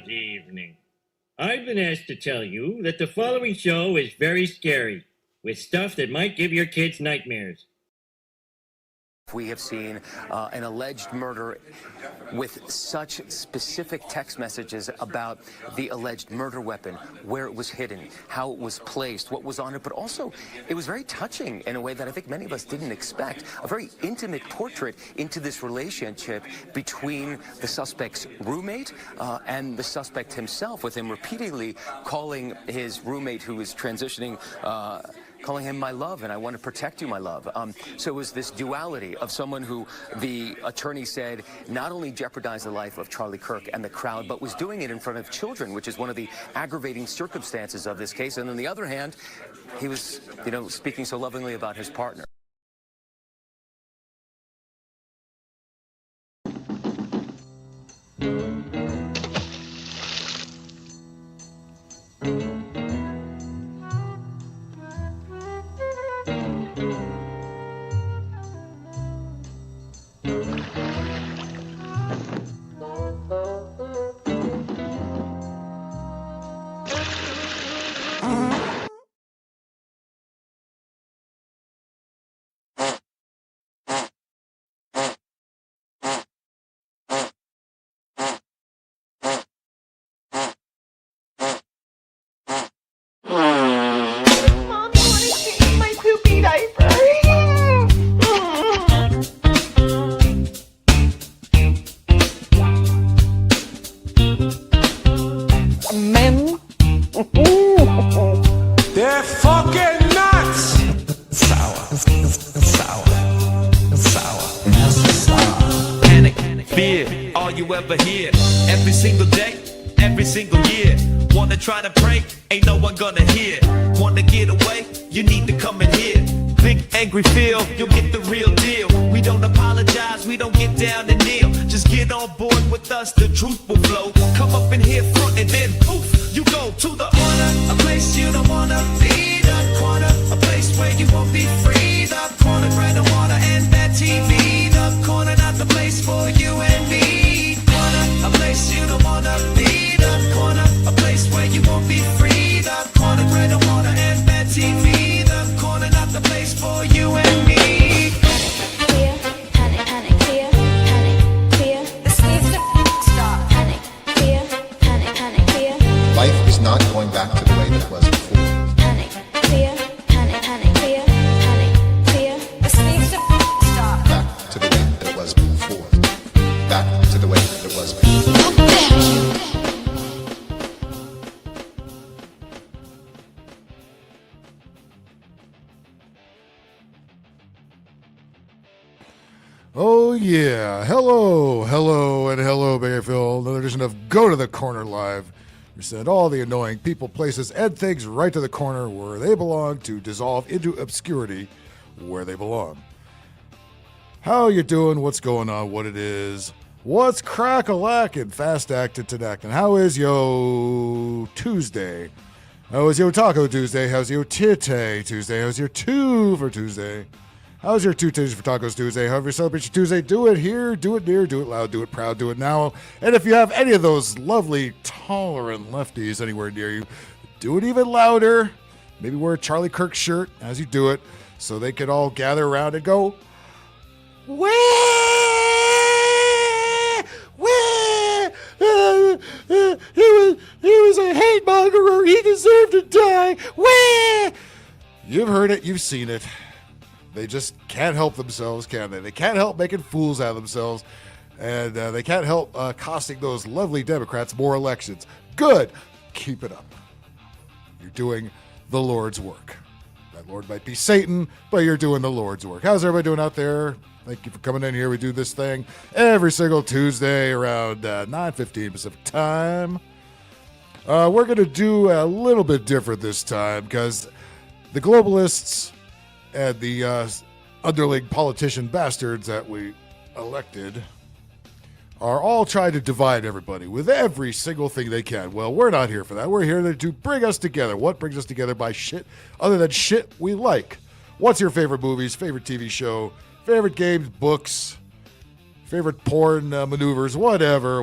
Good evening. I've been asked to tell you that the following show is very scary, with stuff that might give your kids nightmares. We have seen an alleged murder with such specific text messages about the alleged murder weapon, where it was hidden, how it was placed, what was on it, but also it was very touching in a way that I think many of us didn't expect. A very intimate portrait into this relationship between the suspect's roommate and the suspect himself, with him repeatedly calling his roommate, who is transitioning, calling him my love, and I want to protect you, my love. So it was this duality of someone who the attorney said not only jeopardized the life of Charlie Kirk and the crowd, but was doing it in front of children, which is one of the aggravating circumstances of this case. And on the other hand, he was, speaking so lovingly about his partner. They're fucking nuts! Sour. Panic, fear, all you ever hear. Every single day, every single year. Wanna try to pray, ain't no one gonna hear. Wanna get away, you need to come in here. BigAngryPhil, you'll get the real deal. We don't apologize, we don't get down and kneel. Just get on board with us, the truth will flow. Come up in here front and then poof, you go to the corner. A place you don't wanna be, the corner. A place where you won't be free, the corner. Bread and water and bad TV, the corner. Not the place for you and me, corner. A place you don't wanna be, the corner. A place where you won't be free, the corner. Bread and water and bad TV, the corner. Not the place for you and me. Life is not going back to the way that it was before. Panic, fear, panic, fear, panic, fear. This needs to stop. Back to the way that it was before. Back to the way that it was before. How dare you! Oh yeah, hello, and hello, BigAngryPhil. Another edition of Go to the Corner Live. We send all the annoying people, places, and things right to the corner where they belong to dissolve into obscurity where they belong. How you doing? What's going on? What it is? What's crack-a-lackin', fast-actin' to how is yo Tuesday? How is yo Taco Tuesday? How's yo Tite Tuesday? How's your two for Tuesday? How's your 2 Tuesdays for Tacos Tuesday? However you celebrate your Tuesday, do it here, do it near, do it loud, do it proud, do it now. And if you have any of those lovely, tolerant lefties anywhere near you, do it even louder. Maybe wear a Charlie Kirk shirt as you do it so they can all gather around and go, wah, wah, he was a hate mongerer, he deserved to die, wah. You've heard it, you've seen it. They just can't help themselves, can they? They can't help making fools out of themselves, and they can't help costing those lovely Democrats more elections. Good. Keep it up. You're doing the Lord's work. That Lord might be Satan, but you're doing the Lord's work. How's everybody doing out there? Thank you for coming in here. We do this thing every single Tuesday around 9:15 Pacific time. We're going to do a little bit different this time because the globalists and the underling politician bastards that we elected are all trying to divide everybody with every single thing they can. Well, we're not here for that. We're here to bring us together. What brings us together by shit other than shit we like? What's your favorite movies, favorite TV show, favorite games, books, favorite porn maneuvers, whatever.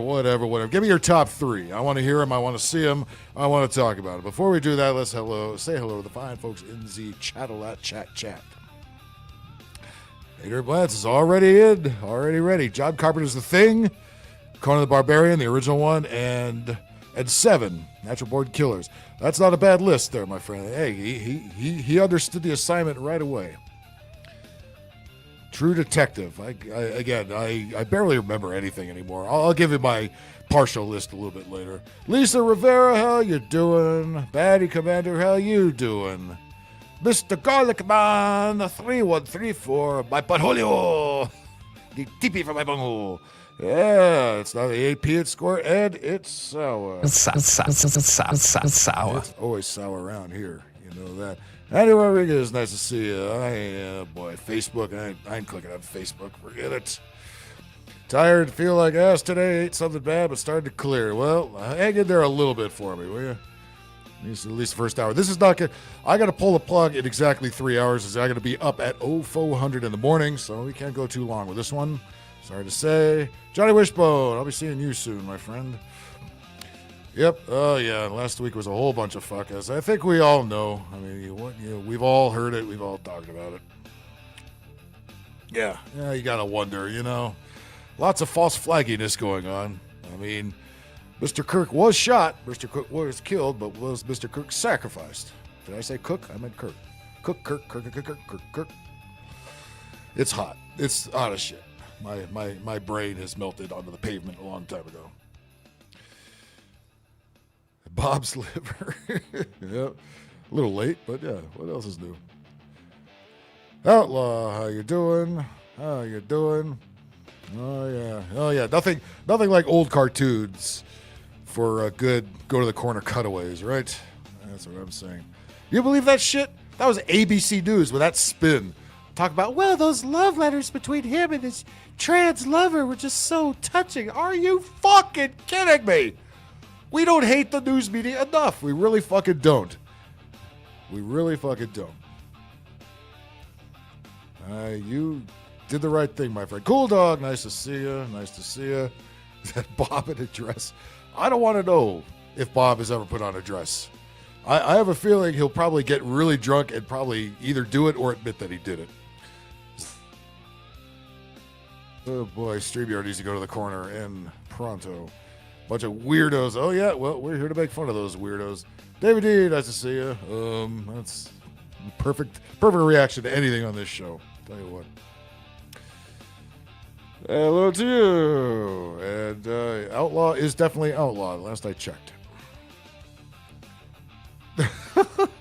Give me your top 3. I want to hear them. I want to see them. I want to talk about it. Before we do that, let's say hello to the fine folks in the chat. Adrian Blantz is already ready. John Carpenter's The Thing, Conan the Barbarian, the original one, and 7 Natural Born Killers. That's not a bad list there, my friend. Hey, he understood the assignment right away. True Detective. I barely remember anything anymore. I'll give you my partial list a little bit later. Lisa Rivera, how you doing? Batty Commander, how you doing? Mr. Garlic Man, 3134, my butthole. The tippy for my bunghole. Yeah, it's not the AP it's score, and it's sour. Sour. It's always sour around here. You know that. Anyway, Rodriguez, nice to see you. Facebook. I ain't clicking on Facebook. Forget it. Tired, feel like ass today. Ate something bad, but started to clear. Well, hang in there a little bit for me, will you? At least the first hour. This is not good. I got to pull the plug in exactly 3 hours. As I got to be up at 0400 in the morning, so we can't go too long with this one. Sorry to say. Johnny Wishbone, I'll be seeing you soon, my friend. Yep. Oh, yeah. Last week was a whole bunch of fuck-ass. I think we all know. I mean, we've all heard it. We've all talked about it. Yeah. Yeah, you got to wonder, Lots of false flagginess going on. I mean, Mr. Kirk was shot. Mr. Kirk was killed, but was Mr. Kirk sacrificed? Did I say Cook? I meant Kirk. Kirk. It's hot. It's hot as shit. My brain has melted onto the pavement a long time ago. Bob's liver. Yep. A little late, but yeah. What else is new? Outlaw, how you doing? Oh yeah. Nothing like old cartoons for good go to the corner cutaways, right? That's what I'm saying. You believe that shit? That was ABC News with that spin. Talk about, well, those love letters between him and his trans lover were just so touching. Are you fucking kidding me? We don't hate the news media enough. We really fucking don't. You did the right thing, my friend. Cool Dog, nice to see you. Is that Bob in a dress? I don't want to know if Bob has ever put on a dress. I have a feeling he'll probably get really drunk and probably either do it or admit that he did it. Oh boy, StreamYard needs to go to the corner and pronto. Bunch of weirdos. Oh yeah, well, we're here to make fun of those weirdos. David D, nice to see you. That's perfect reaction to anything on this show. Tell you what. Hello to you. And Outlaw is definitely Outlaw, last I checked.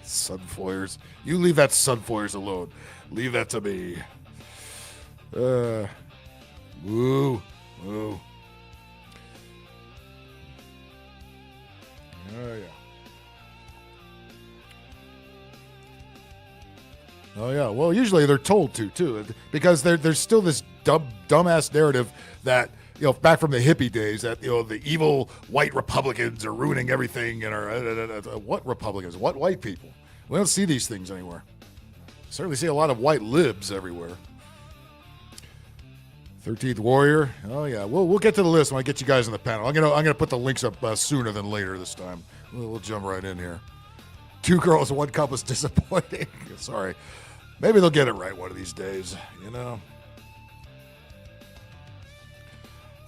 Sunfoyers. You leave that Sunfoyers alone. Leave that to me. Woo. Oh, yeah. Oh, yeah. Well, usually they're told to, too, because there's still this dumbass narrative that, back from the hippie days, that, the evil white Republicans are ruining everything and are, what Republicans? What white people? We don't see these things anywhere. Certainly see a lot of white libs everywhere. 13th Warrior. Oh yeah, we'll get to the list when I get you guys on the panel. I'm gonna put the links up sooner than later this time. We'll jump right in here. 2 girls, 1 cup was disappointing. Sorry, maybe they'll get it right one of these days.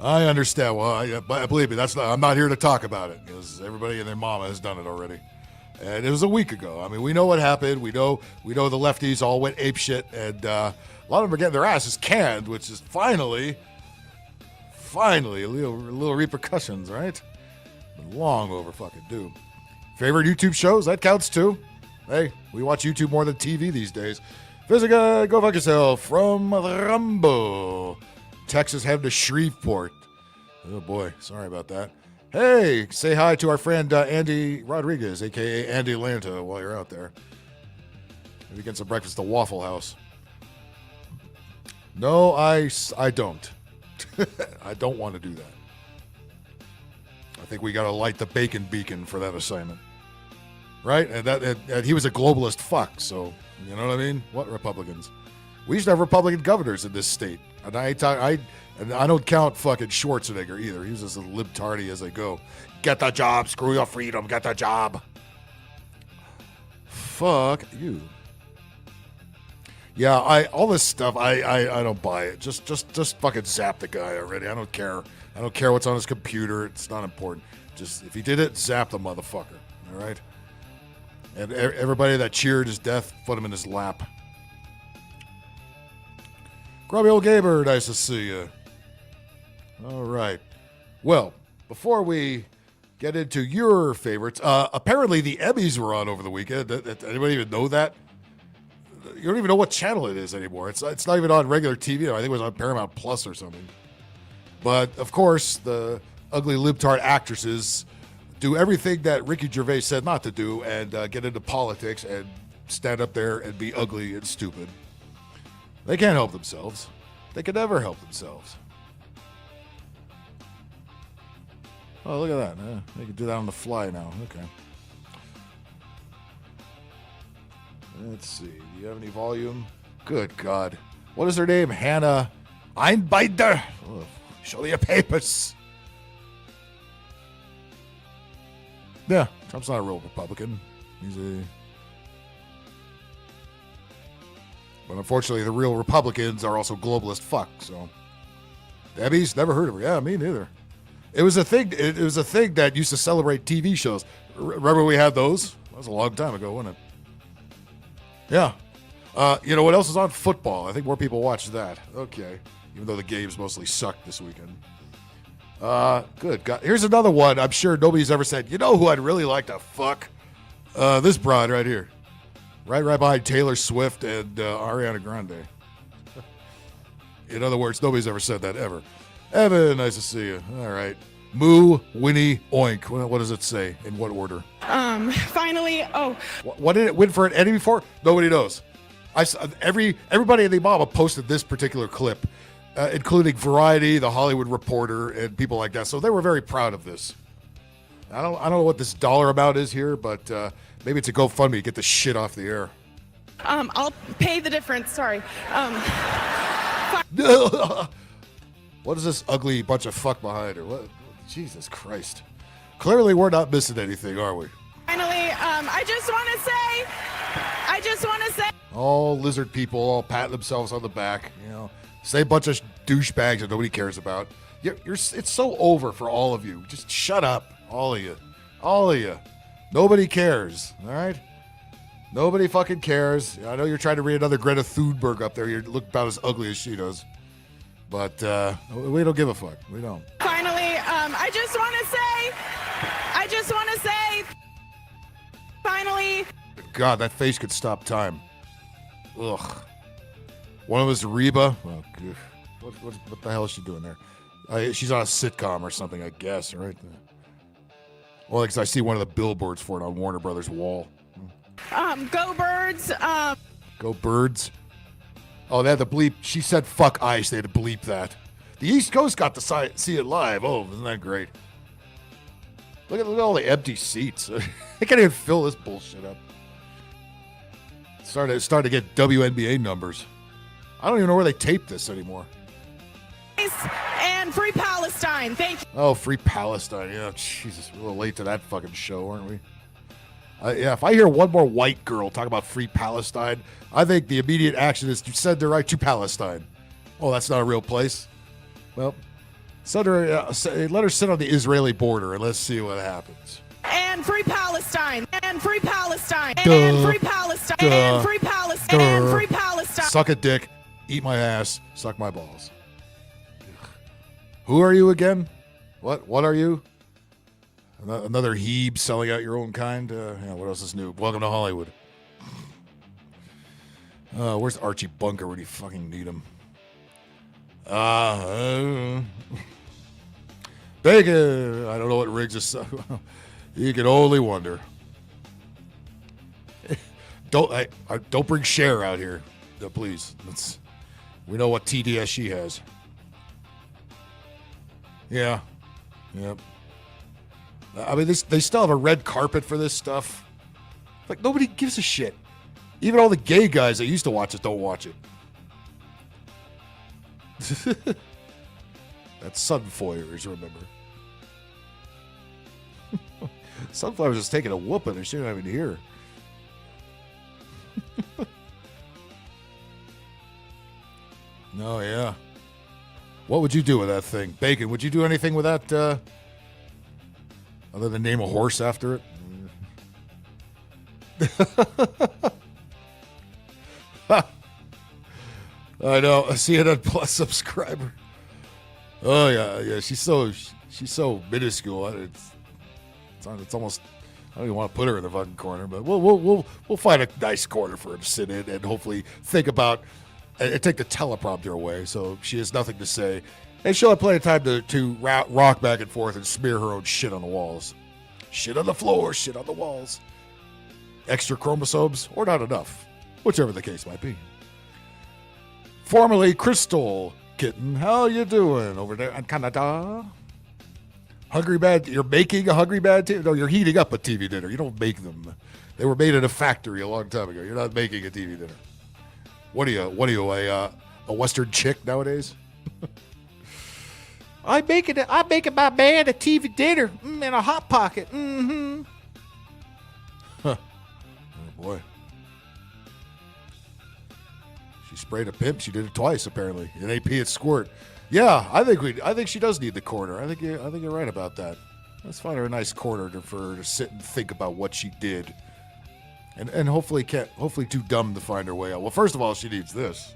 I understand. Well, believe me, I'm not here to talk about it because everybody and their mama has done it already. And it was a week ago. I mean, we know what happened. We know the lefties all went apeshit, and a lot of them are getting their asses canned, which is finally a little repercussions, right? Been long over fucking due. Favorite YouTube shows? That counts too. Hey, we watch YouTube more than TV these days. Physica, go fuck yourself. From Rambo, Texas, heading to Shreveport. Oh boy, sorry about that. Hey, say hi to our friend Andy Rodriguez, a.k.a. Andy Lanta, while you're out there. Maybe get some breakfast at the Waffle House. No, I don't. I don't want to do that. I think we got to light the bacon beacon for that assignment. Right? And he was a globalist fuck, so, you know what I mean? What Republicans? We used to have Republican governors in this state, and I don't count fucking Schwarzenegger either. He was as libtardy as they go. Get the job, screw your freedom, get the job. Fuck you. Yeah, all this stuff, I don't buy it. Just fucking zap the guy already. I don't care. I don't care what's on his computer. It's not important. Just if he did it, zap the motherfucker. All right. And everybody that cheered his death, put him in his lap. Grubby old Gaber, nice to see you. All right. Well, before we get into your favorites, apparently the Emmys were on over the weekend. Did anybody even know that? You don't even know what channel it is anymore. It's not even on regular TV. I think it was on Paramount Plus or something. But, of course, the ugly libtard actresses do everything that Ricky Gervais said not to do and get into politics and stand up there and be ugly and stupid. They can't help themselves. They can never help themselves. Oh, look at that. They can do that on the fly now. Okay. Let's see. Do you have any volume? Good God. What is her name? Hannah Einbinder. Oh, show me your papers. Yeah, Trump's not a real Republican. He's a... But unfortunately, the real Republicans are also globalist fuck, so... Debbie's never heard of her. Yeah, me neither. It was a thing. It was a thing that used to celebrate TV shows. Remember we had those? That was a long time ago, wasn't it? Yeah. You know what else is on? Football. I think more people watch that. Okay. Even though the games mostly sucked this weekend. Good God. Here's another one. I'm sure nobody's ever said, you know who I'd really like to fuck? This broad right here. Right behind Taylor Swift and Ariana Grande. In other words, nobody's ever said that ever. Evan, nice to see you. All right. Moo, Winnie, Oink. What does it say? In what order? Finally, What did it win for an Emmy for? Nobody knows. Everybody in the Obama posted this particular clip, including Variety, The Hollywood Reporter, and people like that. So they were very proud of this. I don't know what this dollar amount is here, but maybe it's a GoFundMe to get the shit off the air. I'll pay the difference. Sorry. What is this ugly bunch of fuck behind her? What? Jesus Christ. Clearly we're not missing anything, are we? Finally, I just want to say. All lizard people all patting themselves on the back, you know. Same bunch of douchebags that nobody cares about. It's so over for all of you. Just shut up, all of you. All of you. Nobody cares, all right? Nobody fucking cares. I know you're trying to read another Greta Thunberg up there. You look about as ugly as she does. But we don't give a fuck. We don't. Finally, I just want to say, finally. God, that face could stop time. Ugh. One of us, Reba. Oh, what the hell is she doing there? She's on a sitcom or something, I guess, right? Well, because I see one of the billboards for it on Warner Brothers' wall. Go Birds. Go Birds. Oh, they had to bleep. She said fuck ice. They had to bleep that. The East Coast got to see it live. Oh, isn't that great? Look at all the empty seats. They can't even fill this bullshit up. Starting to get WNBA numbers. I don't even know where they tape this anymore. And Free Palestine. Thank you. Oh, Free Palestine. Yeah, Jesus. We're a little late to that fucking show, aren't we? Yeah, if I hear one more white girl talk about Free Palestine, I think the immediate action is to send her right to Palestine. Oh, that's not a real place. Well, let her sit on the Israeli border and let's see what happens. And Free Palestine. And Free Palestine. Duh. And Free Palestine. Duh. And Free Palestine. Duh. And Free Palestine. Suck a dick, eat my ass, suck my balls. Who are you again? What are you? Another Hebe selling out your own kind? Yeah, what else is new? Welcome to Hollywood. Where's Archie Bunker when you fucking need him? Bacon! I don't know what Riggs is. You can only wonder. Don't bring Cher out here. No, please. We know what TDS she has. Yeah. Yep. I mean, they still have a red carpet for this stuff. Like, nobody gives a shit. Even all the gay guys that used to watch it don't watch it. That's sunflowers, remember. Sunflower's just taking a whooping and she don't even hear. No, yeah. What would you do with that thing? Bacon, would you do anything with that, other than name a horse after it? I know, a CNN Plus subscriber. Oh, yeah, she's so minuscule. It's almost, I don't even want to put her in the fucking corner, but we'll find a nice corner for her to sit in and hopefully think about and take the teleprompter away so she has nothing to say. And she'll have plenty of time to rock back and forth and smear her own shit on the walls. Shit on the floor, shit on the walls. Extra chromosomes or not enough, whichever the case might be. Formerly Crystal Kitten, how you doing over there in Canada? Hungry Bad, you're making a Hungry Bad TV? No, you're heating up a TV dinner. You don't make them. They were made in a factory a long time ago. You're not making a TV dinner. What are you, a Western chick nowadays? I'm making my man a TV dinner in a Hot Pocket. Mm-hmm. Huh. Oh boy. She sprayed a pimp. She did it twice apparently. In AP at Squirt. Yeah, I think she does need the corner. I think you're right about that. Let's find her a nice corner for her to sit and think about what she did. And hopefully too dumb to find her way out. Well, first of all, she needs this.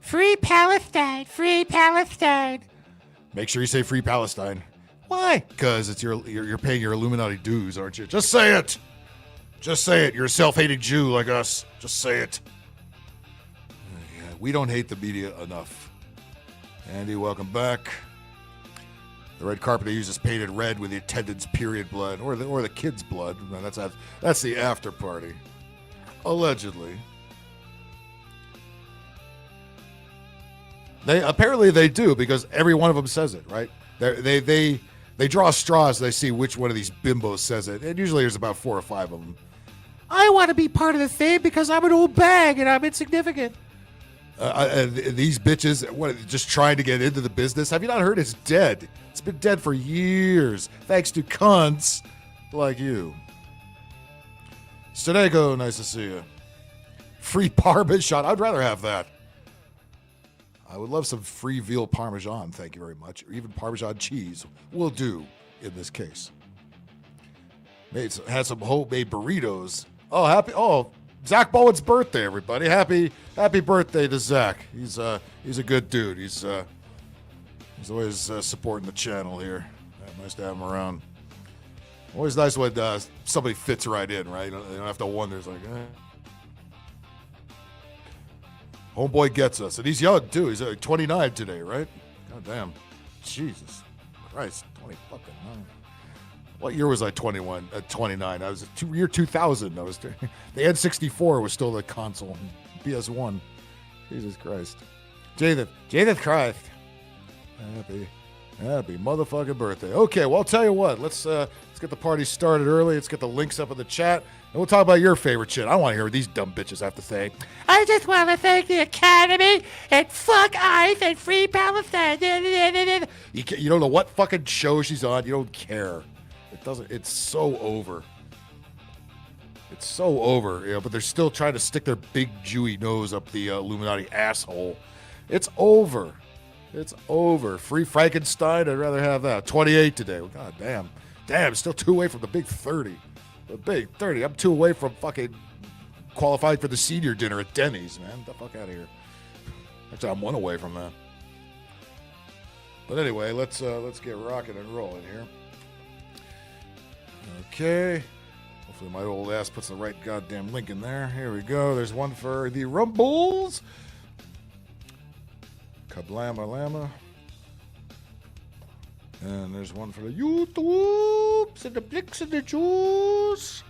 Free Palestine, free Palestine. Make sure you say free Palestine. Why? Because it's you're paying your Illuminati dues, aren't you? Just say it. Just say it. You're a self-hating Jew like us. Just say it. Yeah, we don't hate the media enough. Andy, welcome back. The red carpet I use is painted red with the attendant's period blood or the kid's blood. That's the after party. Allegedly. Apparently they do because every one of them says it, right? They draw straws. They see which one of these bimbos says it, and usually there's about 4 or 5 of them. I want to be part of the thing because I'm an old bag and I'm insignificant. These bitches, just trying to get into the business. Have you not heard it's dead? It's been dead for years, thanks to cunts like you. Stenego, nice to see you. Free Parmesan. I'd rather have that. I would love some free veal Parmesan, thank you very much. Or even Parmesan cheese will do in this case. Had some homemade burritos. Oh, Zach Bowen's birthday, everybody. Happy birthday to Zach. He's a good dude. He's always supporting the channel here. Nice to have him around. Always nice when somebody fits right in, right? You don't have to wonder. It's like, homeboy gets us. And he's young, too. He's 29 today, right? God damn. Jesus Christ. 20 fucking 9. What year was I 21? 29. I was year 2000. The N64 was still the console. PS1. Jesus Christ. Jesus Christ. Happy motherfucking birthday. Okay, well, I'll tell you what. Let's get the party started early. Let's get the links up in the chat. And we'll talk about your favorite shit. I don't want to hear what these dumb bitches have to say. I just want to thank the Academy and fuck ICE and free Palestine. You don't know what fucking show she's on. You don't care. It's so over. It's so over. But they're still trying to stick their big Jewy nose up the Illuminati asshole. It's over. It's over. Free Frankenstein. I'd rather have that. 28 today. Well, God damn. Damn, still 2 away from the big 30. The big 30. I'm 2 away from fucking qualifying for the senior dinner at Denny's, man. Get the fuck out of here. Actually, I'm 1 away from that. But anyway, let's get rocking and rolling here. Okay. Hopefully my old ass puts the right goddamn link in there. Here we go. There's one for the Rumbles. Kablama Lama. And there's one for the YouTubes and the Blicks and the Jews.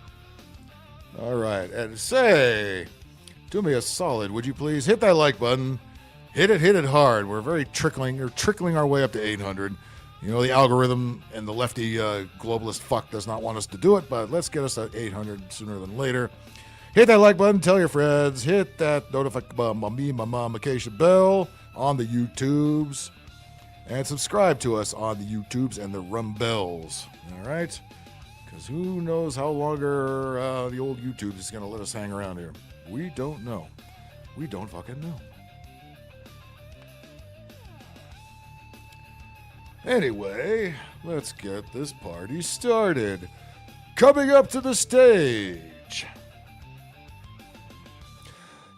All right. And say, do me a solid, would you please? Hit that like button. Hit it hard. We're trickling our way up to 800. You know, the algorithm and the lefty globalist fuck does not want us to do it, but let's get us at 800 sooner than later. Hit that like button. Tell your friends. Hit that notification bell on the YouTubes. And subscribe to us on the YouTubes and the Rumbles. All right? Because who knows how longer the old YouTube is going to let us hang around here. We don't know. We don't fucking know. Anyway, let's get this party started. Coming up to the stage.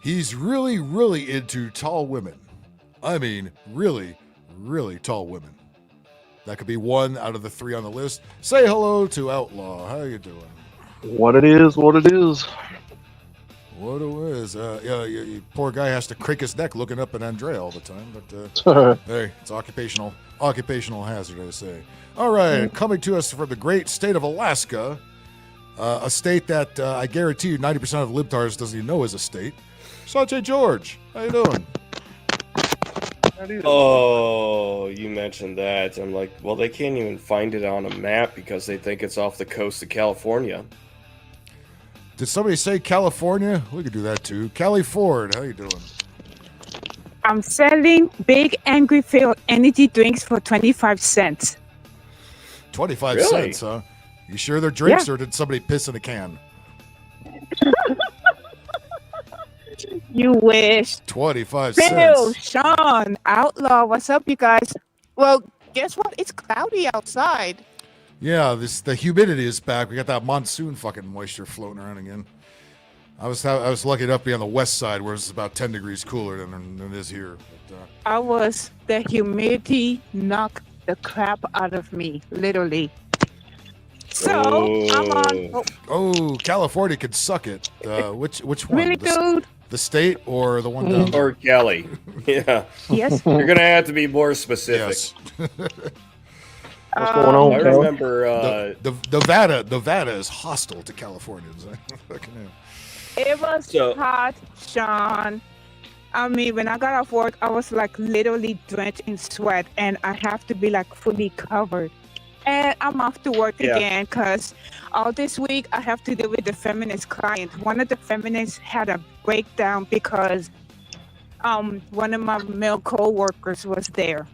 He's really, really into tall women. I mean, really, really tall women. That could be one out of the three on the list. Say hello to Outlaw. How you doing? What it is, what it is. What it is. You poor guy has to crick his neck looking up at Andrea all the time. But hey, it's occupational hazard, I say. All right, coming to us from the great state of Alaska, a state that I guarantee you 90% of libtards doesn't even know is a state. Sanjay George, how you doing? Oh, you mentioned that. I'm like, well, they can't even find it on a map because they think it's off the coast of California. Did somebody say California? We could do that too. Callie Ford, how you doing? I'm selling BigAngryPhil energy drinks for 25 cents. 25 Really? cents, huh? You sure they're drinks or did somebody piss in a can? You wish. 25 Phil, cents. Sean, Outlaw, what's up, you guys? Well, guess what? It's cloudy outside. Yeah, the humidity is back. We got that monsoon fucking moisture floating around again. I was lucky enough to be on the west side where it's about 10 degrees cooler than it is here. But, The humidity knocked the crap out of me, literally. So, I'm on. Oh, California could suck it. Which one? Really, dude? The state or the one down there? Or Kelly. Yeah. Yes. You're going to have to be more specific. Yes. What's going on, I Kelly? remember... Nevada is hostile to Californians. It was hot, Sean. I mean, when I got off work, I was like literally drenched in sweat, and I have to be like fully covered. And I'm off to work again because all this week I have to deal with the feminist client. One of the feminists had a breakdown because one of my male co-workers was there.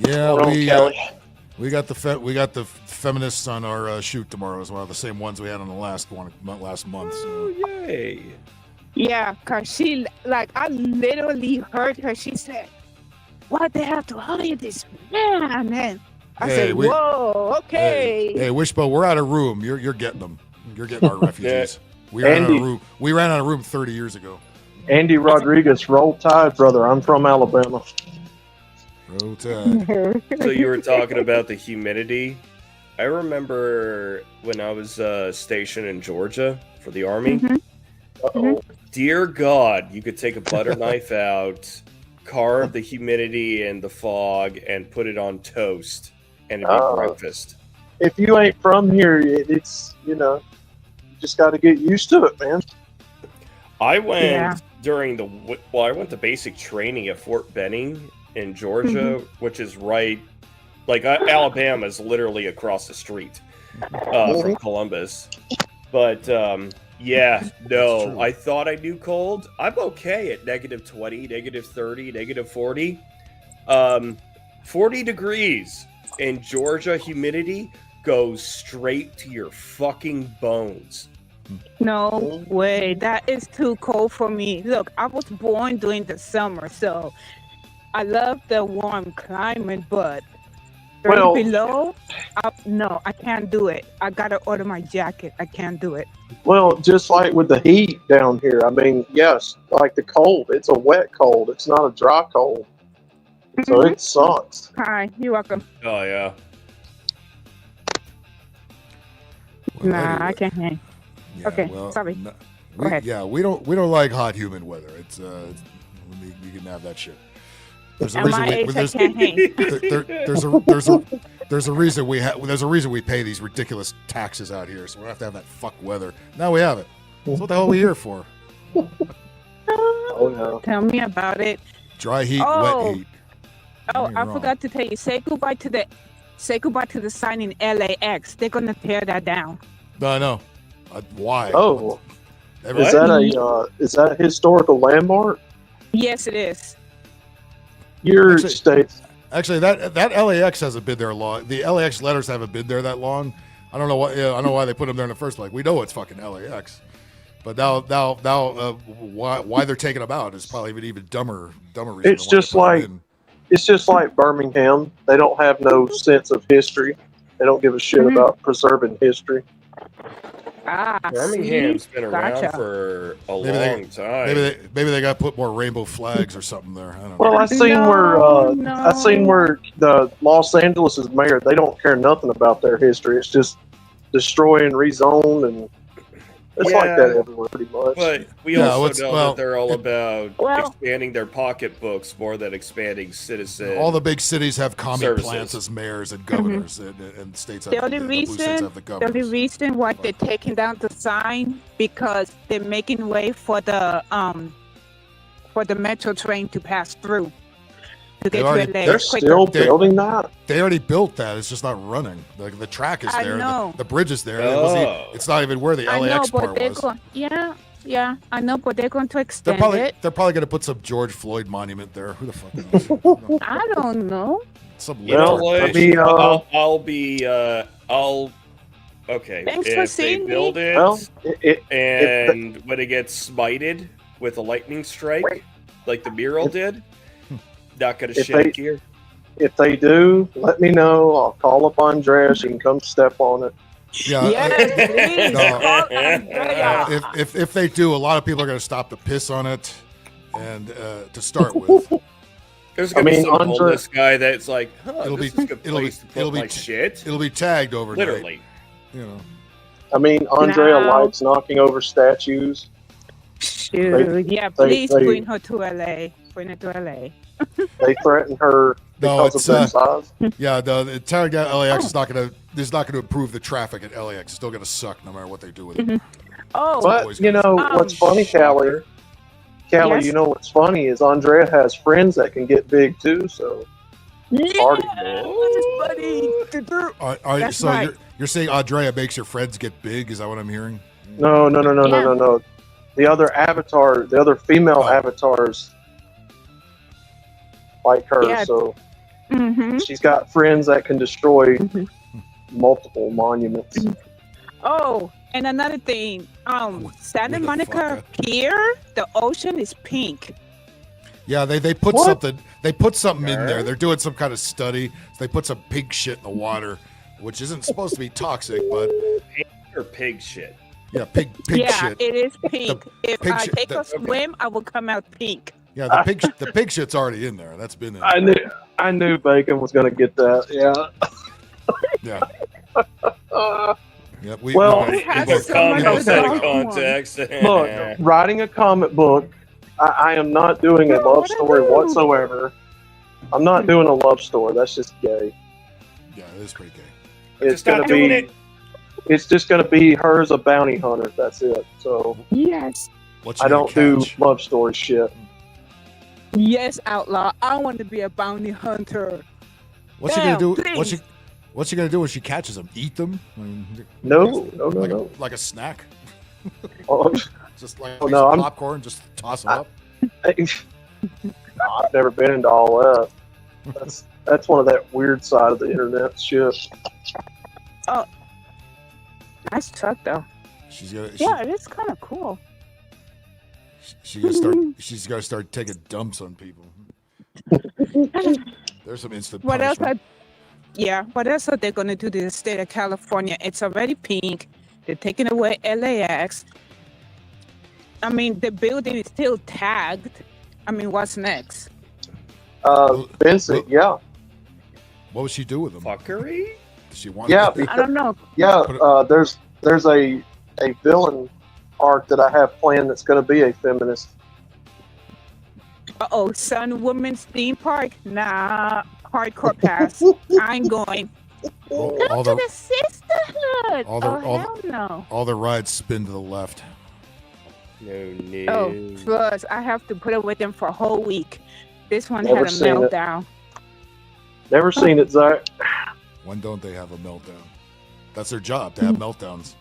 Yeah, Kelly. we got the feminists on our shoot tomorrow as well. The same ones we had on the last month. So. Yay. Yeah, because she, like, I literally heard her. She said, why they have to hire this man? And I said, whoa, okay. Hey, Wishbone, we're out of room. You're getting them. You're getting our refugees. We ran out of room 30 years ago. Andy Rodriguez, roll tide, brother. I'm from Alabama. Roll tide. So you were talking about the humidity. I remember when I was stationed in Georgia for the Army. Uh-oh. Dear God, you could take a butter knife out, carve the humidity and the fog, and put it on toast, and it'd be breakfast. If you ain't from here, it's, you just got to get used to it, man. I went I went to basic training at Fort Benning in Georgia, which is right, like Alabama is literally across the street from Columbus. But I thought I knew cold. I'm okay at -20, -30, -40. 40 degrees in Georgia, humidity goes straight to your fucking bones. No way. That is too cold for me. Look, I was born during the summer, so I love the warm climate, but below, no, I can't do it. I gotta order my jacket. I can't do it. Well, just like with the heat down here, I mean, yes, like the cold, it's a wet cold. It's not a dry cold. So it sucks. Hi, you're welcome. Oh, yeah. Nah, I can't hang. Yeah, Okay, sorry. Go ahead. Yeah, we don't like hot, humid weather. It's we can have that shit. There's a At reason my age, I there's, can't hang. there's a reason there's a reason we pay these ridiculous taxes out here, so we don't have to have that fuck weather. Now we have it. So what the hell are we here for? Oh no. Tell me about it. Dry heat, Oh. wet heat. Oh, You're I wrong. forgot to tell you. Say goodbye to the sign in LAX. They're gonna tear that down. No, I know. Why? Oh, Every- is that a historical landmark? Yes, it is. Your Actually- state's Actually, that LAX hasn't been there long. The LAX letters haven't been there that long. I don't know why. I don't know why they put them there in the first place. We know it's fucking LAX, but now, why they're taking them out is probably an even dumber reason. It's just like Birmingham. They don't have no sense of history. They don't give a shit about preserving history. Birmingham's been around Gotcha. for a Maybe long time. Maybe they got to put more rainbow flags or something there. I don't know. Well, I seen where the Los Angeles mayor. They don't care nothing about their history. It's just destroy and rezone, and it's like that everywhere, pretty much. But we Yeah, also know well, that they're all about Well- expanding their pocketbooks more than expanding citizen. All the big cities have commie services. plants as mayors and governors, and states have The only blue states reason, have the the only governors. reason why they're taking down the sign because they're making way for the metro train to pass through to get to LA They're quicker. still building that. They already built that. It's just not running. The track is I there. know. The bridge is there. It's not even where the I know, LAX but part they're was. going. Yeah, I know, but they're going to They're extend probably it. going to put some George Floyd monument there. Who the fuck knows? I don't know. Some You know little- what? I'll okay. Thanks if for they seeing build me. it, Well, and when it gets smited with a lightning strike, like the mural did, not gonna if shed they- a tear. If they do, let me know. I'll call up Andrea. She can come step on it. Yeah. Yes, please. No. Call Andrea. If they do, a lot of people are going to stop to piss on it, and to start with, There's gonna be some Andre- homeless guy that's like, It'll this be- is a good it'll be- place to put it'll be my t- shit. it'll be tagged overnight. Literally. You know. I mean, Andrea No. likes knocking over statues. Shoot. Yeah, please bring her to LA. Bring her to LA. They threaten her No, because of their size. Yeah, the tearing down LAX is not going to improve the traffic at LAX. It's still going to suck no matter what they do with it. Oh, But you know what's funny, Callie? Callie, Yes? you know what's funny is Andrea has friends that can get big too. So party, man. That's So right. you're saying Andrea makes your friends get big? Is that what I'm hearing? No. The other female avatars like her. Yeah. So Mm-hmm. she's got friends that can destroy multiple monuments. Oh, and another thing, Santa Monica Pier, the ocean is pink. Yeah, they put What? something. They put something in there. They're doing some kind of study. So they put some pig shit in the water, which isn't supposed to be toxic, but Or pig shit. yeah, pig Yeah, shit. it is pink. If pig I shit- take the- a swim, I will come out pink. Yeah, the pig shit's already in there. That's been in. I knew Bacon was going to get that. Yeah. Yeah. Well, Who has Put so much comic of book the wrong context. Look, writing a comic book, I am not doing a love story whatsoever. I'm not doing a love story. That's just gay. Yeah, it is pretty gay. It's Just not gonna doing be. it. It's just gonna be her as a bounty hunter. That's it. So Yes. What's I don't do love story shit. Yes, outlaw. I want to be a bounty hunter. What's she gonna do? Damn, please. What's she gonna do when she catches them? Eat them? I mean, No. like a snack. Oh, Just like Oh, no, I'm- popcorn. Just toss them up. I've never been into all that. That's one of that weird side of the internet shit. Oh, nice truck though. She's gonna. Yeah, it is kind of cool. She's gonna start. She's gonna start taking dumps on people. There's some instant What else? punishment. What else are they gonna do to the state of California? It's already pink. They're taking away LAX. I mean, the building is still tagged. I mean, what's next? Vincent, yeah. What would she do with them? Fuckery? Does she want? Yeah, I don't know. Yeah, there's a villain arc that I have planned that's going to be a feminist. Uh-oh, Sun Women's Theme Park? Nah, hardcore pass. I ain't going. All Go to the the sisterhood. all Hell no. all the rides spin to the left. No. Oh, plus I have to put up with them for a whole week. This one Never had a seen it. meltdown. Never seen it, Zach. When don't they have a meltdown? That's their job to have meltdowns.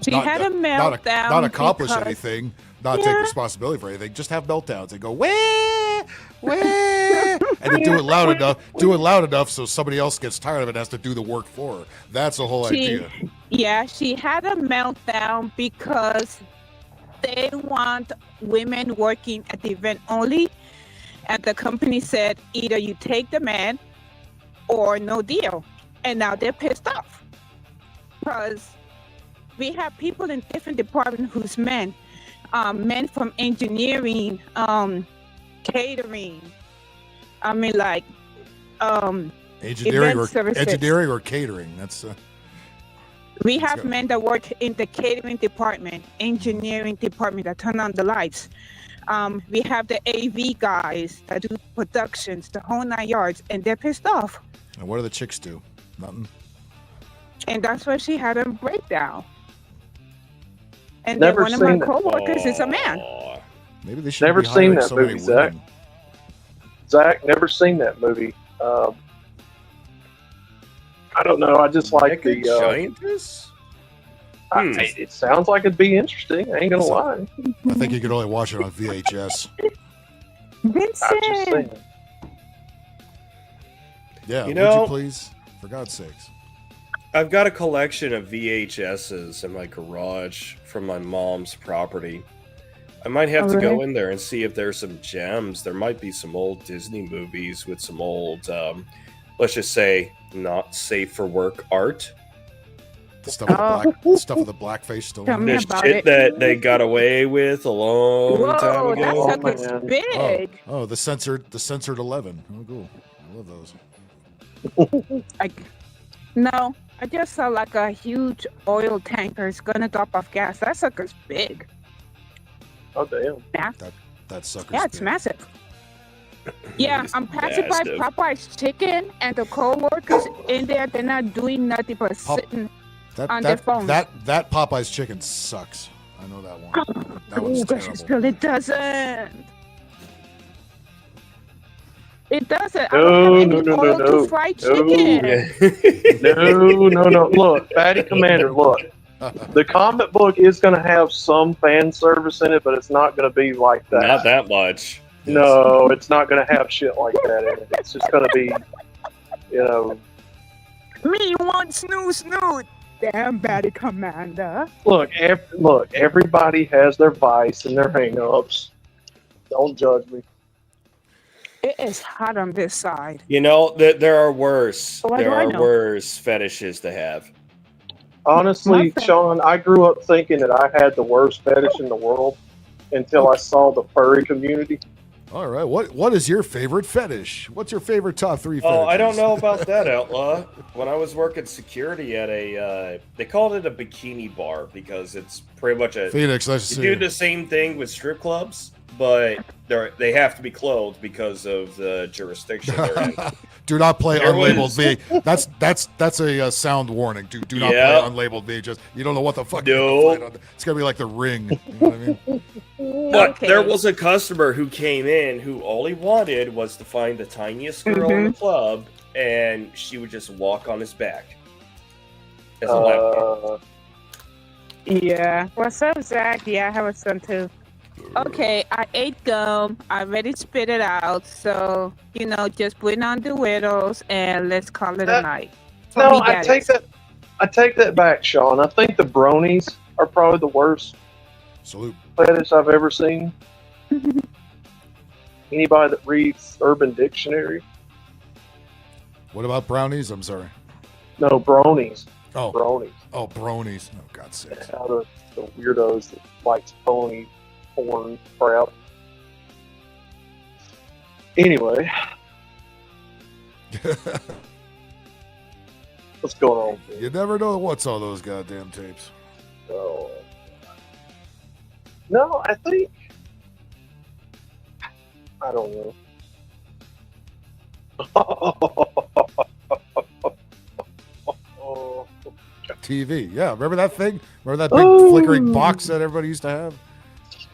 She had a meltdown Not accomplish because- anything, not take Yeah. responsibility for anything. Just have meltdowns and go wah, wah, and then do it loud enough so somebody else gets tired of it and has to do the work for her. That's the whole idea. Yeah, she had a meltdown because they want women working at the event only. And the company said, either you take the man or no deal. And now they're pissed off. Because we have people in different departments who's men. Men from engineering, catering. I mean, like, Engineering event services. engineering or catering. That's We have men that work in the catering department, engineering department that turn on the lights. We have the AV guys that do productions, the whole 9 yards, and they're pissed off. and what do the chicks do? Nothing. And that's why she had a breakdown. And Never then one of my seen it. coworkers is a man. Maybe they should Never be seen hiring that so movie, many Zach. women. Zach, never seen that movie. I don't know. I just like Naked the. Giantess? It sounds like it'd be interesting. I ain't gonna lie. I think you could only watch it on VHS. I'm just Vincent! saying. Yeah, You would know- you please? For God's sakes. I've got a collection of VHSs in my garage from my mom's property. I might have to go in there and see if there's some gems. There might be some old Disney movies with some old, let's just say, not safe for work art. The stuff with the blackface still Tell on me it. There's about shit it. that they got away with a long time Whoa, ago. that sucker's man. big. Oh, the censored 11. Oh, cool. I love those. No, I just saw like a huge oil tanker. It's gonna drop off gas. That sucker's big. Oh damn! That sucker's Yeah, it's big. massive. Yeah, I'm passing by massive. Popeye's Chicken, and the co-workers in there, they're not doing nothing but sitting on their phones. That Popeye's chicken sucks. I know that one. That one's Oh, gracious, terrible. Bill, it doesn't. It doesn't. No, I don't no, have any no, no, oil no. to fry No. chicken. No. Look, Batty Commander. Look, the comic book is going to have some fan service in it, but it's not going to be like that. Not that much. No, it's not going to have shit like that in it. It's just going to be, Me want snoo. Damn, Batty Commander. Look, everybody has their vice and their hang-ups. Don't judge me. It is hot on this side. You know, there are worse. What There do I are know? worse fetishes to have. Honestly, Nothing. Sean, I grew up thinking that I had the worst fetish in the world until I saw the furry community. All right. What is your favorite fetish? What's your favorite top 3 fetishes? Oh, I don't know about that, Outlaw. When I was working security at a, they called it a bikini bar because it's pretty much a. Phoenix, nice to You see do you. the same thing with strip clubs, but they have to be clothed because of the jurisdiction they're in. Do not play There unlabeled was- me. That's a sound warning. Do not Yeah. play unlabeled me. Just you don't know what the fuck. No. you're gonna fight on. It's gonna be like the Ring. You know what I mean? But Okay. there was a customer who came in who all he wanted was to find the tiniest girl in the club, and she would just walk on his back. As a lap. Yeah. What's up, Zach? Yeah, I have a son too. Okay, I ate gum. I already spit it out. So, just put on the widows and let's call it a night. For No, me, I that take is. that. I take that back, Sean. I think the bronies are probably the worst Salute. fetish I've ever seen. Anybody that reads Urban Dictionary? What about brownies? I'm sorry. No, bronies. Oh, Bronies. oh, bronies. Oh, God's sake. How the weirdos that likes pony porn crap. Anyway, what's going on? You never know what's on those goddamn tapes. Oh. No, I think I don't know. TV. Yeah, remember that thing? Remember that big flickering box that everybody used to have?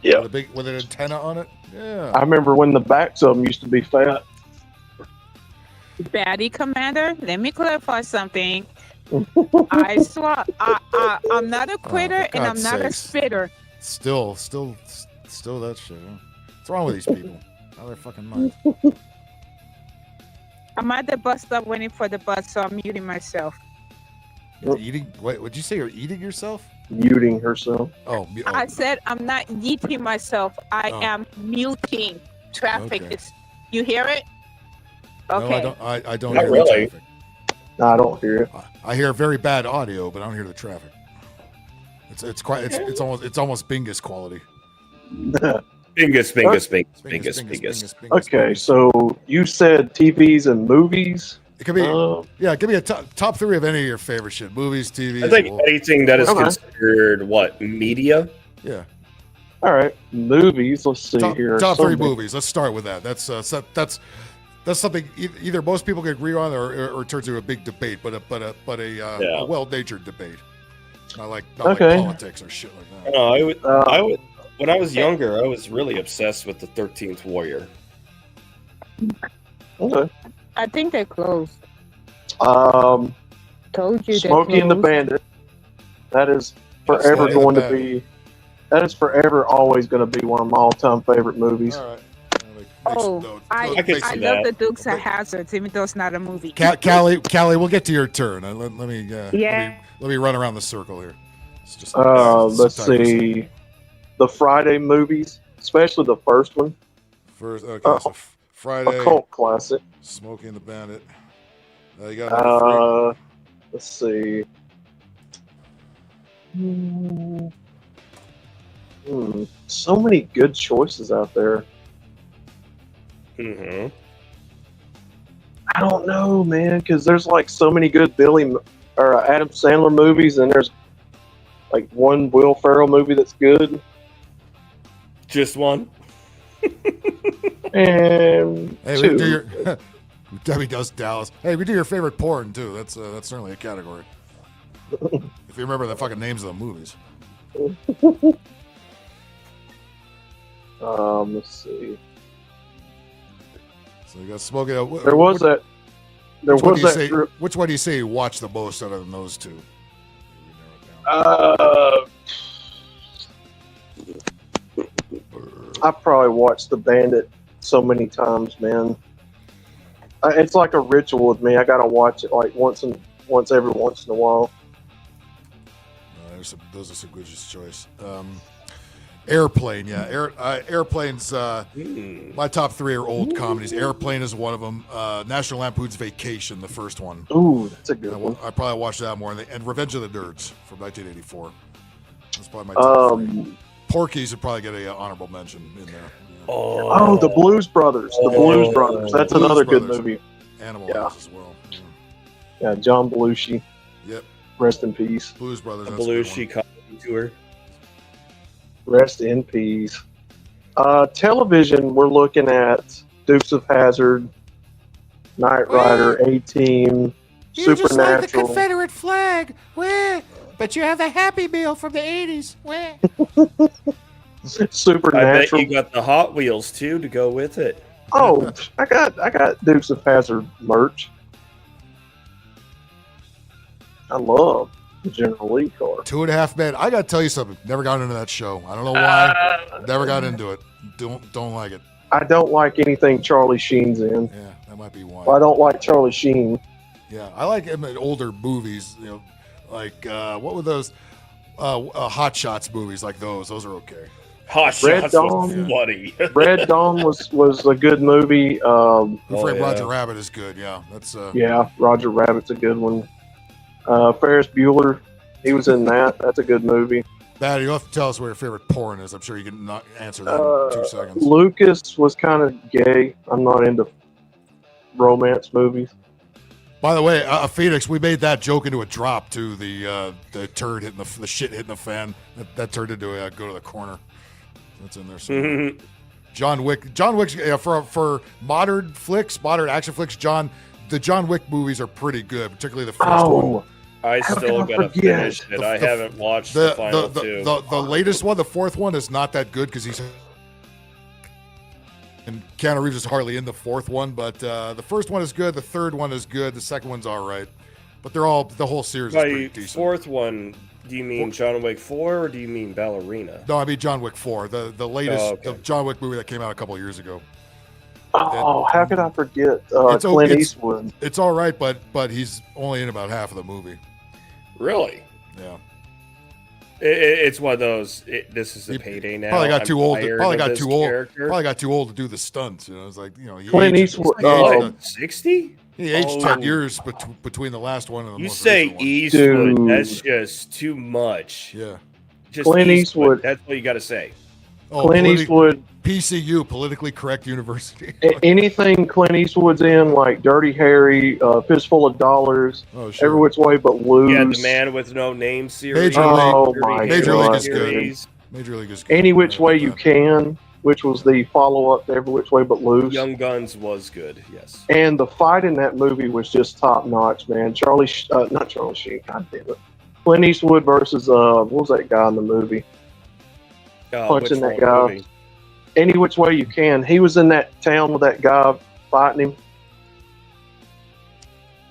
Yeah. With an antenna on it? Yeah. I remember when the backs of them used to be fat. Baddie Commander, let me clarify something. I swear, I'm not a quitter and I'm God's not sakes. a spitter. Still that shit. Huh? What's wrong with these people? Out of their fucking minds. I'm at the bus stop waiting for the bus, so I'm muting myself. You're eating? Wait, would you say you're eating yourself? Muting herself. Oh, I said I'm not yeeting myself. I am muting. Traffic Okay. is. You hear it? No, Okay. I don't Not hear really. the traffic. No, I don't hear it. I hear very bad audio, but I don't hear the traffic. It's almost Bingus quality. Bingus. Okay, so you said TVs and movies. It could be give me a top three of any of your favorite shit. Movies, TVs. I think anything that is considered media. Yeah. All right, movies. Let's see here. Top three Something- movies. Let's start with that. That's something either most people can agree on or turns into a big debate, but a well-natured debate. Not like politics or shit like that. No, I would. When I was younger, I was really obsessed with the 13th Warrior. Okay. I think they're closed. Um, Told you. Smokey and the Bandit. That is forever going to be. That is forever always going to be one of my all-time favorite movies. All right. I love the Dukes of Hazzards, even though it's not a movie. Callie, we'll get to your turn. Let me run around the circle here. It's just, Let's see. The Friday movies, especially the first one. So Friday. A cult classic. Smokey and the Bandit. You got number three. Let's see. So many good choices out there. Mm-hmm. I don't know, man, because there's like so many good Adam Sandler movies, and there's like one Will Ferrell movie that's good. Just one. And hey, two. we do your Debbie does Dallas. Hey, we do your favorite porn too. That's certainly a category. If you remember the fucking names of the movies. Let's see. So you got Smokey. There was that. There was that. Which one do you say you watch the most out of those two? I probably watched The Bandit so many times, man. It's like a ritual with me. I gotta watch it like once every once in a while. Those are some good choice. Airplane, yeah. Airplane's my top three are old comedies. Airplane is one of them. National Lampoon's Vacation, the first one. Ooh, that's a good one. I probably watched that more. And Revenge of the Nerds from 1984. That's probably my top three. Porky's would probably get an honorable mention in there. Oh, the Blues Brothers. The Blues Brothers. That's Blues another Brothers. good movie. Animal House as well. Yeah, John Belushi. Yep. Rest in peace. Blues Brothers. The Belushi comedy tour. Rest in peace. Television, we're looking at Dukes of Hazzard, Knight Rider, A-Team, You just like the Supernatural. Confederate flag. Where? But you have the Happy Meal from the 80s. Where? Supernatural. I bet you got the Hot Wheels too to go with it. Oh, I got Dukes of Hazzard merch. I love the General Lee car. 2.5 Men. I got to tell you something. Never got into that show. I don't know why. Never got into it. Don't like it. I don't like anything Charlie Sheen's in. Yeah, that might be why. I don't like Charlie Sheen. Yeah, I like him in older movies. You know, like what were those Hot Shots movies? Like those. Those are okay. Hot Red Shots Dawn. was bloody. Red Dawn was a good movie. Who Framed Roger Rabbit is good. Yeah, that's. Yeah, Roger Rabbit's a good one. Ferris Bueller, he was in that. That's a good movie. Batty, you'll have to tell us what your favorite porn is. I'm sure you can not answer that in 2 seconds. Lucas was kind of gay. I'm not into romance movies. By the way, Phoenix, we made that joke into a drop too. The turd hitting the shit hitting the fan. That turned into a go to the corner. That's in there somewhere. John Wick, for modern flicks, modern action flicks, the John Wick movies are pretty good, particularly the first one. I still gotta finish it. I haven't watched the final two. The latest one, the fourth one, is not that good because and Keanu Reeves is hardly in the fourth one, but the first one is good, the third one is good, the second one's all right. But the whole series is pretty decent. Fourth one, do you mean John Wick 4 or do you mean Ballerina? No, I mean John Wick 4, the latest the John Wick movie that came out a couple of years ago. Oh, how could I forget Clint Eastwood? It's all right, but he's only in about half of the movie. Really? Yeah. It's one of those. This is a payday now. Probably got too old. Probably got too old to do the stunts. You know, it's like Clint Eastwood. 60. He aged 10 years between the last one and the most recent one. You say Eastwood, dude. That's just too much. Yeah. Just Clint Eastwood. That's what you got to say. Clint Eastwood. PCU, politically correct university. Anything Clint Eastwood's in, like Dirty Harry, Fistful of Dollars, Every Which Way But Loose. Yeah, The Man with No Name series. Major League is good. Major League is good. Any Which Way You Can, which was the follow-up to Every Which Way But Loose. Young Guns was good, yes. And the fight in that movie was just top-notch, man. not Charlie Sheen, God damn it. Clint Eastwood versus, what was that guy in the movie? Punching that guy. Movie? Any Which Way You Can. He was in that town with that guy fighting him.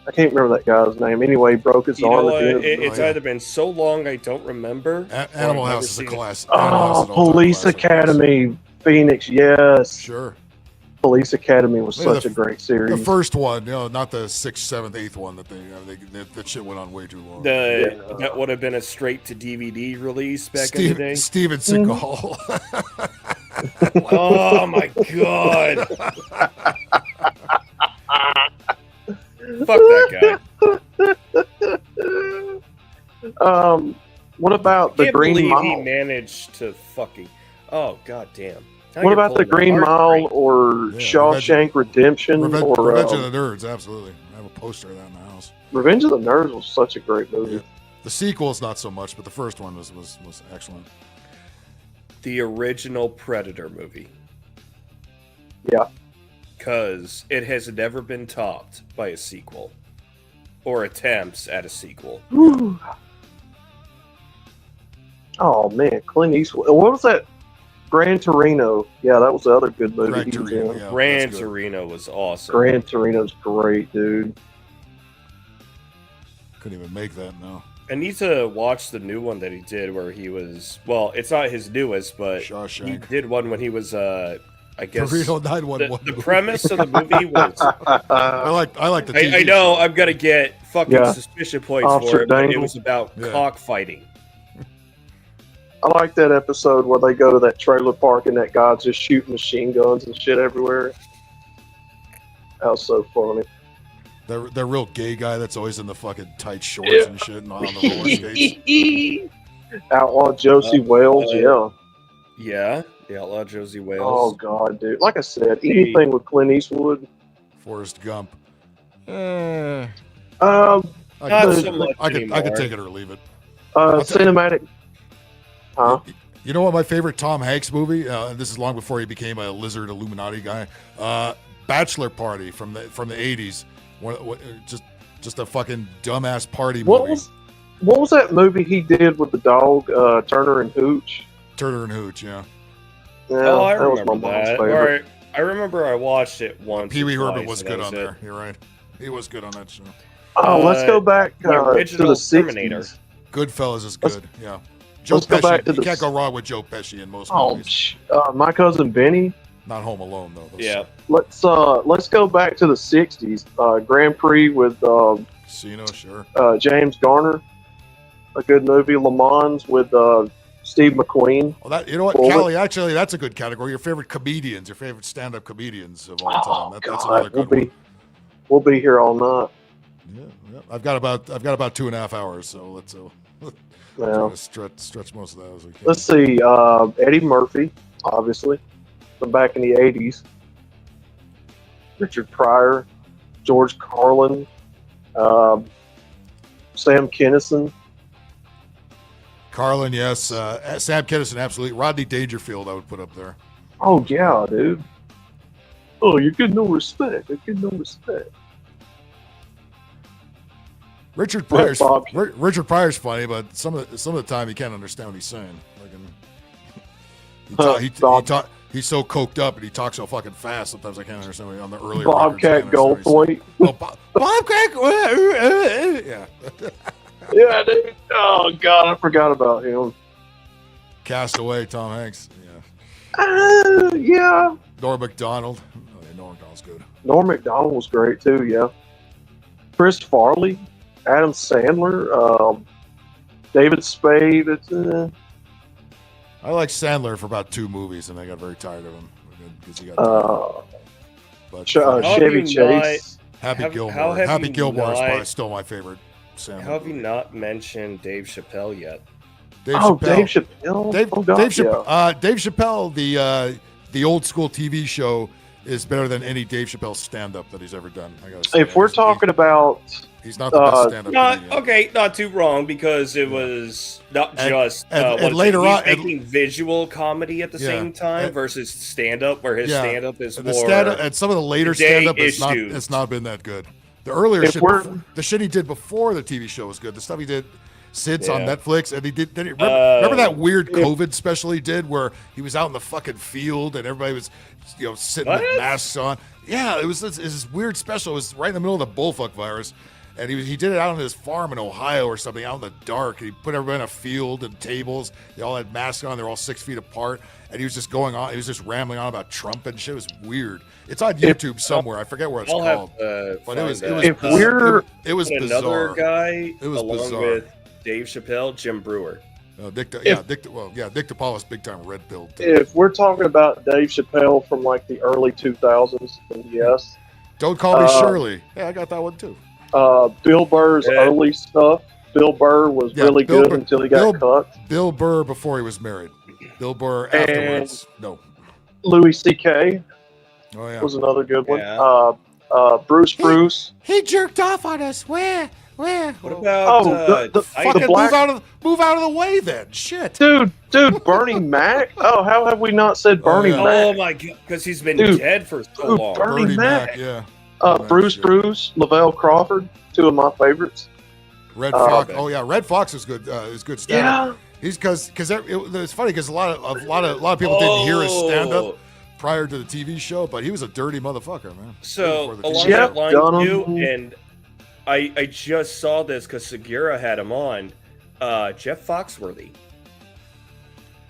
I can't remember that guy's name. Anyway, he broke his arm. It's either been so long I don't remember. Animal House is a classic. Police Academy, Phoenix, yes. Sure. Police Academy was such a great series. The first one, not the 6th, 7th, 8th one that shit went on way too long. That would have been a straight to DVD release back in the day. Steven Seagal. Oh my god. Fuck that guy. What about the Green Mile? He managed to fucking. Oh god damn. What about the Green Mile or Shawshank Redemption? Revenge of the Nerds, absolutely. I have a poster of that in the house. Revenge of the Nerds was such a great movie. Yeah. The sequel's not so much, but the first one was excellent. The original Predator movie. Yeah. Because it has never been topped by a sequel. Or attempts at a sequel. Whew. Oh man, Clint Eastwood. What was that? Gran Torino. Yeah, that was the other good movie. Gran Torino was awesome. Gran Torino's great, dude. Couldn't even make that, no. I need to watch the new one that he did where he was, well, it's not his newest, but Shawshank. He did one when he was, I guess. Burrito 911. The premise of the movie was. I like the TV I know, I'm going to get fucking suspicion points Officer for it, but it was about cockfighting. I like that episode where they go to that trailer park and that guy's just shooting machine guns and shit everywhere. That was so funny. That real gay guy that's always in the fucking tight shorts and shit and on the roller skates. Outlaw Josie Wales, Yeah, the Outlaw Josie Wales. Oh god, dude! Like I said, anything with Clint Eastwood. Forrest Gump. Not so much I could take it or leave it. Cinematic. Huh? You know what? My favorite Tom Hanks movie. And this is long before he became a lizard Illuminati guy. Bachelor Party from the 80s. Just a fucking dumbass party movie. What was that movie he did with the dog, Turner and Hooch? Turner and Hooch, yeah. I remember that. I remember I watched it once. Pee Wee Herman was good on there. You're right. He was good on that show. Oh, let's go back to the Terminator. 60s. Goodfellas is good, yeah. Joe Let's go back Pesci. to You can't go wrong with Joe Pesci in most movies. My Cousin Benny. Not Home Alone though. Yeah. Let's go back to the 60s. Grand Prix with Casino, sure. James Garner. A good movie. Le Mans with Steve McQueen. Well, you know what, Callie? Actually, that's a good category. Your favorite comedians, your favorite stand-up comedians of all time. That's another good one. We'll be here all night. Yeah. I've got about 2.5 hours, so let's try to stretch most of that as we can. Let's see. Eddie Murphy, obviously, from back in the 80s. Richard Pryor, George Carlin, Sam Kinison. Carlin, yes. Sam Kinison, absolutely. Rodney Dangerfield, I would put up there. Oh yeah, dude. Oh, you get no respect. I get no respect. Richard Bob. Pryor's funny, but some of the time you can't understand what he's saying. He's so coked up and he talks so fucking fast. Sometimes I can't understand what on the earlier Bobcat Goldthwait. Oh, Bobcat. Yeah. Yeah, dude. Oh God, I forgot about him. Castaway, Tom Hanks. Yeah. Yeah. Norm Macdonald. Oh, yeah, Norm Macdonald's good. Norm Macdonald was great too. Yeah. Chris Farley, Adam Sandler, David Spade. I liked Sandler for about 2 movies, and I got very tired of him because he got. Chevy Chase, Happy Gilmore. Happy Gilmore is probably still my favorite Sandler. How have you not mentioned Dave Chappelle yet? Dave Chappelle. Dave Chappelle. Dave Chappelle, the old school TV show is better than any Dave Chappelle stand-up that he's ever done. I gotta say. If we're talking about, he's not the best stand-up. Okay, not too wrong because it was not just and later on making visual comedy at the same time versus stand-up, where his stand-up is more. And some of the later stand-up it's not been that good. The earlier shit, the shit he did before the TV show was good. The stuff he did. Sid's on Netflix, and he did. Remember that weird COVID special he did, where he was out in the fucking field and everybody was, sitting with masks on. Yeah, it was this weird special. It was right in the middle of the bullfuck virus, and he did it out on his farm in Ohio or something, out in the dark. He put everybody in a field and tables. They all had masks on. They're all 6 feet apart, and he was just going on. He was just rambling on about Trump and shit. It was weird. It's on YouTube somewhere. I forget where it's called, but it was bizarre. Another guy, it was along bizarre. with Dave Chappelle, Jim Brewer. Dick DePaula's big time red pill. If we're talking about Dave Chappelle from like the early 2000s, then yes. Don't Call Me Shirley. Yeah, I got that one too. Bill Burr's early stuff. Bill Burr was really good until he got cut. Bill Burr before he was married. Bill Burr afterwards. No. Louis C.K. Oh yeah, was another good one. Yeah. Bruce. He jerked off on us. Where? What about the fucking black... move out of the way then? Shit. Dude, Bernie Mac. Oh, how have we not said Bernie Mac? Oh my god, because he's been dead for so long. Bernie Mac. Yeah. Bruce, Lavelle Crawford, 2 of my favorites. Red Fox. Oh yeah, Red Fox is good. Is good stand-up. Yeah. He's because it's funny because a lot of people didn't hear his stand-up prior to the TV show, but he was a dirty motherfucker, man. So along that line too, and I just saw this because Segura had him on. Jeff Foxworthy.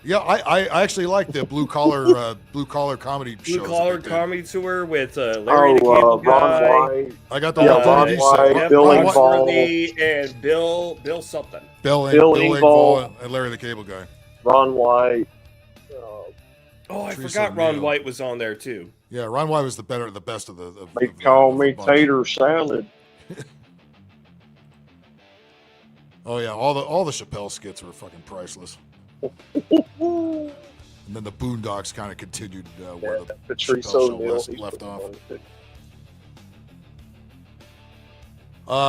Yeah, I actually like the blue collar comedy shows. Blue collar comedy tour with Larry the Cable Guy. Ron White. I got the Ron White, Bill Foxworthy, and Bill something. Bill Engvall and Larry the Cable Guy. Ron White. I forgot Ron White was on there too. Yeah, Ron White was the best of the. They call me Tater Salad. Oh yeah, all the Chappelle skits were fucking priceless. And then the Boondocks kind of continued where the Patrice Chappelle show left off.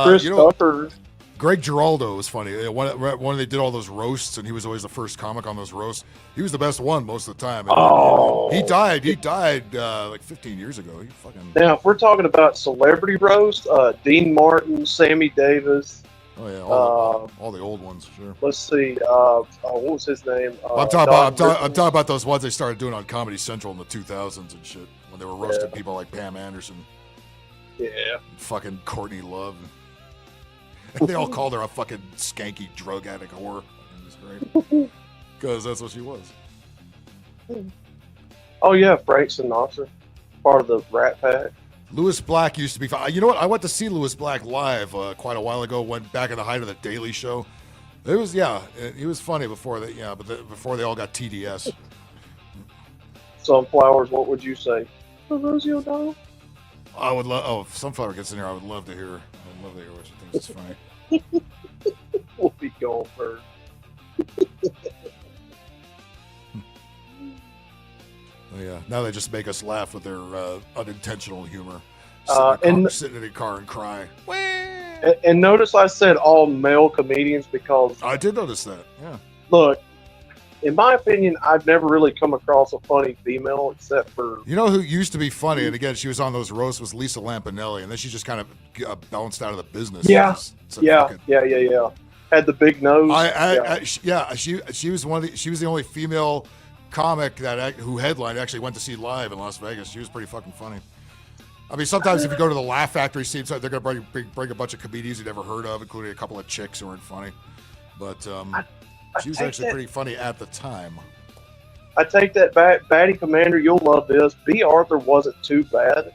Chris Tucker. Greg Giraldo was funny. When they did all those roasts, and he was always the first comic on those roasts. He was the best one most of the time. And he died. He died like 15 years ago. He fucking. Now, if we're talking about celebrity roast, Dean Martin, Sammy Davis. Oh yeah, all the old ones, sure. Let's see. What was his name? I'm talking about those ones they started doing on Comedy Central in the 2000s and shit when they were roasting people like Pam Anderson. Yeah. Fucking Courtney Love. And they all called her a fucking skanky drug addict whore. It was great. Because that's what she was. Oh yeah, Frank Sinatra, part of the Rat Pack. Louis Black used to be fun. You know what? I went to see Louis Black live quite a while ago. Went back in the height of the Daily Show. It was he was funny before that. Yeah, but before they all got TDS. Sunflowers. What would you say? Rosie O'Donnell. I would love. Oh, if Sunflower gets in here, I would love to hear. I'd love to hear what she thinks is funny. We'll be going first. Oh, yeah. Now they just make us laugh with their unintentional humor. Sitting in a car and cry. And notice I said all male comedians because I did notice that. Yeah. Look, in my opinion, I've never really come across a funny female except for. You know who used to be funny, and again, she was on those roasts, was Lisa Lampanelli, and then she just kind of bounced out of the business. Yeah, So yeah, fucking- yeah. Had the big nose. She was she was the only female comic who headlined actually went to see live in Las Vegas. She was pretty fucking funny. I mean, sometimes if you go to the Laugh Factory, seems like they're gonna bring a bunch of comedians you never heard of, including a couple of chicks who weren't funny. But she was actually pretty funny at the time. I take that back. Batty Commander, you'll love this. B. Arthur wasn't too bad.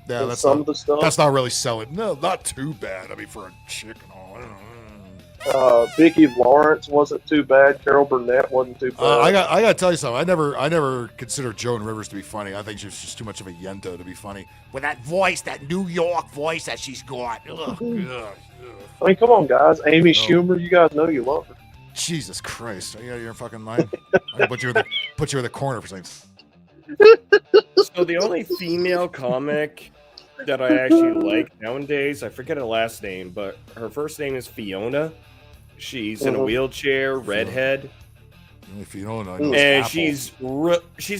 Yeah, that's some not, of the stuff. That's not really selling. No, not too bad. I mean, for a chick and all. I don't know. Vicki Lawrence wasn't too bad. Carol Burnett wasn't too bad. I gotta tell you something. I never considered Joan Rivers to be funny. I think she was just too much of a yento to be funny. With that voice, that New York voice that she's got. Ugh, ugh. I mean, come on, guys. Amy Schumer, you guys know you love her. Jesus Christ! Are you out of your fucking mind? I'm gonna put you in the corner for saying. So the only female comic that I actually like nowadays, I forget her last name, but her first name is Fiona. She's in a wheelchair, redhead. Fiona, and she's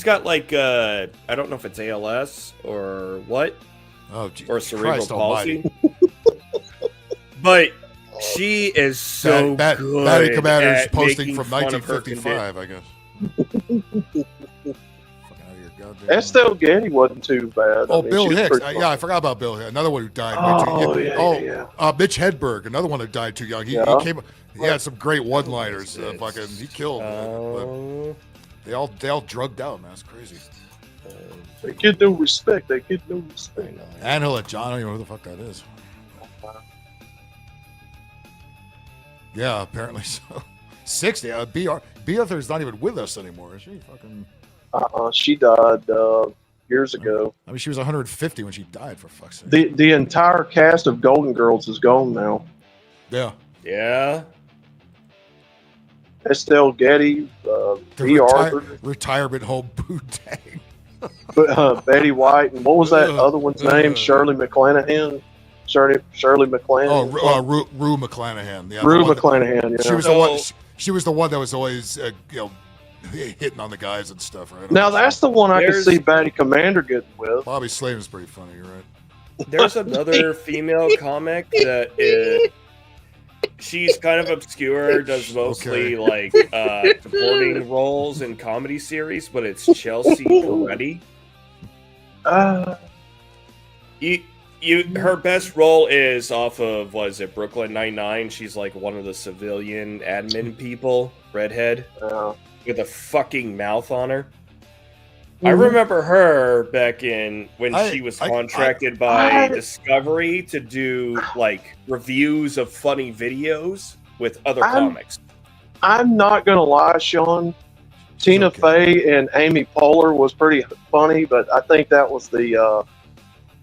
got like I don't know if it's ALS or what, or cerebral palsy. But she is so good. Batty Commander's at posting making from fun of her 1955, I guess. Estelle Getty wasn't too bad. Oh, I mean, Bill she was Hicks. pretty Yeah, I funny. forgot about Bill Hicks. Another one who died. Mitch Hedberg, another one who died too young. He had some great one-liners. He killed. But they all drugged out, man. It's crazy. They get no respect. They get no respect. Angela John, I don't even know who the fuck that is. Yeah, apparently so. 60. B. Arthur's not even with us anymore, is she? Fucking. She died years ago. I mean, she was 150 when she died. For fuck's sake. The entire cast of Golden Girls is gone now. Yeah. Yeah. Estelle Getty, B. Arthur, retirement home bootang. Betty White, and what was that other one's name? Shirley McClanahan. Shirley McClanahan. Oh, Rue McClanahan. Yeah, Rue McClanahan. Yeah. She was the one. She was the one that was always, hitting on the guys and stuff, right? Now that's the one I could see Batty Commander getting with. Bobby Slavin's pretty funny. You're right. There's another female comic that is. She's kind of obscure, does mostly supporting roles in comedy series, but it's Chelsea Peretti. Her best role is off of, was it Brooklyn Nine-Nine? She's like one of the civilian admin people, redhead, with a fucking mouth on her. I remember her back in when she was contracted by Discovery to do like reviews of funny videos with other comics. I'm not gonna lie, Sean. Tina Fey and Amy Poehler was pretty funny, but I think that was the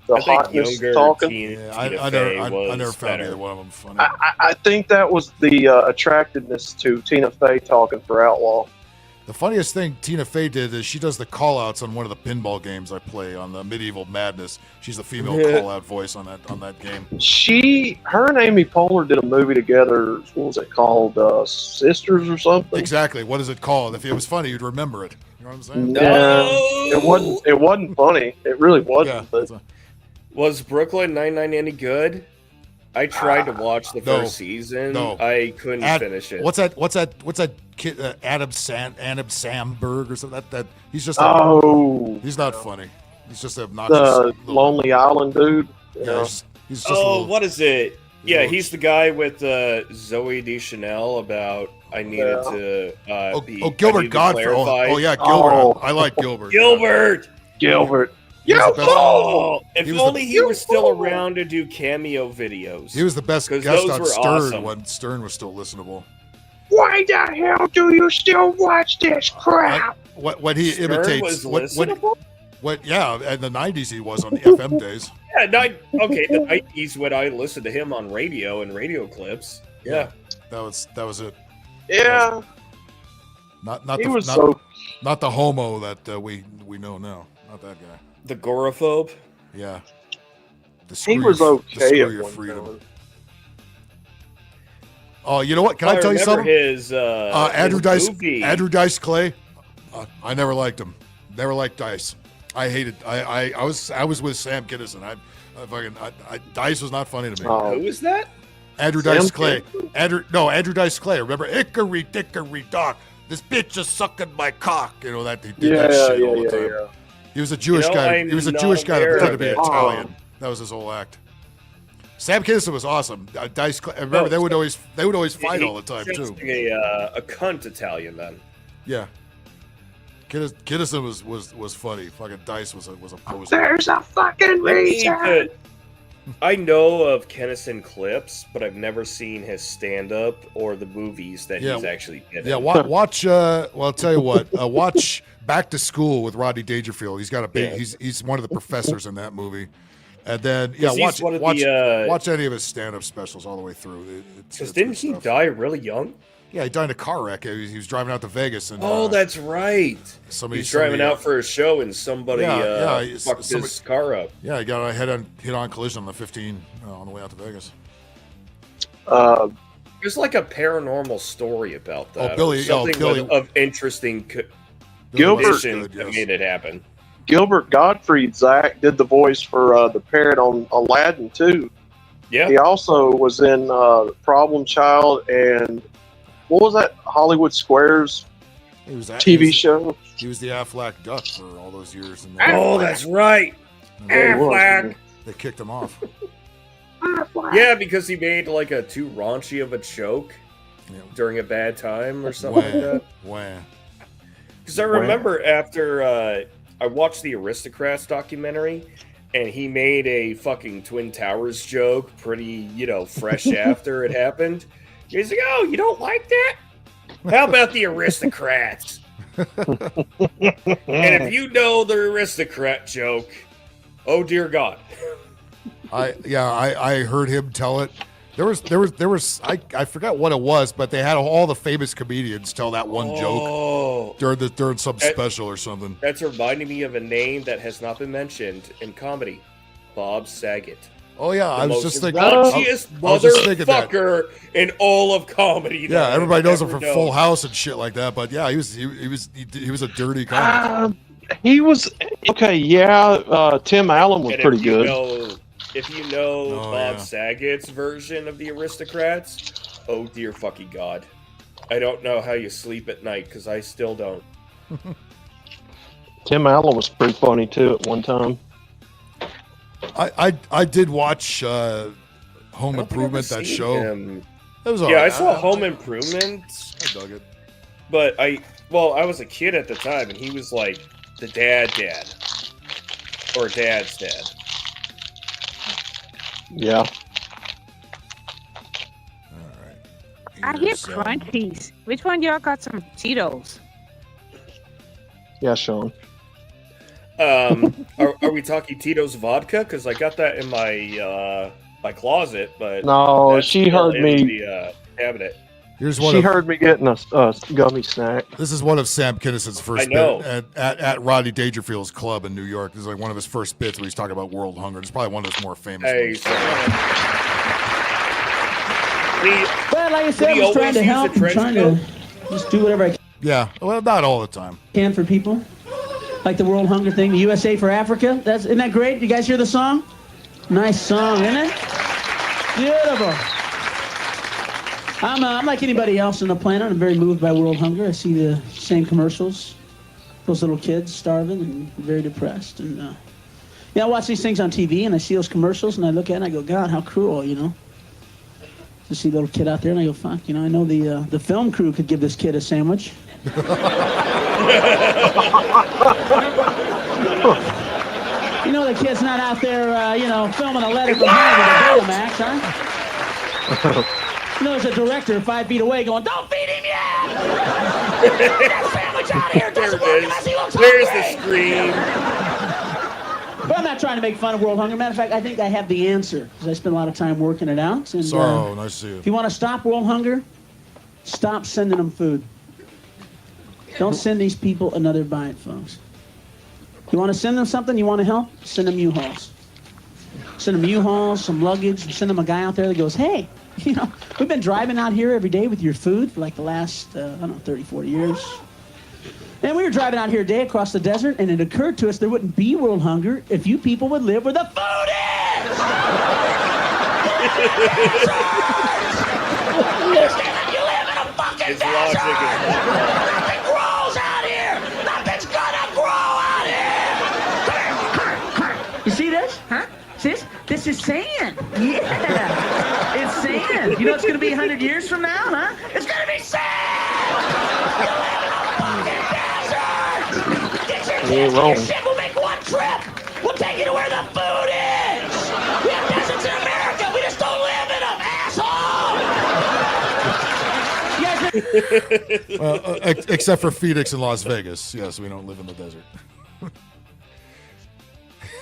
hotness talking. I never found either one of them funny. I think that was the attractiveness to Tina Fey talking for Outlaw. The funniest thing Tina Fey did is she does the call-outs on one of the pinball games I play on the Medieval Madness. She's the female call-out voice on that game. Her and Amy Poehler did a movie together. What was it called? Sisters or something? Exactly. What is it called? If it was funny, you'd remember it. You know what I'm saying? No, it wasn't. It wasn't funny. It really wasn't. Was Brooklyn Nine-Nine any good? I tried to watch the first season. No. I couldn't finish it. What's that kid? Adam Samberg or something? That he's just. He's not funny. He's just obnoxious. The Lonely Island dude. Yeah. He's just what is it? Yeah, he's the guy with Zoe Deschanel about I needed to Gilbert Godfrey. Oh yeah, Gilbert. I like Gilbert. Gilbert. If was only he was still around to do cameo videos. He was the best guest on Stern when Stern was still listenable. Why the hell do you still watch this crap? What he Stern imitates? was What? Yeah, in the '90s he was on the FM days. Yeah, the '90s when I listened to him on radio and radio clips. Yeah, that was it. Yeah, not the homo that we know now. Not that guy. The agoraphobe. Yeah. He was okay Screw at your one freedom. time. Oh, you know what? Can I tell you something? His Andrew movie. Dice Clay. I never liked him. Never liked Dice. I hated. I was with Sam Kinison. Dice was not funny to me. Who is that? Andrew Dice Clay. Andrew Dice Clay. Remember, Hickory Dickory Dock. This bitch is sucking my cock. You know that he did that shit all the time. Yeah. He was a Jewish guy. He was a Jewish guy that pretended to be Italian. Oh. That was his whole act. Sam Kinison was awesome. Dice Clay. Remember, they would always fight all the time too. A cunt Italian then. Yeah. Kinison was funny. Fucking Dice was a poser. There's a fucking reason. I know of Kennison clips, but I've never seen his stand-up or the movies that he's actually in. Yeah, watch. Well, I'll tell you what. Watch Back to School with Rodney Dangerfield. He's got a big. Yeah. He's one of the professors in that movie. And then watch any of his stand-up specials all the way through. Because didn't he die really young? Yeah, he died in a car wreck. He was driving out to Vegas. And, that's right. He's driving out for a show and somebody fucked his car up. Yeah, he got a head-on collision on the 15 on the way out to Vegas. There's like a paranormal story about that. Billy of interesting condition that made it happen. Gilbert Gottfried, Zach, did the voice for the parrot on Aladdin, too. Yeah. He also was in Problem Child and... What was that Hollywood Squares TV show? He was the Affleck Duck for all those years. That's right. Affleck. They kicked him off. Yeah, because he made like a too raunchy of a joke during a bad time or something like that. Because I remember after I watched the Aristocrats documentary, and he made a fucking Twin Towers joke pretty, fresh after it happened. He's like, oh, you don't like that? How about the Aristocrats? And if you know the Aristocrat joke, oh dear God. I heard him tell it. There was I forgot what it was, but they had all the famous comedians tell that one joke during some special or something. That's reminding me of a name that has not been mentioned in comedy, Bob Saget. Oh yeah, I was just thinking. Raunchiest motherfucker in all of comedy. Yeah, everybody knows him from Full House and shit like that. But yeah, he was a dirty comic. He was okay. Yeah, Tim Allen was pretty good. If you know Bob Saget's version of the Aristocrats, oh dear fucking God, I don't know how you sleep at night because I still don't. Tim Allen was pretty funny too at one time. I did watch Home Improvement, that show. It was I saw Home Improvement. I dug it. But I was a kid at the time, and he was like the dad. Or dad's dad. Yeah. All right. I hear crunchies. Which one y'all got some Cheetos? Yeah, Sean. Are we talking Tito's vodka? Because I got that in my my closet, but no, she heard me. The cabinet. She heard me getting a gummy snack. This is one of Sam Kinnison's first bit at Rodney Dangerfield's club in New York. This is like one of his first bits where he's talking about world hunger. It's probably one of his more famous ones. Well, like I said, I was trying to help and trying to just do whatever I can. Yeah, well, not all the time. Can for people. Like the world hunger thing, the USA for Africa. Isn't that great? You guys hear the song? Nice song, isn't it? Beautiful. I'm like anybody else on the planet. I'm very moved by world hunger. I see the same commercials. Those little kids starving and very depressed. And I watch these things on TV and I see those commercials and I look at it and I go, God, how cruel, To see a little kid out there and I go, fuck, I know the film crew could give this kid a sandwich. The kid's not out there, filming a letter from home with a Betamax, huh? There's a director 5 feet away going, don't feed him yet! Get that sandwich out of here! Where's the screen? But I'm not trying to make fun of world hunger. Matter of fact, I think I have the answer because I spend a lot of time working it out. And, nice to see you. If you want to stop world hunger, stop sending them food. Don't send these people another bite, folks. You want to send them something? You want to help? Send them U-Hauls. Send them U-Hauls, some luggage. Send them a guy out there that goes, hey, we've been driving out here every day with your food for like the last, 30, 40 years. And we were driving out here today across the desert, and it occurred to us there wouldn't be world hunger if you people would live where the food is! You live in a fucking desert! Nothing grows out here! Nothing's gonna grow out here! You see this? Huh? See this? This is sand. Yeah. It's sand. You know it's gonna be 100 years from now, huh? It's gonna be sand! You live in a fucking desert! Get your kids and your shit, we'll make one trip! We'll take you to where the food is! We have deserts in America, we just don't live in them, asshole! Well, except for Phoenix and Las Vegas. Yes, we don't live in the desert.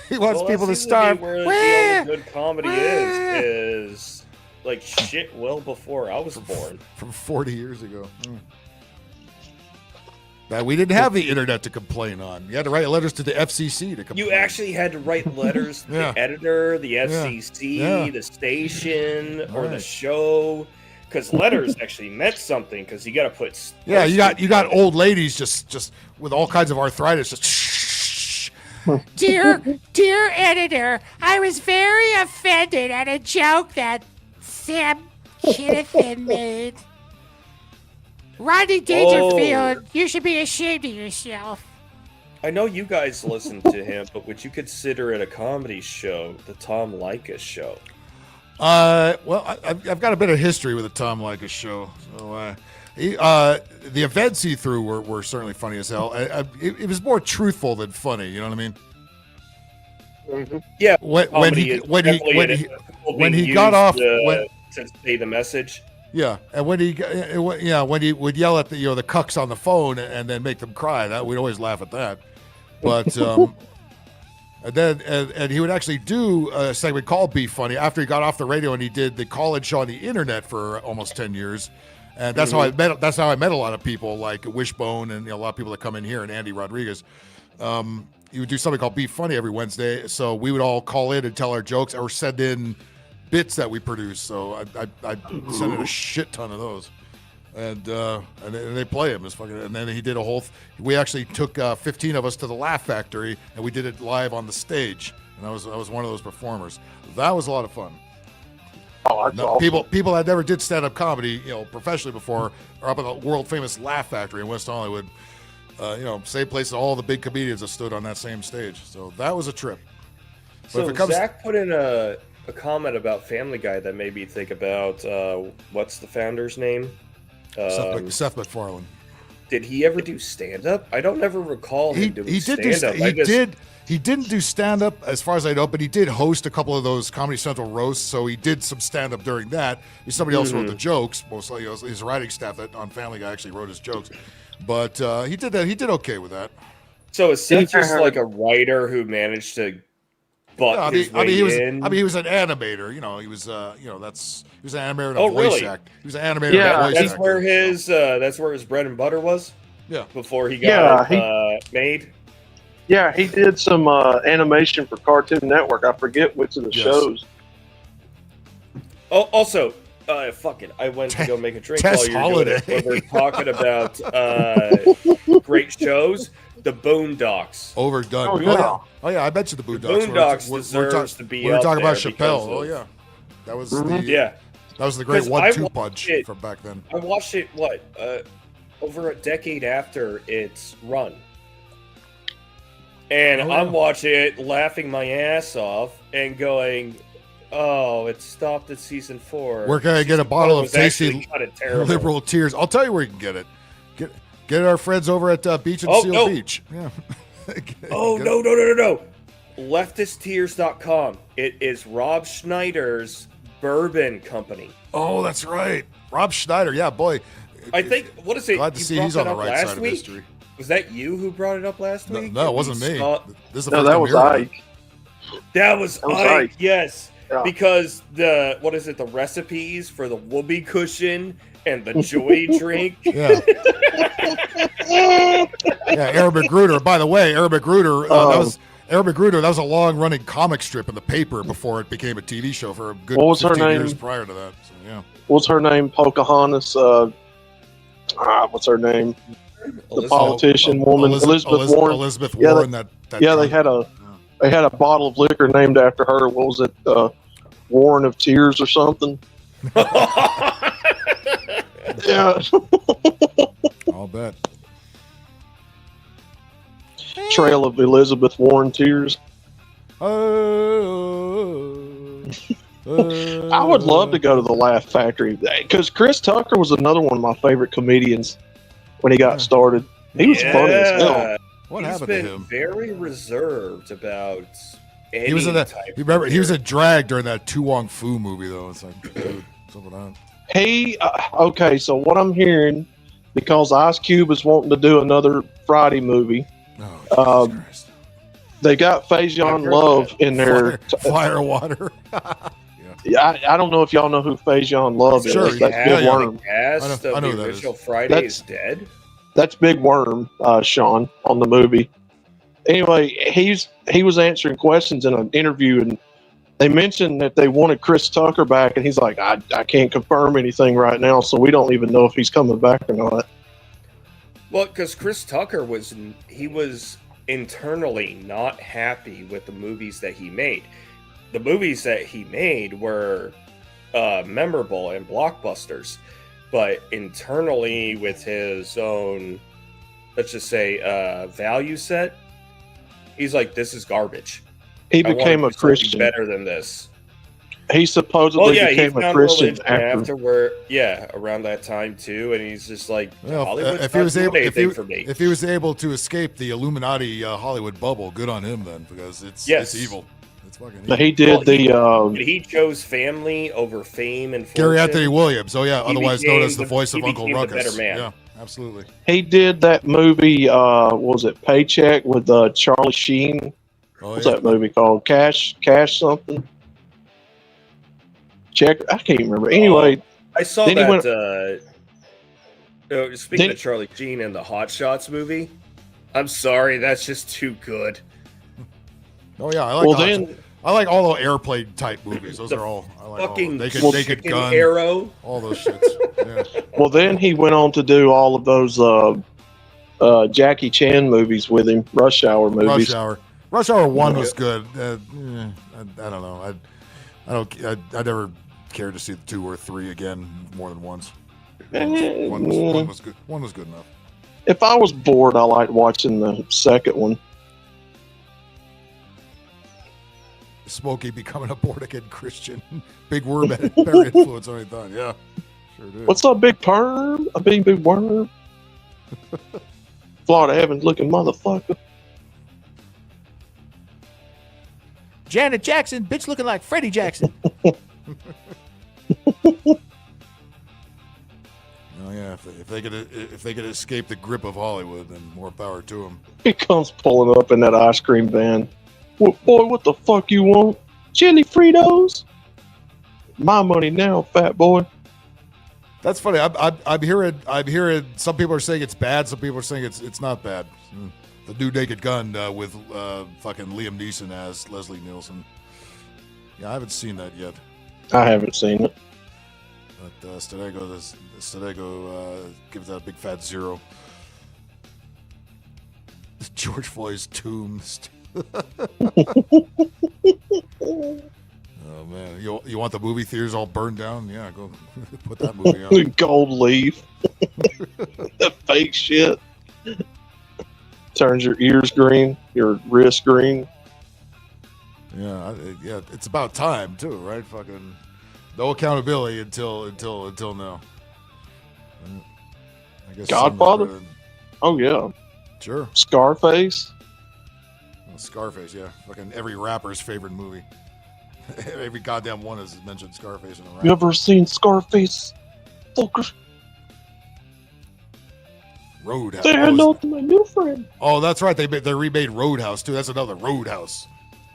He wants people to starve. Where the only good comedy is like shit well before I was born. From 40 years ago. That we didn't have the internet to complain on. You had to write letters to the FCC to complain. You actually had to write letters to the editor, the FCC, the station, or the show, because letters actually meant something. Because you got to put. Yeah, you got old ladies just with all kinds of arthritis. Just Dear editor, I was very offended at a joke that Sam Kinnathon made. Rodney Dangerfield, you should be ashamed of yourself. I know you guys listen to him, but would you consider it a comedy show, the Tom Leykis show? Well, I've got a bit of history with the Tom Leykis show. So, the events he threw were certainly funny as hell. It was more truthful than funny. You know what I mean? Mm-hmm. Yeah. When he got off to say the message. Yeah, and when he would yell at the the cucks on the phone and then make them cry, we'd always laugh at that. But and then he would actually do a segment called Be Funny after he got off the radio, and he did the call-in show on the internet for almost 10 years. And that's how I met. That's how I met a lot of people like Wishbone and a lot of people that come in here and Andy Rodriguez. He would do something called Be Funny every Wednesday. So we would all call in and tell our jokes or send in bits that we produce. So I sent in a shit ton of those, and they play them. And then he did a whole. We actually took 15 of us to the Laugh Factory, and we did it live on the stage. And I was one of those performers. That was a lot of fun. Oh, that's awesome. People that never did stand-up comedy, professionally before, are up at the world-famous Laugh Factory in West Hollywood. Same place that all the big comedians have stood on that same stage. So that was a trip. But so Zach put in a comment about Family Guy that made me think about what's the founder's name? Seth MacFarlane. Did he ever do stand-up? I don't ever recall him doing stand-up. He didn't do stand-up as far as I know, but he did host a couple of those Comedy Central roasts, so he did some stand-up during that. Somebody else wrote the jokes. Mostly his writing staff that on Family Guy actually wrote his jokes. But he did that. He did okay with that. So is Seth just like a writer who managed to butt his way in? He was an animator. He was he was an animator and a Oh, voice really? actor. He was an animator and a voice that's actor. That's where his bread and butter was? Yeah. Before he got made? Yeah, he did some animation for Cartoon Network. I forget which of the shows. Oh, also, I went to go make a drink while you're doing it. When we're talking about great shows, the Boondocks. Overdone. Oh yeah, I mentioned the Boondocks. Boondocks deserves to be. We were talking about there Chappelle. Oh yeah, that was the that was the great 1-2 punch from back then. I watched it over a decade after its run. And I'm watching it, laughing my ass off, and going, "Oh, it stopped at season 4." We're gonna get a bottle of tasty liberal tears. I'll tell you where you can get it. Get our friends over at Beachin Seal Beach. Yeah. No. Leftisttears.com. It is Rob Schneider's bourbon company. Oh, that's right, Rob Schneider. Yeah, boy. I think what is it? Glad to see he's on the right side of history. Was that you who brought it up last week? No, it wasn't me. This is the first that was Ike. That was Ike. Yes, because the recipes for the whoopee cushion and the joy drink. Yeah, Aaron McGruder. By the way, Aaron McGruder. Aaron Magruder, that was a long-running comic strip in the paper before it became a TV show for a good What was her 15 name? years prior to that. So, yeah. What's her name? Pocahontas. What's her name? The politician woman, Elizabeth Warren. Elizabeth Yeah, Warren. they, that yeah, they had a bottle of liquor named after her. What was it? Warren of Tears or something. Yeah. I'll bet. Trail of Elizabeth Warren tears. I would love to go to the Laugh Factory because Chris Tucker was another one of my favorite comedians when he got started. He was funny as hell. What He's happened been to him? very reserved about any He was in that. type You remember? of He was a drag during that Tu Wong Fu movie, though. It's like, dude, something on. He okay. So what I'm hearing, because Ice Cube is wanting to do another Friday movie. They got Faison Love in there. Fire water. Yeah, I don't know if y'all know who Faison Love is. Sure, That's Big Worm. Cast of the original Friday is dead. That's Big Worm, Sean, on the movie. Anyway, he was answering questions in an interview, and they mentioned that they wanted Chris Tucker back, and he's like, I can't confirm anything right now, so we don't even know if he's coming back or not. Well, because Chris Tucker was internally not happy with the movies that he made. The movies that he made were memorable and blockbusters, but internally with his own, let's just say, value set, he's like, this is garbage. He became a Christian. Better than this. He supposedly became a Christian afterward. Yeah, around that time too, and he's just like, Hollywood's if he was able, for me. if he was able to escape the Illuminati Hollywood bubble, good on him then, because it's evil. It's fucking evil. He did he chose family over fame and fortune. Gary Anthony Williams. Oh yeah, He otherwise known as the became voice of he Uncle became the Ruckus. better man. Yeah, absolutely. He did that movie, was it Paycheck with Charlie Sheen? What's that movie called? Cash something? Check. I can't remember. Anyway, I saw then that. Speaking of Charlie Sheen and the Hot Shots movie, I'm sorry, that's just too good. Oh yeah, I like all the airplane type movies. Those are all. I like fucking all Naked Gun, Arrow, all those shits. Yeah. Well, then he went on to do all of those Jackie Chan movies with him, Rush Hour movies. Rush Hour 1 was good. I don't know. I never cared to see the 2 or 3 again more than once. One was good. One was good enough. If I was bored, I liked watching the second one. Smokey becoming a born-again Christian. Big Worm had better influence on anything. Yeah, sure did. What's up, Big Perm? A big worm? Florida Heavens looking motherfucker. Janet Jackson, bitch looking like Freddie Jackson. Oh yeah, if they could escape the grip of Hollywood, then more power to them. He comes pulling up in that ice cream van. Boy, what the fuck you want? Chili Fritos? My money now, fat boy. That's funny. I'm hearing some people are saying it's bad. Some people are saying it's not bad. The new Naked Gun with fucking Liam Neeson as Leslie Nielsen. Yeah, I haven't seen that yet. I haven't seen it. But Stodego gives that a big fat 0. George Floyd's tombs. Oh man, you want the movie theaters all burned down? Yeah, go put that movie on. Gold leaf. That fake shit. Turns your ears green, your wrist green. Yeah, it's about time too, right? Fucking no accountability until now. I guess Godfather. Oh yeah, sure. Scarface. Scarface, yeah. Fucking every rapper's favorite movie. Every goddamn one has mentioned Scarface in a rap. You ever seen Scarface? Fucker. Roadhouse. Say hello to my new friend. Oh, that's right. They remade Roadhouse too. That's another Roadhouse.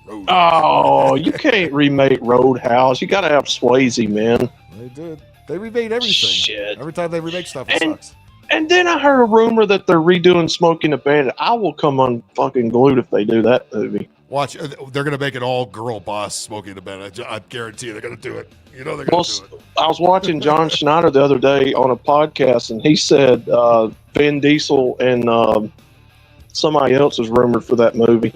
Oh, you can't remake Roadhouse. You gotta have Swayze, man. They did. They remade everything. Shit. Every time they remake stuff, it sucks. And then I heard a rumor that they're redoing Smoking the Bandit. I will come unfucking glued if they do that movie. Watch, they're gonna make an all-girl boss Smokey and the Bandit. I guarantee you, they're gonna do it. You know they're gonna do it. I was watching John Schneider the other day on a podcast, and he said Vin Diesel and somebody else is rumored for that movie.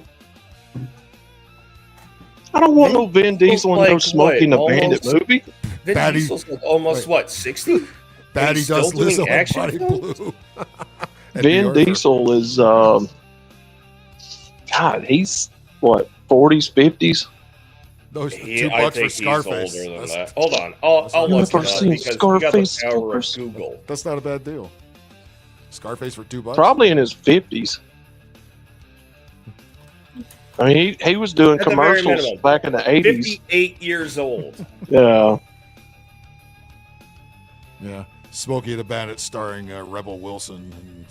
I don't want no Vin Diesel and no Smokey and the Bandit movie. Vin Diesel's like almost, 60? Batty does Lizzo and action Body films? Blue. Vin Diesel is, God, he's, what, 40s, 50s? Those I think he's older than that. Hold on, I'll look it up because we got the power of Google. That's not a bad deal. Scarface for $2. Probably in his 50s. I mean, he was doing At the very commercials minimum, back in the 80s. 58 years old. Yeah. Yeah. Smokey and the Bandit starring Rebel Wilson.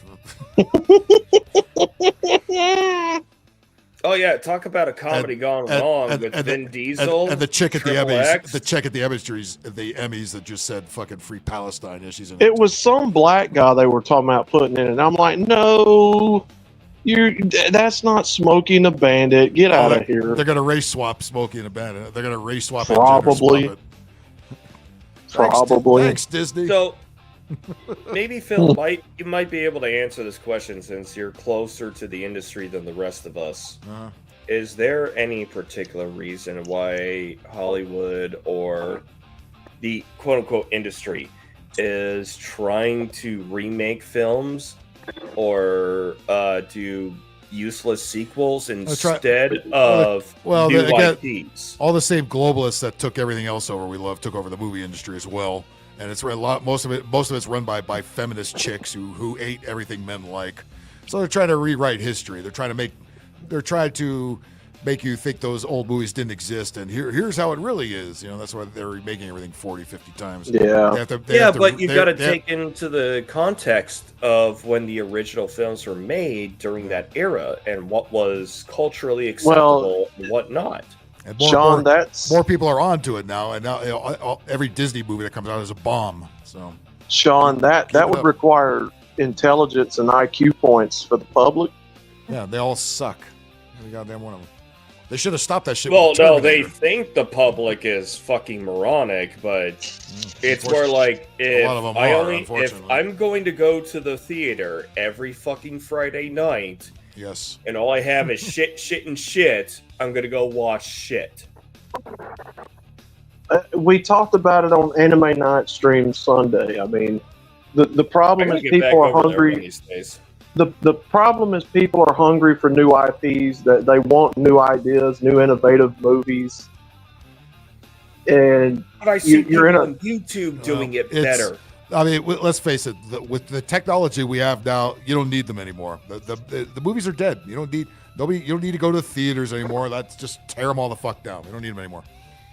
Oh yeah, talk about a comedy gone wrong with Vin Diesel and the chick at the Triple Emmys. X. The chick at the Emmys that just said fucking free Palestine. Yeah, she's in It was some black guy they were talking about putting in it. And I'm like, no, that's not Smokey and the Bandit. Get out of here. They're gonna race swap Smokey and the Bandit. They're gonna race swap. Probably. Probably. Thanks, Disney. So maybe Phil you might be able to answer this question since you're closer to the industry than the rest of us. Is there any particular reason why Hollywood or the quote unquote industry is trying to remake films or do useless sequels instead of new IPs? All the same globalists that took everything else over we love took over the movie industry as well. And it's most of it's run by feminist chicks who hate everything men like. So they're trying to rewrite history. They're trying to make you think those old movies didn't exist, and here's how it really is. You know, that's why they're remaking everything 40, 50 times. Yeah. But you've got to take into the context of when the original films were made during that era and what was culturally acceptable and what not. And more people are onto it now, and now every Disney movie that comes out is a bomb. So, Sean, that would require intelligence and IQ points for the public. Yeah, they all suck. Every goddamn one of them. They should have stopped that shit. Well, no, they think the public is fucking moronic, but it's more like if I'm going to go to the theater every fucking Friday night. Yes. And all I have is shit, and shit. I'm going to go watch shit. We talked about it on Anime Night Stream Sunday. I mean, the problem is people are hungry. The problem is people are hungry for new IPs, that they want new ideas, new innovative movies. And but I see you're on YouTube doing it better. I mean, let's face it. With the technology we have now, you don't need them anymore. The movies are dead. You don't need You don't need to go to the theaters anymore. Let's just tear them all the fuck down. We don't need them anymore.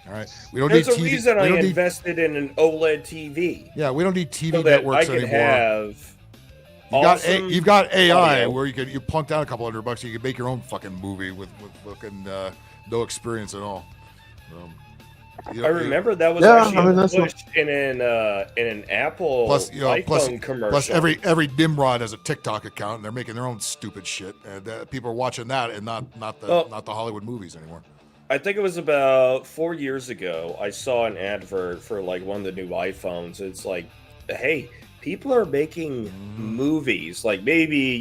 All right. We don't There's need a TV. reason I invested in an OLED TV. Yeah, we don't need TV so that networks I can anymore. Have you've got AI audio. where you plunk down a couple $100, you can make your own fucking movie with fucking no experience at all. I remember that was actually pushed in an Apple iPhone commercial. Plus, every Nimrod has a TikTok account, and they're making their own stupid shit, and people are watching that, and not the Hollywood movies anymore. I think it was about 4 years ago. I saw an advert for like one of the new iPhones. It's like, hey, people are making movies, like maybe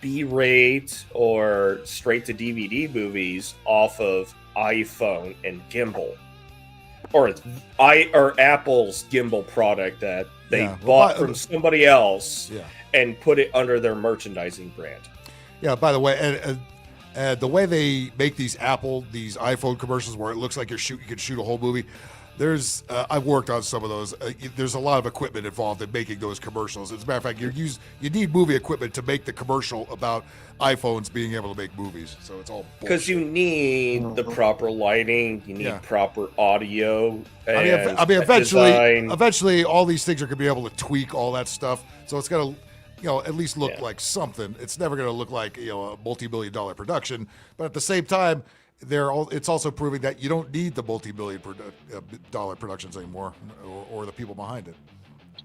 B-rate or straight to DVD movies off of iPhone and gimbal. Or Apple's gimbal product that they bought from somebody else and put it under their merchandising brand. Yeah, by the way, and the way they make these iPhone commercials where it looks like you can shoot a whole movie, there's I've worked on some of those. There's a lot of equipment involved in making those commercials. As a matter of fact, you need movie equipment to make the commercial about iPhones being able to make movies. So it's all because you need the proper lighting, you need proper audio. I mean, eventually, all these things are going to be able to tweak all that stuff. So it's going to, at least look like something. It's never going to look like a multi-million-dollar production. But at the same time, it's also proving that you don't need the multi-million-dollar productions anymore, or the people behind it.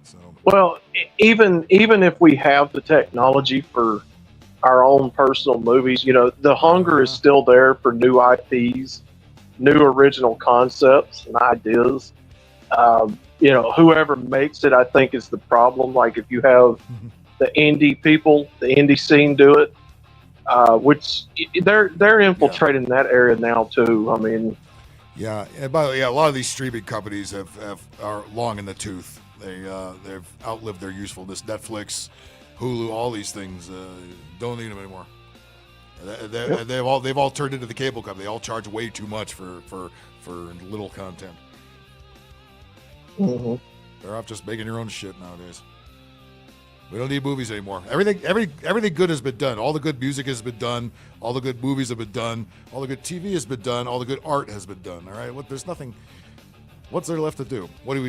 So well, even if we have the technology for our own personal movies. You know, the hunger is still there for new IPs, new original concepts and ideas. You know, whoever makes it, I think, is the problem. Like, if you have the indie people, the indie scene do it, which they're infiltrating that area now too. I mean, yeah. And by the way, a lot of these streaming companies are long in the tooth. They've outlived their usefulness. Netflix, Hulu, all these things don't need them anymore. They've all turned into the cable company. They all charge way too much for little content. Mm-hmm. They're off just making your own shit nowadays. We don't need movies anymore. Everything good has been done. All the good music has been done. All the good movies have been done. All the good TV has been done. All the good art has been done. All right, there's nothing. What's there left to do? What do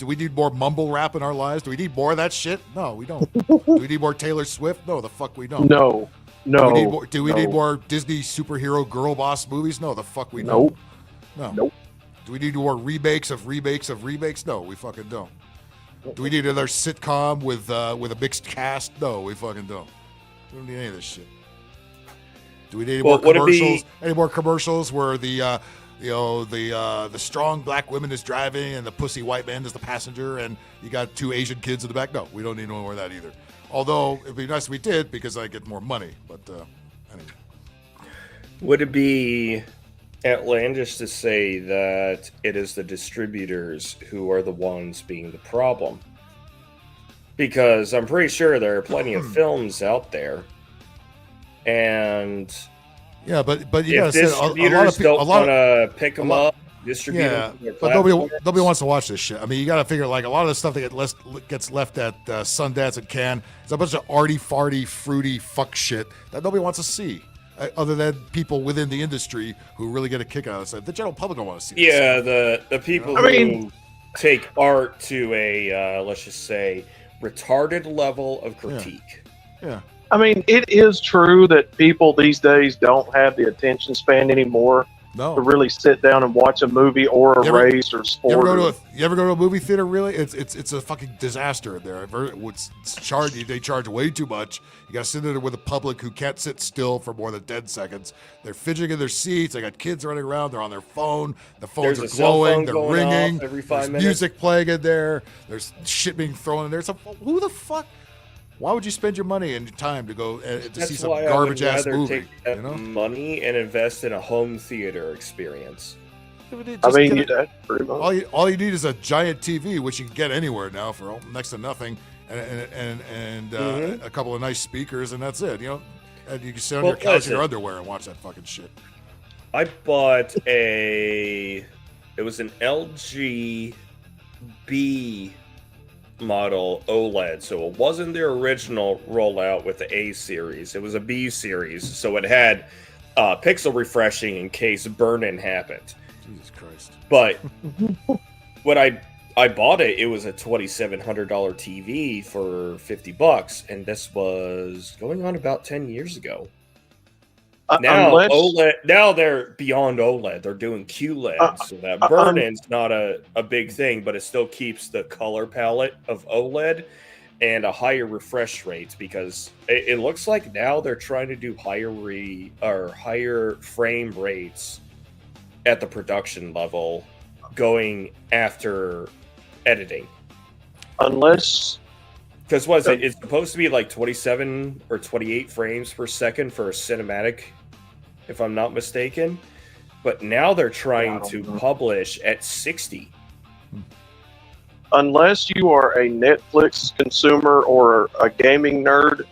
we need more mumble rap in our lives? Do we need more of that shit? No, we don't. Do we need more Taylor Swift? No, the fuck we don't. No. Do we need more Disney superhero girl boss movies? No, the fuck we don't. No. Nope. Do we need more remakes of remakes of remakes? No, we fucking don't. Do we need another sitcom with a mixed cast? No, we fucking don't. We don't need any of this shit. Do we need any more commercials? Any more commercials where the strong black woman is driving and the pussy white man is the passenger and you got two Asian kids in the back? No, we don't need no more of that either. Although it'd be nice if we did because I get more money. But anyway. Would it be outlandish to say that it is the distributors who are the ones being the problem? Because I'm pretty sure there are plenty of films out there, and yeah, but you if distributors don't want to pick them up, distribute them. Yeah, but nobody wants to watch this shit. I mean, you got to figure like a lot of the stuff that gets left at Sundance and Cannes is a bunch of arty farty fruity fuck shit that nobody wants to see. Other than people within the industry who really get a kick out of it. The general public don't want to see this. Yeah, the people who take art to a, let's just say, retarded level of critique. Yeah. I mean, it is true that people these days don't have the attention span anymore to really sit down and watch a movie or a race or sport. You ever go to a movie theater? Really, it's a fucking disaster in there. They charge way too much. You got to sit there with a public who can't sit still for more than 10 seconds. They're fidgeting in their seats. They got kids running around. They're on their phone. The phones are glowing. They're ringing. Every 5 There's music playing in there. There's shit being thrown in there. So who the fuck? Why would you spend your money and your time to go to see some garbage ass movie? Take that money and invest in a home theater experience. Pretty much. All you need is a giant TV, which you can get anywhere now for next to nothing, and a couple of nice speakers, and that's it. You know, and you can sit on your couch in your underwear and watch that fucking shit. I bought it was an LG B model OLED, so it wasn't their original rollout with the A series. It was a B series, so it had pixel refreshing in case burn-in happened. Jesus Christ! But when I bought it, it was a $2,700 TV for $50, and this was going on about 10 years ago. Now they're beyond OLED. They're doing QLED, so that burn-in's not a big thing, but it still keeps the color palette of OLED and a higher refresh rate, because it looks like now they're trying to do higher frame rates at the production level, going after editing. Unless, because it's supposed to be like 27 or 28 frames per second for a cinematic, if I'm not mistaken, but now they're trying to publish at 60. Unless you are a Netflix consumer or a gaming nerd,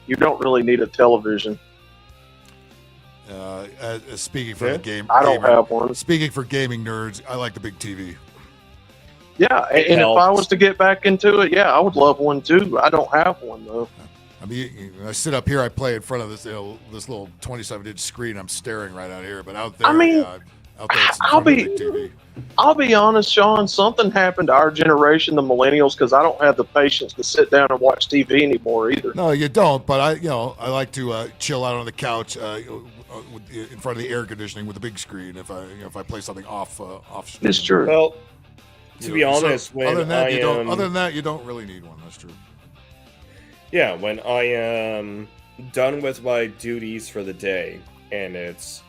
you don't really need a television. Speaking for the game, I don't have one. Speaking for gaming nerds, I like the big TV. Yeah, and if I was to get back into it, I would love one too. I don't have one though. I mean, I sit up here, I play in front of this little 27-inch screen. I'm staring right out here, but out there, out there, it's a big TV. I'll be honest, Sean. Something happened to our generation, the millennials, because I don't have the patience to sit down and watch TV anymore either. No, you don't. But I like to chill out on the couch in front of the air conditioning with a big screen. If I play something off. It's true. Well, to be honest, other than that, you don't really need one. That's true. Yeah, when I am done with my duties for the day, and it's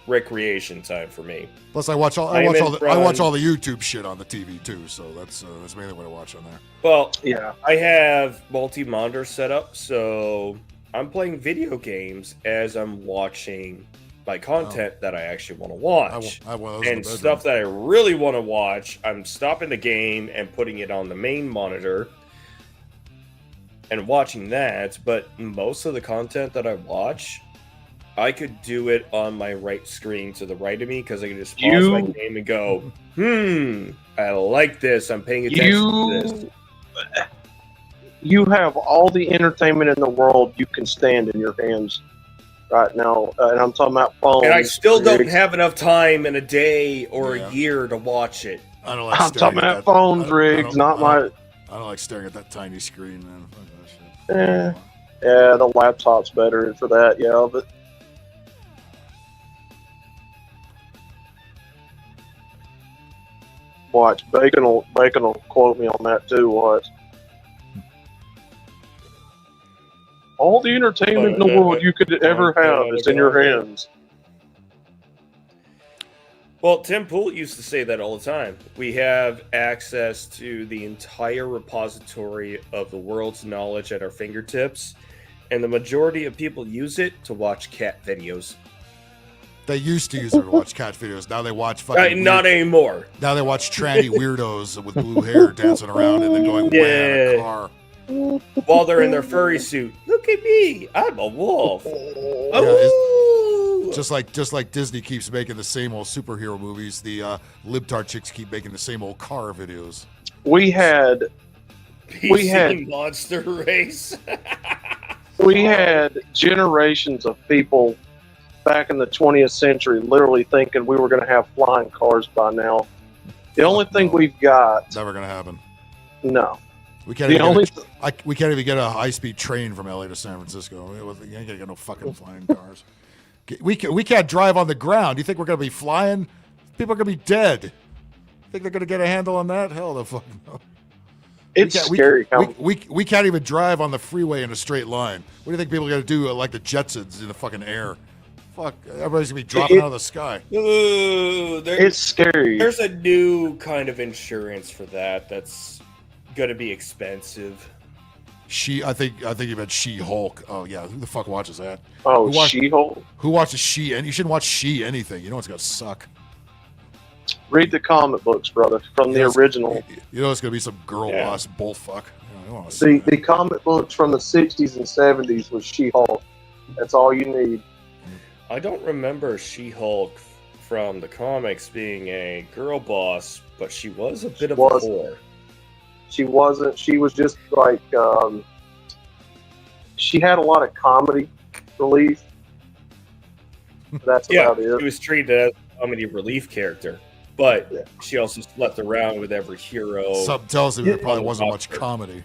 recreation time for me. Plus, I watch all the YouTube shit on the TV too, so that's mainly what I watch on there. Well, Yeah. I have multi-monitor set up, so I'm playing video games as I'm watching my content that I actually want to watch. I have one of those in And the bedroom. stuff that I really want to watch, I'm stopping the game and putting it on the main monitor and watching that. But most of the content that I watch, I could do it on my right screen to the right of me, because I can just pause my game and go, I like this. I'm paying attention to this. You have all the entertainment in the world you can stand in your hands right now, and I'm talking about phones. And I still don't rigs. have enough time in a day or a year to watch it. I don't like I'm staring talking at about phones, rigs, not my. I don't like staring at that tiny screen, man. Fuck that shit. Yeah, the laptop's better for that. Yeah, but watch Bacon will quote me on that too. Watch. All the entertainment in the world you could ever have is in your hands. Well, Tim Pool used to say that all the time. We have access to the entire repository of the world's knowledge at our fingertips, and the majority of people use it to watch cat videos. They used to use it to watch cat videos. Now they watch fucking. Not anymore. Now they watch tranny weirdos with blue hair dancing around and then going wham in a car. While they're in their furry suit. Look at me. I'm a wolf. Just like Disney keeps making the same old superhero movies, the libtard chicks keep making the same old car videos. We had Monster Race. we had generations of people back in the 20th century literally thinking we were going to have flying cars by now. The only thing we've got, Never gonna happen. no. We can't we can't even get a high-speed train from LA to San Francisco. You ain't gonna get no fucking flying cars. We can't drive on the ground. You think we're gonna be flying? People are gonna be dead. Think they're gonna get a handle on that? Hell, the fuck no. It's scary. We can't even drive on the freeway in a straight line. What do you think people are gonna do? Like the Jetsons in the fucking air? Fuck, everybody's gonna be dropping out of the sky. Ooh, it's scary. There's a new kind of insurance for that. That's gonna be expensive. I think you meant She-Hulk. Oh yeah, who the fuck watches that? Oh, She-Hulk. Who watches She? And you shouldn't watch She anything. You know it's gonna suck. Read the comic books, brother, from the original. You know it's gonna be some girl boss bullfuck. The comic books from the 60s and 70s was She-Hulk. That's all you need. I don't remember She-Hulk from the comics being a girl boss, but she was a bit of a whore. She wasn't. She was just like, she had a lot of comedy relief. That's about it. She was treated as a comedy relief character, but she also slept around with every hero. Something tells me there probably wasn't much comedy.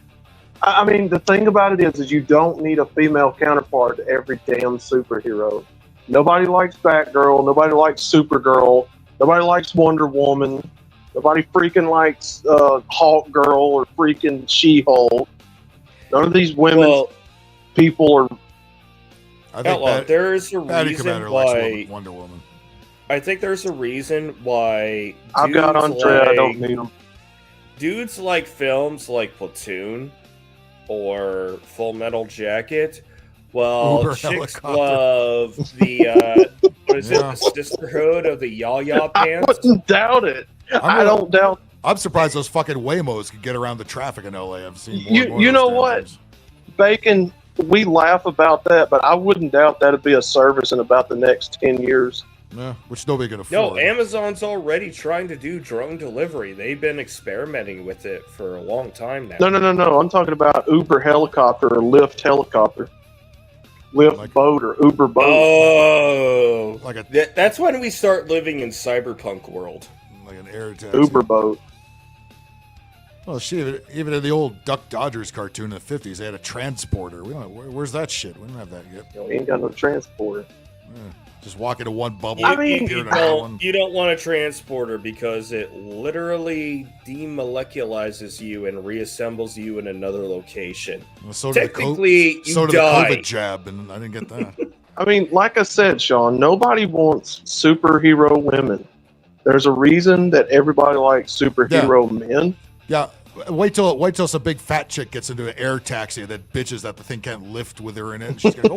I mean, the thing about it is you don't need a female counterpart to every damn superhero. Nobody likes Batgirl. Nobody likes Supergirl. Nobody likes Wonder Woman. Nobody freaking likes Hawk Girl or freaking She-Hulk. None of these women people are. I think there's a Batty reason Commander why likes Wonder Woman. I think there's a reason why I've got Andrea. I don't need them. Dudes like films like Platoon or Full Metal Jacket. Well, Uber chicks helicopter. love the what is it? The sisterhood of the Yaya Pants. I wouldn't doubt it. I don't doubt. I'm surprised those fucking Waymos could get around the traffic in LA. I've seen more and more You of know those what, damn Bacon? We laugh about that, but I wouldn't doubt that'd be a service in about the next 10 years. Yeah, which nobody can afford. No, Amazon's already trying to do drone delivery. They've been experimenting with it for a long time now. No. I'm talking about Uber helicopter or Lyft helicopter. Lyft boat or Uber boat. Oh, that's when we start living in cyberpunk world. Like an air taxi. Uber boat. Well, shit, even in the old Duck Dodgers cartoon in the 50s, they had a transporter. We don't. Where's that shit? We don't have that yet. We ain't got no transporter. Just walk into one bubble. You don't want a transporter because it literally demoleculizes you and reassembles you in another location. Well, so technically, you so did die. the COVID jab, and I didn't get that. I mean, like I said, Sean, nobody wants superhero women. There's a reason that everybody likes superhero men. Yeah. Wait till some big fat chick gets into an air taxi that bitches that the thing can't lift with her in it. And she's gonna go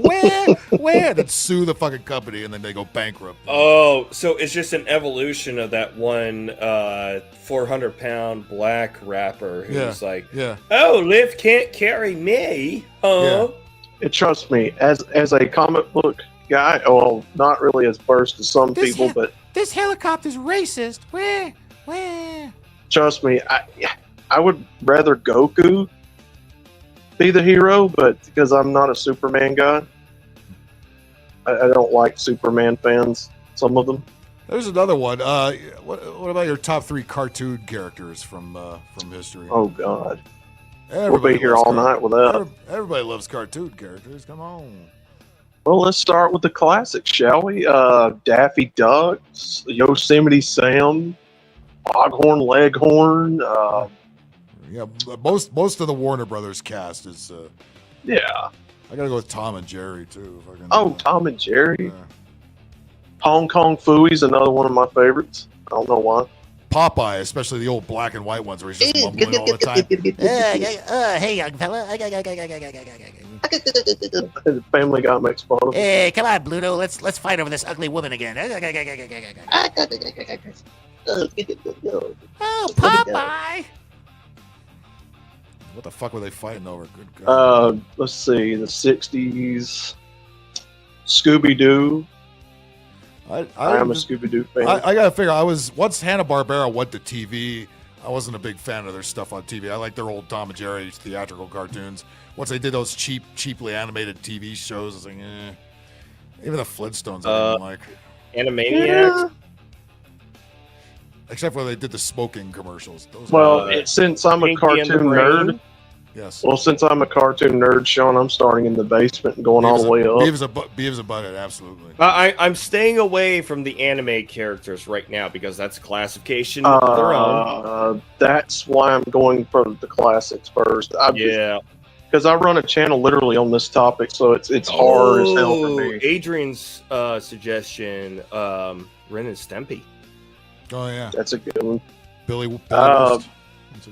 where? Then sue the fucking company, and then they go bankrupt. Oh, so it's just an evolution of that one 400-pound black rapper who's like, "Oh, Lyft can't carry me." Trust me, as a comic book guy, well, not really as versed as some people, but This helicopter's racist. Where? trust me, I would rather Goku be the hero, but because I'm not a Superman guy, I don't like Superman fans. Some of them. There's another one. What about your top 3 cartoon characters from history? Oh God, Everybody we'll be here loves all night with that. Everybody loves cartoon characters. Come on. Well, let's start with the classics, shall we? Daffy Duck, Yosemite Sam, Foghorn Leghorn. Yeah, most of the Warner Brothers cast is. Yeah. I gotta go with Tom and Jerry too. Tom and Jerry. Hong Kong Phooey's another one of my favorites. I don't know why. Popeye, especially the old black and white ones where he's just mumbling all the time. Hey, young fella. The Family Guy makes fun of him. Hey, come on, Bluto. Let's fight over this ugly woman again. Oh, Popeye. What the fuck were they fighting over? Good God. Let's see, the 60s. Scooby-Doo. I am a Scooby-Doo fan. I gotta figure, once Hanna-Barbera went to TV, I wasn't a big fan of their stuff on TV. I like their old Tom and Jerry theatrical cartoons. Once they did those cheaply animated TV shows, I was like, eh. Even the Flintstones I didn't like. Animaniacs? Except for they did the smoking commercials. Since I'm a cartoon nerd. Yes. Well, since I'm a cartoon nerd, Sean, I'm starting in the basement and going all the way up. Beavis and Butthead, absolutely. I'm staying away from the anime characters right now because that's a classification of their own. That's why I'm going for the classics first. Because I run a channel literally on this topic, so it's hard as hell for me. Adrian's suggestion, Ren and Stimpy. Oh yeah, that's a good one. Billy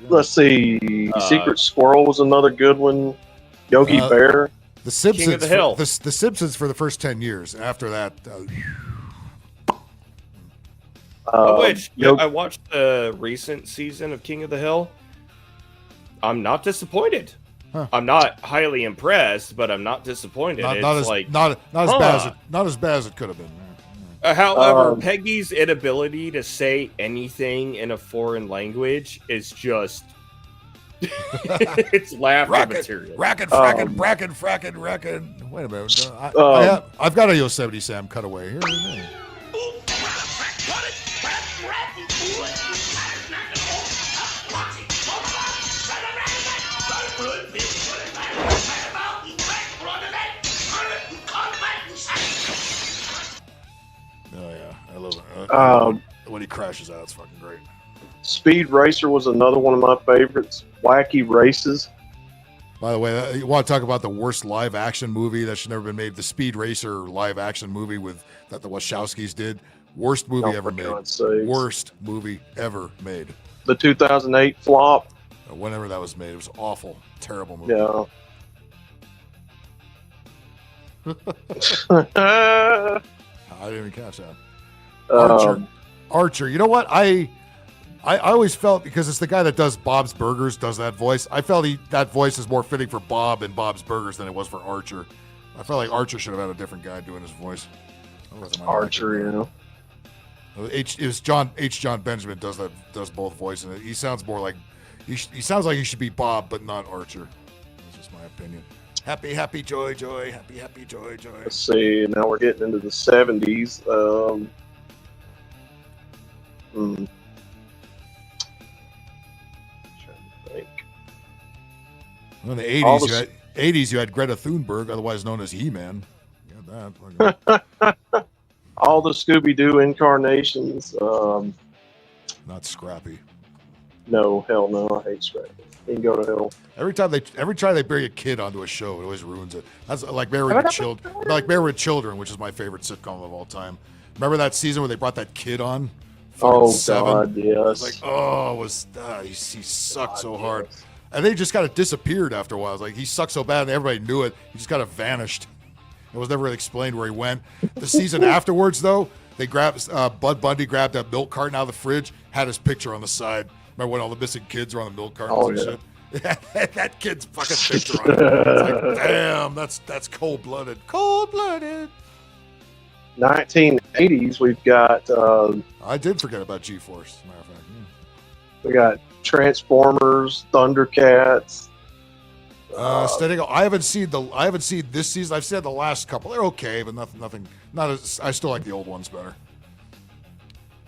let's see. Secret Squirrel was another good one. Yogi Bear. The Simpsons. King of the Hill. The Simpsons for the first 10 years. After that. I watched the recent season of King of the Hill. I'm not disappointed. Huh. I'm not highly impressed, but I'm not disappointed. Not as bad as it could have been. However, Peggy's inability to say anything in a foreign language is just it's laughter material. Fracking. Wait a minute. I've got a Yosemite Sam cutaway here. Oh yeah, I love it. When he crashes out, it's fucking great. Speed Racer was another one of my favorites. Wacky Races. By the way, you want to talk about the worst live action movie that should never been made? The Speed Racer live action movie that the Wachowskis did. Worst movie ever made. Worst movie ever made. The 2008 flop. Whenever that was made, it was awful, terrible movie. Yeah. I didn't even catch that. Archer. You know what? I always felt, because it's the guy that does Bob's Burgers, does that voice. I felt that voice is more fitting for Bob and Bob's Burgers than it was for Archer. I felt like Archer should have had a different guy doing his voice. Archer, you know. It was John Benjamin does both voices, and he sounds more like he sounds like he should be Bob, but not Archer. That's just my opinion. Happy, joy, happy, joy. Let's see. Now we're getting into the 70s. Trying to think. In the 80s, you had Greta Thunberg, otherwise known as He-Man. that. All the Scooby-Doo incarnations. Not Scrappy. No, hell no. I hate Scrappy. He can go to hell. Every time they bring a kid onto a show, it always ruins it. That's like Married with Children, which is my favorite sitcom of all time. Remember that season where they brought that kid on? Oh, Seven? God, yes. It was like, he sucked so hard. And they just kind of disappeared after a while. It's like, he sucked so bad and everybody knew it. He just kind of vanished. It was never really explained where he went. The season afterwards, though, they grabbed Bud Bundy grabbed that milk carton out of the fridge, had his picture on the side. Remember when all the missing kids were on the milk cartons and shit? That kid's fucking picture on it. It's like, damn, that's cold-blooded. Cold-blooded. 1980s, we've got... I did forget about G-Force, as a matter of fact. We got Transformers, Thundercats. I haven't seen this season. I've seen the last couple. They're okay, but nothing. Not as. I still like the old ones better.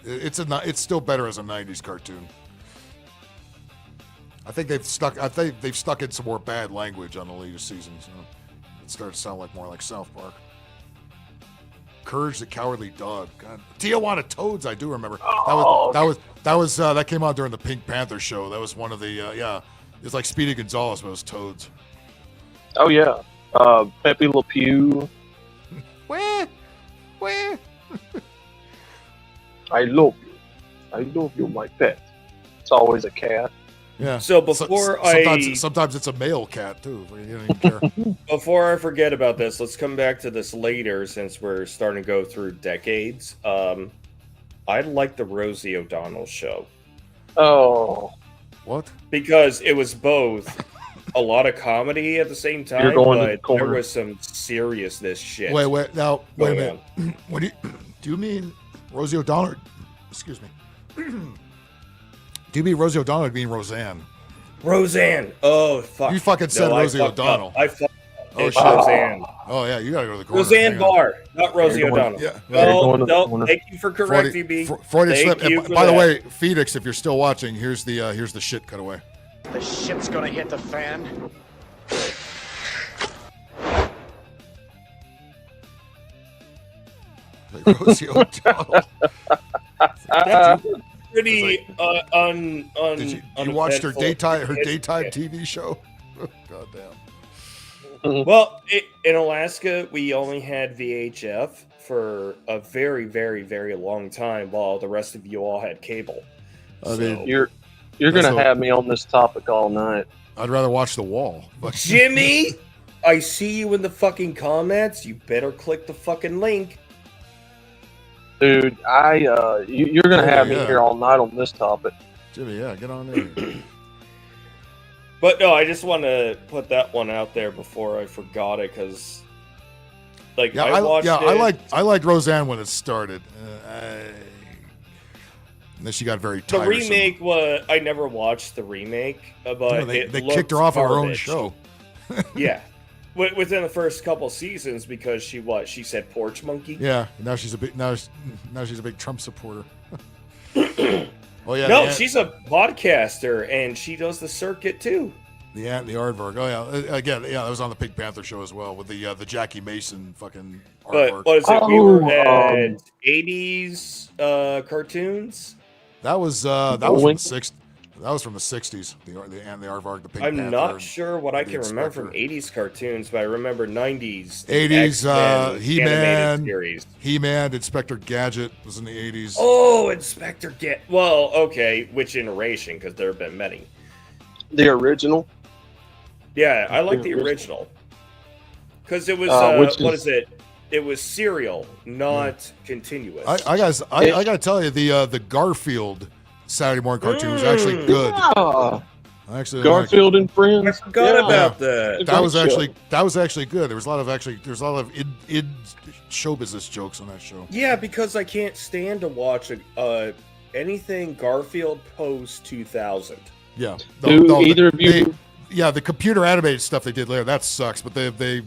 It's still better as a '90s cartoon. I think they've stuck in some more bad language on the latest seasons. It started to sound more like South Park. Courage the Cowardly Dog. God. Tijuana Toads. I do remember. That came out during the Pink Panther show. That was one of the It's like Speedy Gonzales, but it was toads. Oh, yeah. Pepe Le Pew. Where? I love you. I love you, my pet. It's always a cat. Yeah. So before sometimes it's a male cat too. You don't even care. Before I forget about this, let's come back to this later since we're starting to go through decades. I like the Rosie O'Donnell show. Oh. What? Because it was both a lot of comedy at the same time, but there was some seriousness shit. Wait a minute. What do you mean Rosie O'Donnell? Excuse me. Do you mean Rosie O'Donnell or do you mean Roseanne? Roseanne. Oh, fuck. You fucking said Rosie O'Donnell. Up. It's shit. Roseanne. Oh, yeah, you gotta go to the corner. Roseanne Barr, not Rosie O'Donnell. Yeah. No, thank you for correcting me. Freudian slip. By the way, Phoenix, if you're still watching, here's the shit cutaway. The shit's gonna hit the fan. Like Rosie O'Donnell. Pretty Did you watched her daytime TV show? God damn. Well, in Alaska, we only had VHF for a very, very, very long time, while the rest of you all had cable. I mean, you're gonna have me on this topic all night. I'd rather watch The Wall. But Jimmy, I see you in the fucking comments. You better click the fucking link. Dude, you're gonna have me here all night on this topic. Jimmy, get on there. But no, I just want to put that one out there before I forgot it, because I watched it. I liked Roseanne when it started. And then she got very tiresome. The remake I never watched the remake, but they kicked her off of her own show. Yeah. Within the first couple seasons, because she said porch monkey. Yeah, now she's a big Trump supporter. Oh yeah. No, she's a podcaster and she does the circuit too. The Ant and the Aardvark. Oh yeah, again, that was on the Pink Panther show as well with the Jackie Mason fucking aardvark. But what is it? We were at 80s cartoons. That was from the 60s. That was from the 60s. The Ant and the Aardvark, the Pink Panther. I'm not sure what I can remember from 80s cartoons, but I remember 90s. 80s He-Man, series. He-Man, Inspector Gadget was in the 80s. Oh, Inspector Gadget. Well, okay, which iteration? Because there have been many. The original. Yeah, I like the original. Because it was what is it? It was serial, not continuous. I gotta tell you, the Garfield Saturday morning cartoon was actually good. Actually, Garfield and Friends. I forgot about that. That was actually good. There's a lot of id show business jokes on that show. Yeah, because I can't stand to watch anything Garfield post 2000. Yeah. Either of you? The computer animated stuff they did later, that sucks. But the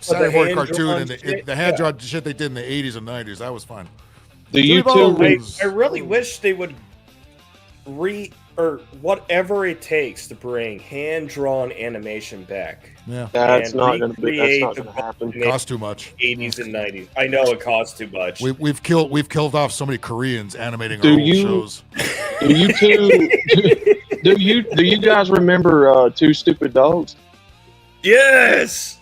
Saturday morning cartoon and the hand drawn shit they did in the 80s and 90s, that was fine. I really wish they would or whatever it takes to bring hand-drawn animation back. Yeah, That's and not going to be. That's recreate not the going to happen. It costs too much. 80s and 90s. I know it costs too much. We've killed off so many Koreans animating our Do old you- shows. Do you two? do you guys remember Two Stupid Dogs? Yes.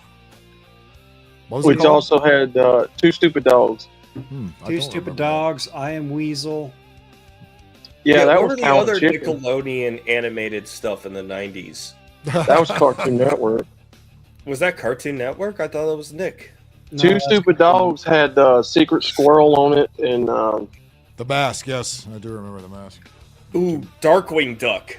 What was it Which called? also had Two Stupid Dogs. I Two don't Stupid remember. Dogs, I Am Weasel. Yeah, that what was were the Cow other and Chicken. Nickelodeon animated stuff in the 90s? That was Cartoon Network. Was that Cartoon Network? I thought that was Nick. Two Stupid Dogs had Secret Squirrel on it, and The Mask, yes, I do remember The Mask. Ooh, Darkwing Duck.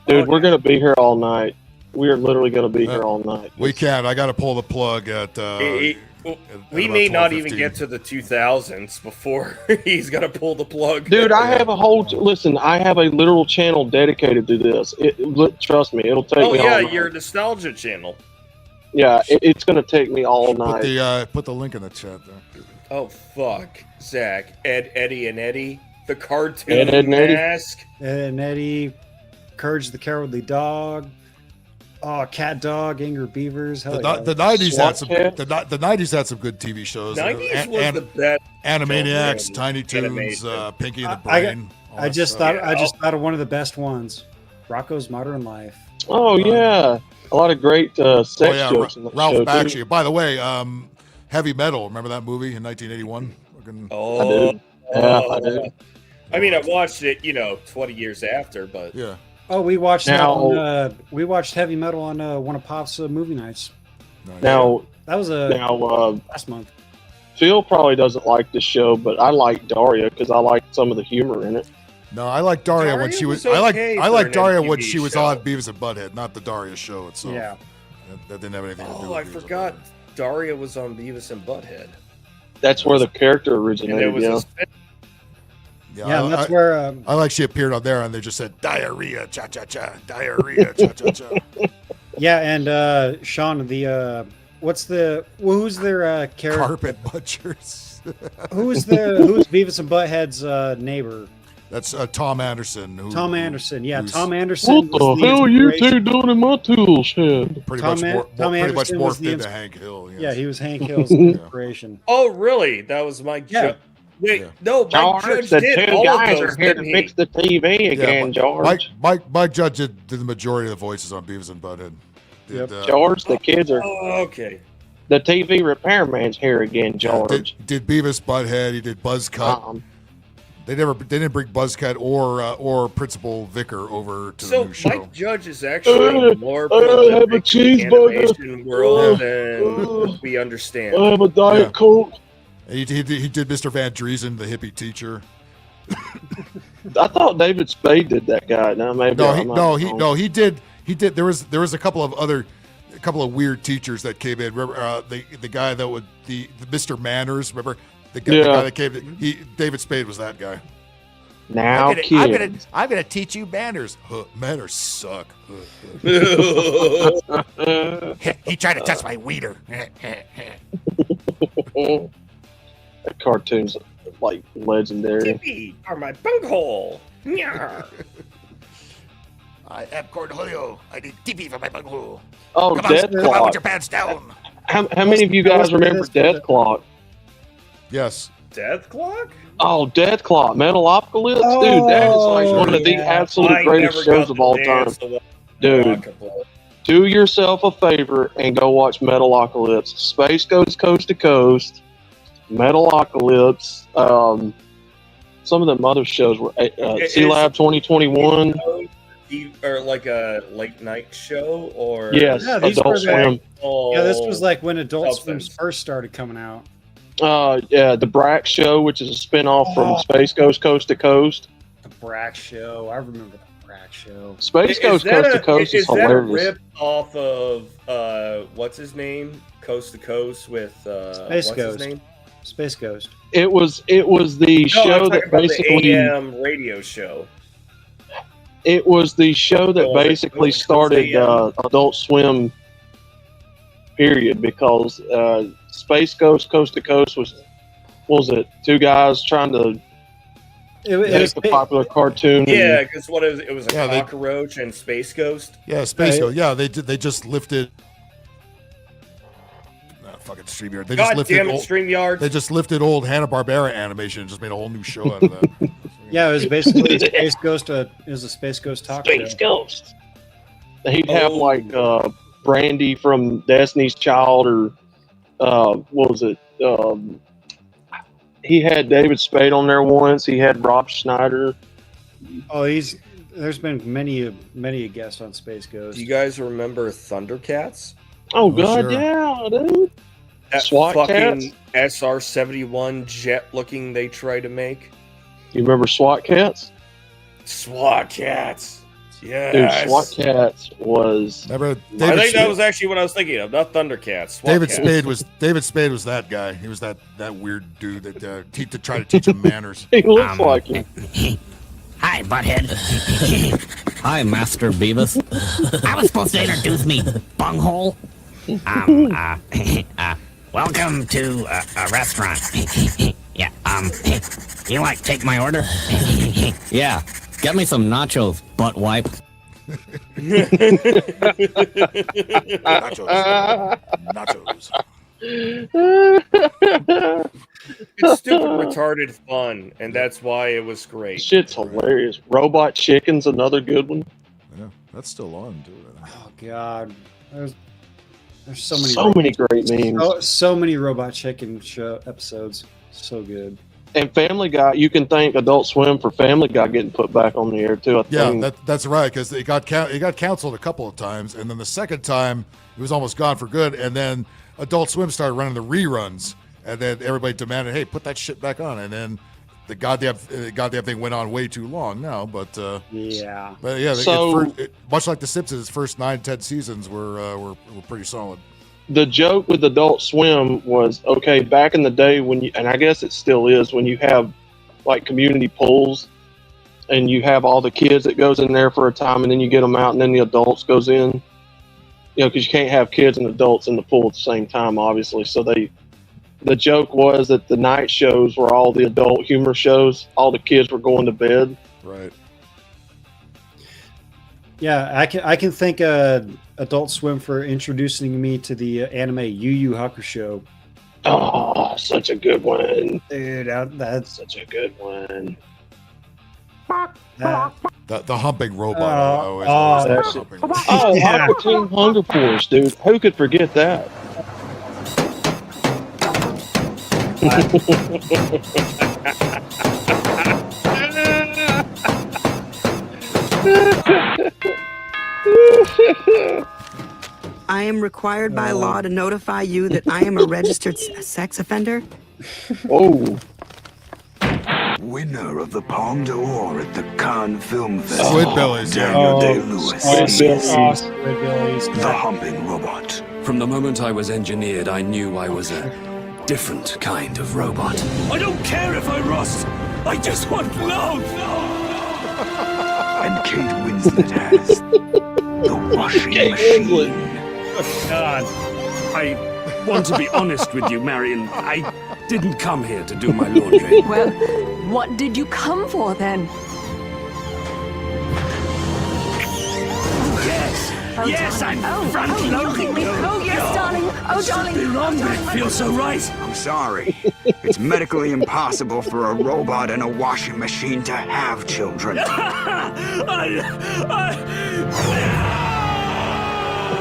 dude, we're gonna be here all night. We are literally gonna be here all night. We can't. I got to pull the plug at. We about may not even 12:15. get to the 2000s before he's gonna pull the plug. Dude, I have a whole listen. I have a literal channel dedicated to this. Trust me, it'll take Oh me yeah, all night. your nostalgia channel. Yeah, it's gonna take me all night. Put the link in the chat there. Oh fuck, Zach, Eddie, and Eddie, the cartoon Ed, and Eddie. mask. Ed and Eddie, Courage the Cowardly Dog. Oh, Cat Dog, Angry Beavers. Hell yeah. The 90s SWAT had some. Cat? The 90s had some good TV shows. 90s was the best. Animaniacs, children Tiny Toons, animation. Pinky and the I- Brain. all I that just stuff. thought of one of the best ones. Rocco's Modern Life. Oh yeah, a lot of great sex Oh yeah, jokes in that Ralph show, Bakshi. too. By the way, Heavy Metal. Remember that movie in 1981? Fucking- Oh, I do. Yeah, I do. I mean, I watched it, 20 years after, but Yeah. Oh, we watched Now- that on, we watched Heavy Metal on one of Pop's movie nights. Now, That was last month. Phil probably doesn't like the show, but I like Daria because I like some of the humor in it. No, I like Daria when Daria she was. was I okay like for an Daria when MTV she was show. on Beavis and Butthead, not the Daria show itself. Yeah. That didn't have anything to do oh, with I Beavis and forgot Butthead. Daria was on Beavis and Butthead. That's where the character And there originated. was Yeah. a spin- Yeah, and that's where I like she appeared on there and they just said diarrhea, cha cha cha, diarrhea, cha cha cha. yeah, and Sean, who's their character? Carpet butchers. Who's Beavis and Butthead's neighbor? That's Tom Anderson. Tom Anderson. Yeah, who's Tom Anderson. What the hell are you two doing in my tool shed? Pretty Tom much Anderson was morphed the into ins- Hank Hill. Yes. Yeah, he was Hank Hill's inspiration. Oh, really? That was my Yeah. Wait, Yeah. no, Mike George, Judge the did two all of guys those, are here to didn't fix he? the TV again, George. Mike Judge did the majority of the voices on Beavis and Butthead. Yep. George, the kids are. Oh, okay. The TV repairman's here again, George. Did Beavis Butthead? He did Buzzcut. They didn't bring Buzzcut or Principal Vicar over to the So new show. Mike Judge is actually more have a prolific in the cheeseburger. animation world than we understand. I have a Diet Yeah. Coke. He did Mr. Van Driesen, the hippie teacher. I thought David Spade did that guy. Now maybe I'm not wrong. He did. There was a couple of weird teachers that came in. Remember the guy that would the Mr. Manners. Remember the guy that came. David Spade was that guy. Now, kids. I'm gonna teach you manners. Manners suck. He tried to touch my weeder. That cartoon's like legendary. Tippy are my bunghole. Nyah. I am Cornholio. I need TV for my bungalow. Oh, Come on, Death come on Clock. with your pants down. How many of you guys remember Death Clock? Yes. Death Clock? Oh, Death Clock, Metalocalypse, dude, that is like one of the absolute I greatest never shows got of all the time. chance to watch Dude, Metalocalypse. do yourself a favor and go watch Metalocalypse. Space goes coast to coast. Metalocalypse. Some of the other shows were Sea Lab 2021. Or like a late night show, or Yes, Yeah, these Adult were the- Swim. Yeah, this was like when Adult Substance. Swim first started coming out. Yeah, the Brack Show, which is a spinoff from Space Goes Coast to Coast. The Brack Show. I remember the Brack Show. Space Goes Coast to Coast is that a hilarious. rip off of what's his name? Coast to Coast with Space what's Ghost. his name? Space Ghost. It was the No, I'm show talking that about basically the AM radio show. it was the show that Oh, like basically Coast started AM. Adult Swim. Period, because Space Ghost Coast to Coast was it two guys trying to That's the popular cartoon. Yeah, because what is it? It was a Yeah, cockroach and Space Ghost. Yeah, Space Ghost. Yeah, they just lifted. Fucking StreamYard. They God just lifted damn it, old, StreamYard. They just lifted old Hanna-Barbera animation and just made a whole new show out of that. Yeah, it was basically Space Ghost. It was a Space Ghost talk Space show. Ghost. He'd have like Brandy from Destiny's Child, or what was it? He had David Spade on there once. He had Rob Schneider. Oh, there's been many guests on Space Ghost. Do you guys remember Thundercats? Oh God, yeah, dude. That SWAT fucking Cats? SR-71 jet looking they try to make. You remember SWAT Cats? SWAT Cats. Yes. Dude, SWAT Cats was. Remember I think that was actually what I was thinking of, not Thundercats. SWAT David Cats. Spade was that guy. He was that weird dude that to try to teach him manners. He looks like him. Hi, Butthead. Hi, Master Beavis. I was supposed to introduce me, bunghole. Welcome to a restaurant. Yeah, you like take my order? Yeah, get me some nachos, butt wipe. Nachos. It's stupid, retarded fun, and that's why it was great. Shit's hilarious. Robot Chicken's another good one. Yeah, that's still on too. Oh God, there's so many great memes. So many Robot Chicken show episodes. So good. And Family Guy, you can thank Adult Swim for Family Guy getting put back on the air too. I Yeah, think. that's right, because it got canceled a couple of times, and then the second time it was almost gone for good, and then Adult Swim started running the reruns, and then everybody demanded, "Hey, put that shit back on," and then the goddamn thing went on way too long now. But yeah, So- much like The Simpsons, first 9-10 seasons were pretty solid. The joke with Adult Swim was, okay, back in the day when you, and I guess it still is, when you have like community pools and you have all the kids that goes in there for a time, and then you get them out, and then the adults goes in, because you can't have kids and adults in the pool at the same time, obviously. So the joke was that the night shows were all the adult humor shows. All the kids were going to bed. Right. Yeah, I can thank Adult Swim for introducing me to the anime Yu Yu Hakusho. Oh, such a good one, dude! That's such a good one. The humping robot. I always thought the humping robot. Oh, Aqua Teen Hunger Force, dude. Who could forget that? I am required by law to notify you that I am a registered sex offender. Oh. Winner of the Palme d'Or at the Cannes Film Festival, Squidbillies, yeah. Daniel Oh, Day-Lewis. Squidbillies. The Humping Robot. From the moment I was engineered, I knew I was a different kind of robot. I don't care if I rust. I just want love. And Kate Winslet has the washing machine. Oh, God, I want to be honest with you, Marion. I didn't come here to do my laundry. Well, what did you come for then? Yes, Oh, yes, darling. I'm front loading. look at me. Oh, yes, darling. Oh, darling. Something wrong, but it feels so right. I'm sorry. It's medically impossible for a robot and a washing machine to have children.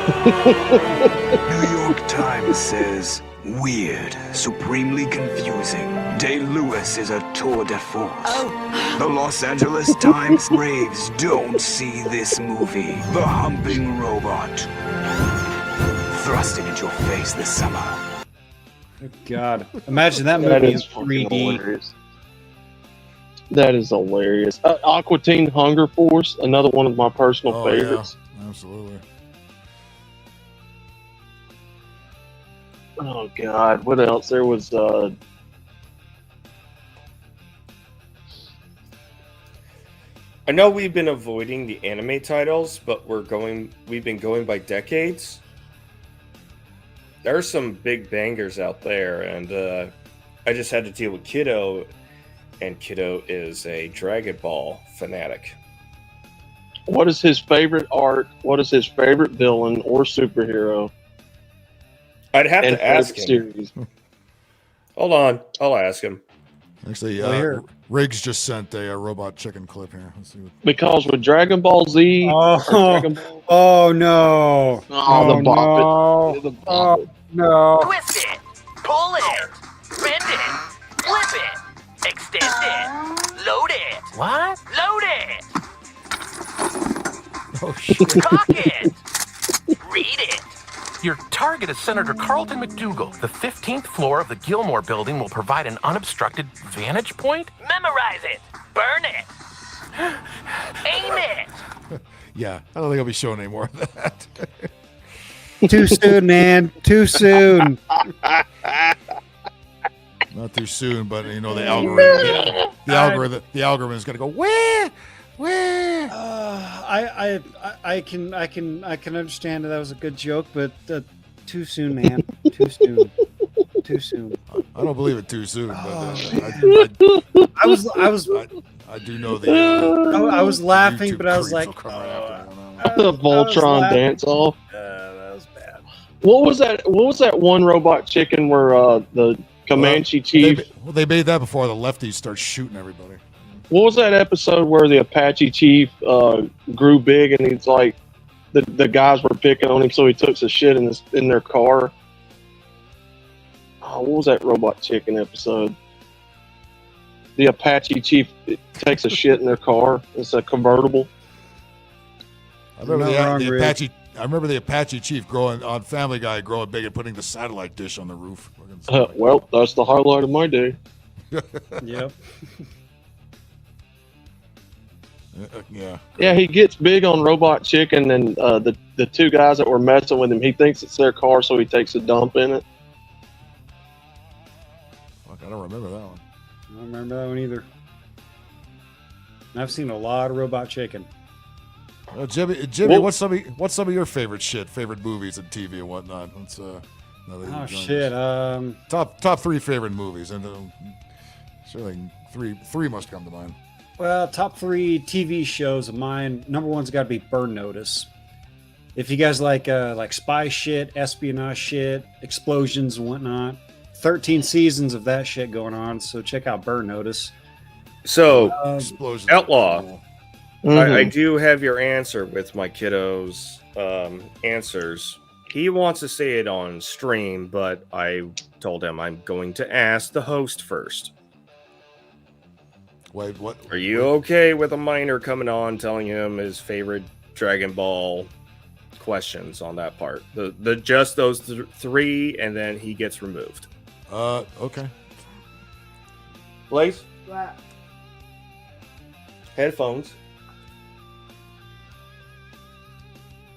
New York Times says, weird, supremely confusing. Day-Lewis is a tour de force. The Los Angeles Times raves, don't see this movie. The Humping Robot. Thrusting at your face this summer. God, imagine that That movie in is fucking 3D. hilarious. That is hilarious. Aqua Teen Hunger Force, another one of my personal Oh, favorites. yeah. Absolutely. Oh God, what else? There was I know we've been avoiding the anime titles, but we've been going by decades. There are some big bangers out there, and I just had to deal with Kiddo, and Kiddo is a Dragon Ball fanatic. What is his favorite arc? What is his favorite villain or superhero? I'd have and to ask him. series. Hold on, I'll ask him. Actually, here. Riggs just sent a robot chicken clip here. Let's see what... Because with Dragon Ball Z, or Dragon Ball, Oh no! the bop no! it, the bop it. No! Twist it, pull it, bend it, flip it, extend it, load it. What? Load it. Oh shit! Cock it. Read it. Your target is Senator Carlton McDougal. The 15th floor of the Gilmore building will provide an unobstructed vantage point. Memorize it. Burn it. Aim it. Yeah, I don't think I'll be showing any more of that. Too soon, man. Too soon. Not too soon, but you know the algorithm. The algorithm is going to go where. I can understand that was a good joke, but too soon, man. Too soon. Too soon. I don't believe it too soon, but I do know the. I was laughing, YouTube but I was creeps like, will come right after The Voltron dance off. that was bad. What was that? What was that one robot chicken where the Comanche chief? They made that before the lefties start shooting everybody. What was that episode where the Apache chief grew big and he's like the guys were picking on him, so he took some shit in their car? Oh, what was that robot chicken episode? The Apache chief takes a shit in their car. It's a convertible. I remember the Apache. I remember the Apache chief growing on Family Guy, growing big and putting the satellite dish on the roof. Well, that's the highlight of my day. Yep. Yeah. Yeah, he gets big on Robot Chicken, and the two guys that were messing with him, he thinks it's their car, so he takes a dump in it. Fuck, I don't remember that one. I don't remember that one either. I've seen a lot of Robot Chicken. Jimmy, what's some of your favorite movies and TV and whatnot? Let's Oh shit! Top three favorite movies, and certainly three must come to mind. Well, top 3 TV shows of mine. Number one's got to be Burn Notice. If you guys like spy shit, espionage shit, explosions and whatnot, 13 seasons of that shit going on. So check out Burn Notice. So, Explosions. Outlaw, Mm-hmm. I do have your answer with my kiddo's answers. He wants to say it on stream, but I told him I'm going to ask the host first. Wait, what? Are you okay with a minor coming on telling him his favorite Dragon Ball questions on that part? The just those 3, and then he gets removed. Okay. Blaze? What? Headphones.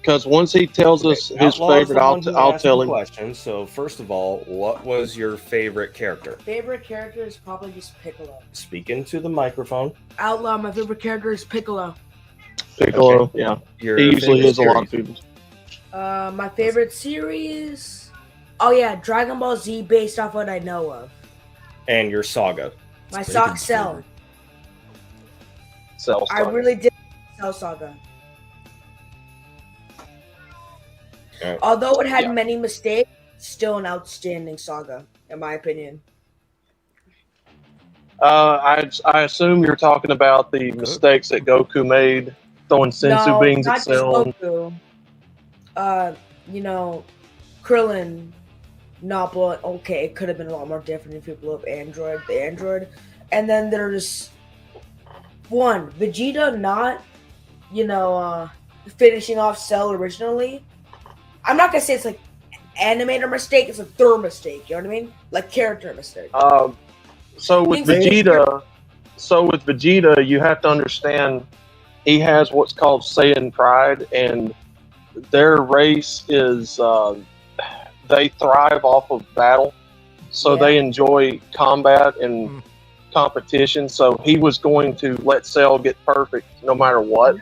Because once he tells us his Outlaw's favorite, the one who I'll asked tell the him. question. So first of all, what was your favorite character? Favorite character is probably just Piccolo. Speak into the microphone. Outlaw, my favorite character is Piccolo. Piccolo, Okay. yeah. Your He usually favorite is a lot of series? people. My favorite series. Oh yeah, Dragon Ball Z, based off what I know of. And your saga. My sock Cell. Cell I Saga. really did Cell Saga. Okay. Although it had many mistakes, still an outstanding saga, in my opinion. I assume you're talking about the mistakes that Goku made, throwing sensu beans not at Cell. just Goku. Krillin not blowing. Okay, it could have been a lot more different if you blew up the android. And then there's Vegeta not, finishing off Cell originally. I'm not gonna say it's like animator mistake. It's a their mistake. You know what I mean? Like character mistake. So with Vegeta, you have to understand he has what's called Saiyan pride, and their race is they thrive off of battle, so they enjoy combat and competition. So he was going to let Cell get perfect no matter what.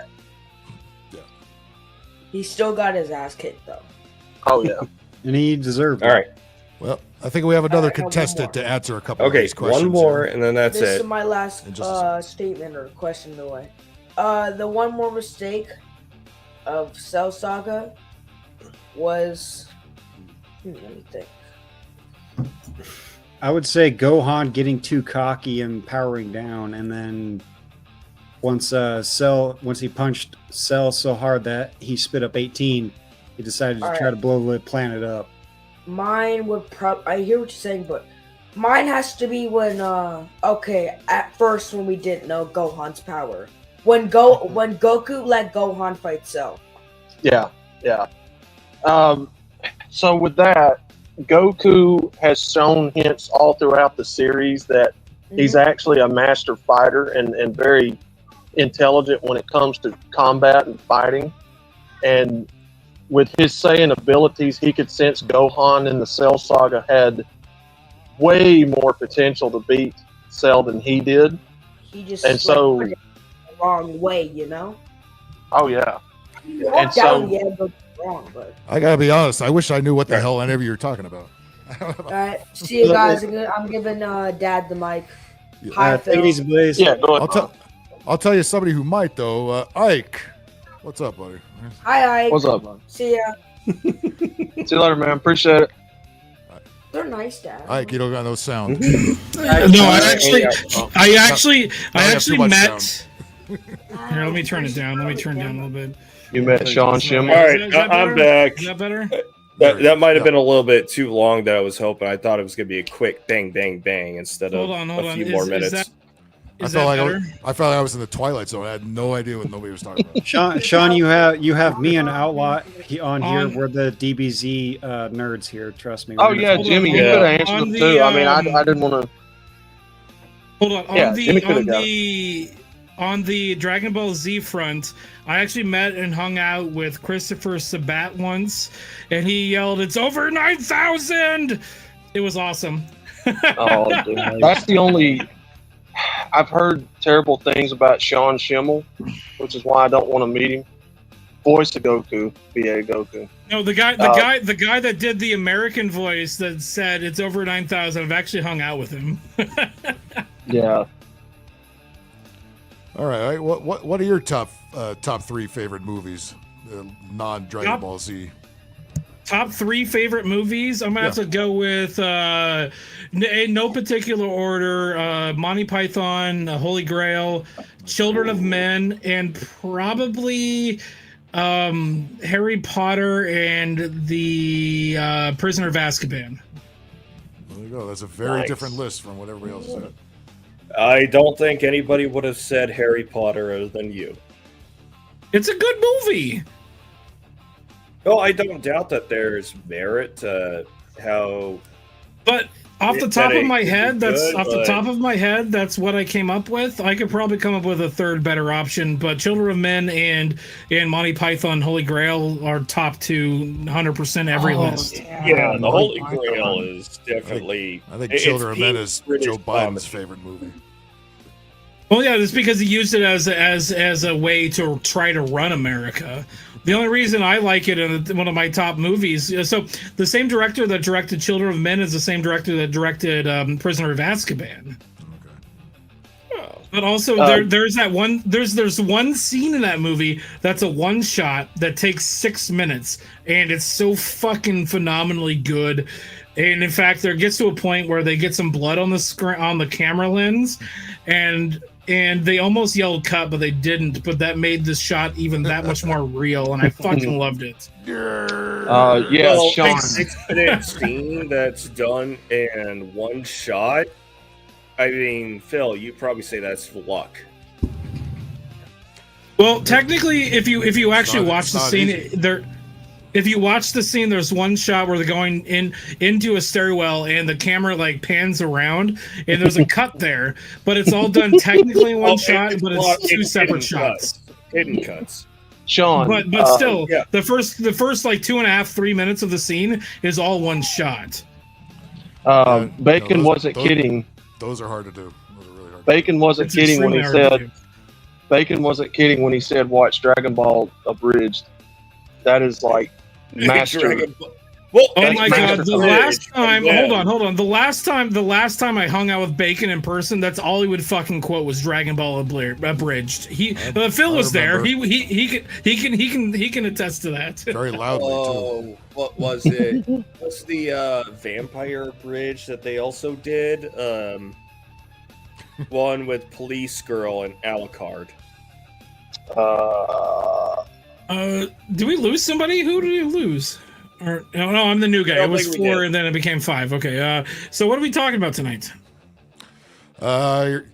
He still got his ass kicked though. Oh yeah, and he deserved it. All right. Well, I think we have another I got one contestant more. to answer a couple of Okay, these questions. one more, here. and then that's This it. is my last In just a statement or question in a way. The one more mistake of Cell Saga was. Let me think. I would say Gohan getting too cocky and powering down, and then once he punched Cell so hard that he spit up 18, he decided to All try right. to blow the planet up. Mine would I hear what you're saying, but mine has to be when at first when we didn't know Gohan's power. When Goku let Gohan fight Cell. Yeah. So with that, Goku has shown hints all throughout the series that he's actually a master fighter and very intelligent when it comes to combat and fighting. And with his Saiyan abilities, he could sense Gohan in the Cell Saga had way more potential to beat Cell than he did. He just And so, the wrong way, you know. oh yeah, Not down yet, but wrong. But I gotta be honest. I wish I knew what the hell any of you were talking about. all right, see you guys. I'm giving Dad the mic. Hi, Phil. Take it easy, Blaze. Yeah, go ahead. I'll tell you somebody who might though. Ike, what's up, buddy? Hi, Ike. What's up, man? See ya. See you later, man. Appreciate it. They're nice, Dad. Ike, you don't got no sound. No, I actually met. Here, let me turn it down. Let me turn it down a little bit. You met Sean Schimmel. All right, Is that I'm better? back. Is that better? That might have been a little bit too long that I was hoping. I thought it was going to be a quick bang, bang, bang instead of a few more minutes. I felt like I was in the Twilight Zone. I had no idea what nobody was talking about. Sean, you have me and Outlaw on here. We're the DBZ nerds here. Trust me. Oh yeah, Jimmy, you could have answered them too. I mean, I didn't want to. Hold on. Yeah, On the Dragon Ball Z front, I actually met and hung out with Christopher Sabat once, and he yelled, "It's over 9,000!" It was awesome. Oh, dude. That's the only. I've heard terrible things about Sean Schimmel, which is why I don't want to meet him. Voice of Goku, BA Goku. No, the guy that did the American voice that said it's over 9,000. I've actually hung out with him. Yeah. All right. What are your top three favorite movies? Non-Dragon Ball Z. Top three favorite movies? I'm gonna have to go with in no particular order. Monty Python, Holy Grail, Children of Men, and probably Harry Potter and the Prisoner of Azkaban. There you go. That's a very different list from what everybody else said. I don't think anybody would have said Harry Potter other than you. It's a good movie. No, I don't doubt that there's merit to how. But off the top of my head, that's what I came up with. I could probably come up with a third better option, but Children of Men and Monty Python Holy Grail are top 200% every list. Yeah, the Holy Grail is definitely. I think Children of Men is Joe Biden's favorite movie. Well, yeah, it's because he used it as a way to try to run America. The only reason I like it in one of my top movies, so the same director that directed Children of Men is the same director that directed Prisoner of Azkaban. But also there's one scene in that movie that's a one shot that takes 6 minutes, and it's so fucking phenomenally good. And in fact, there gets to a point where they get some blood on the screen on the camera lens, and they almost yelled cut, but they didn't. But that made this shot even that much more real, and I fucking loved it. Well, Sean. a 6-minute scene that's done in one shot. I mean, Phil, you probably say that's luck. Well, technically, if you actually watch the scene, if you watch the scene, there's one shot where they're going into a stairwell and the camera like pans around and there's a cut there, but it's all done technically in one shot, but it's two separate shots. Hidden cuts. Sean. But still, the first like 2.5-3 minutes of the scene is all one shot. Bacon wasn't kidding. Those are hard to do. Those are really hard. Bacon wasn't kidding when he said. Bacon wasn't kidding when he said, "Watch Dragon Ball abridged." That is like master. Well, oh my god! The last time, Yeah. hold on. The last time I hung out with Bacon in person, that's all he would fucking quote was Dragon Ball Abridged. Phil was there. He can attest to that. Very loudly too. What was it? What's the Vampire Bridge that they also did? One with Police Girl and Alucard. Did we lose somebody? Who did we lose? Or no, I'm the new guy. It was 4 and then it became 5. Okay. So what are we talking about tonight? Your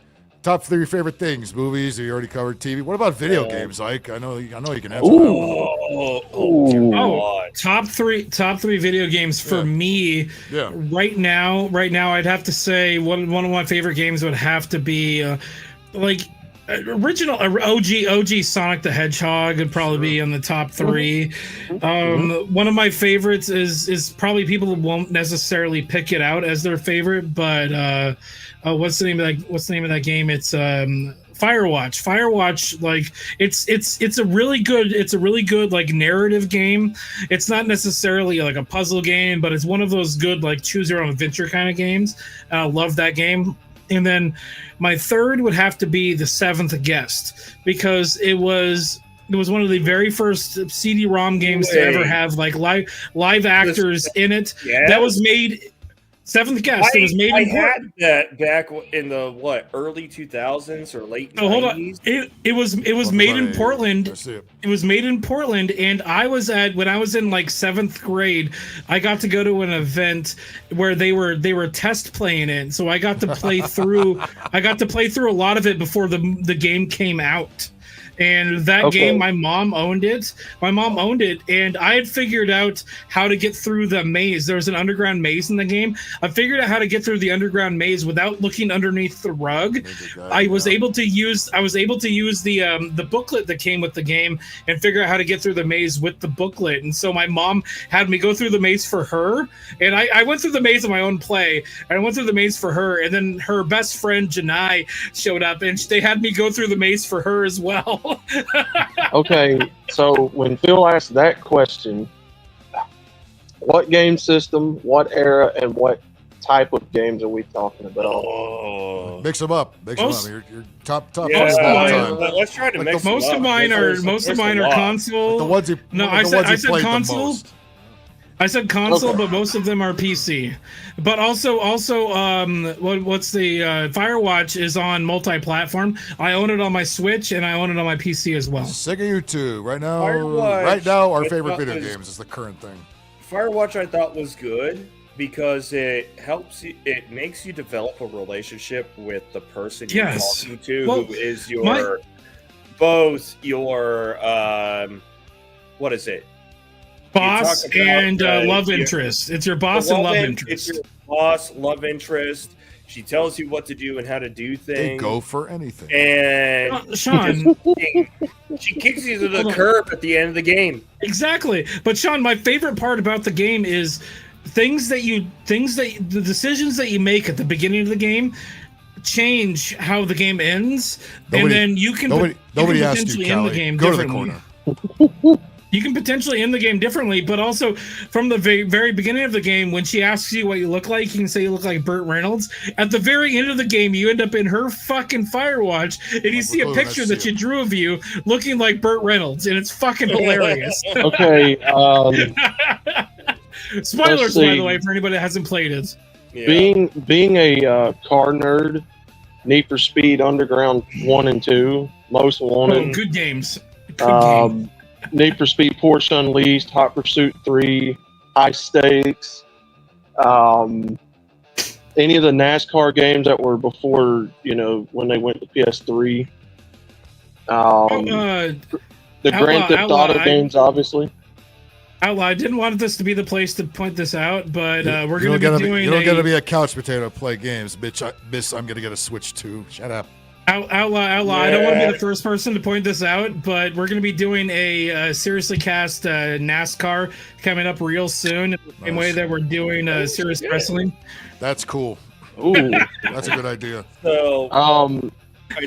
top 3 favorite things, movies. You already covered TV. What about video games, Ike? I know you can answer that one. Top three video games for me. Yeah. Right now, I'd have to say one of my favorite games would have to be original OG Sonic the Hedgehog would probably be in the top 3. One of my favorites is probably people won't necessarily pick it out as their favorite, but what's the name of that game? It's Firewatch. Firewatch, like it's a really good like narrative game. It's not necessarily like a puzzle game, but it's one of those good like choose your own adventure kind of games. I love that game. And then my third would have to be The Seventh Guest, because it was one of the very first CD-ROM games to ever have like live actors in it. Yeah. That was made. Seventh Guest. It was made. I in had that back in the early 2000s or late 90s. Oh, hold on. It was made in Portland. It was made in Portland, and when I was in like 7th grade, I got to go to an event where they were test playing it. So I got to play through. A lot of it before the game came out. And that game, my mom owned it. And I had figured out how to get through the maze. There was an underground maze in the game. I figured out how to get through the underground maze without looking underneath the rug. I was able to use the booklet that came with the game and figure out how to get through the maze with the booklet. And so my mom had me go through the maze for her, and I went through the maze on my own play. I went through the maze for her, and then her best friend Janai showed up, and they had me go through the maze for her as well. Okay, so when Phil asked that question, what game system, what era, and what type of games are we talking about? Mix them up. Your top Yeah, of all time. let's try to mix most of mine are console. The ones you I said played console. the most. I said console, Okay. but most of them are PC. But also, what's the Firewatch is on multi-platform. I own it on my Switch and I own it on my PC as well. Sick of you two. Right now, Firewatch, our I favorite thought video was- games is the current thing. Firewatch I thought was good because it makes you develop a relationship with the person you're Yes. talking to, Well, who is what is it? Boss You talk about, and love interest. It's your boss and love interest. It's your boss, love interest. She tells you what to do and how to do things. They go for anything. And Sean, she kicks you to the curb at the end of the game. Exactly. But Sean, my favorite part about the game is the decisions that you make at the beginning of the game change how the game ends, and then you can nobody asked potentially you, end the Callie. game Go to the differently. corner. You can potentially end the game differently, but also from the very beginning of the game, when she asks you what you look like, you can say you look like Burt Reynolds. At the very end of the game, you end up in her fucking Firewatch, and you see a picture that you drew of you looking like Burt Reynolds, and it's fucking hilarious. Okay. Spoilers, by the way, for anybody that hasn't played it. Yeah. Being a car nerd, Need for Speed Underground 1 and 2, Most Wanted. Oh, good games. Good games. Need for Speed Porsche Unleashed, Hot Pursuit 3, High Stakes, any of the NASCAR games that were before, when they went to PS3. The Grand Theft Auto games, obviously. Outlaw, I didn't want this to be the place to point this out, but we're going You to be doing. don't gotta be a couch potato to play games, bitch. I'm gonna get a Switch too. Shut up. Outlaw. I don't want to be the first person to point this out, but we're going to be doing a seriously cast NASCAR coming up real soon, in the same way that we're doing serious wrestling. That's cool. Ooh, that's a good idea. So,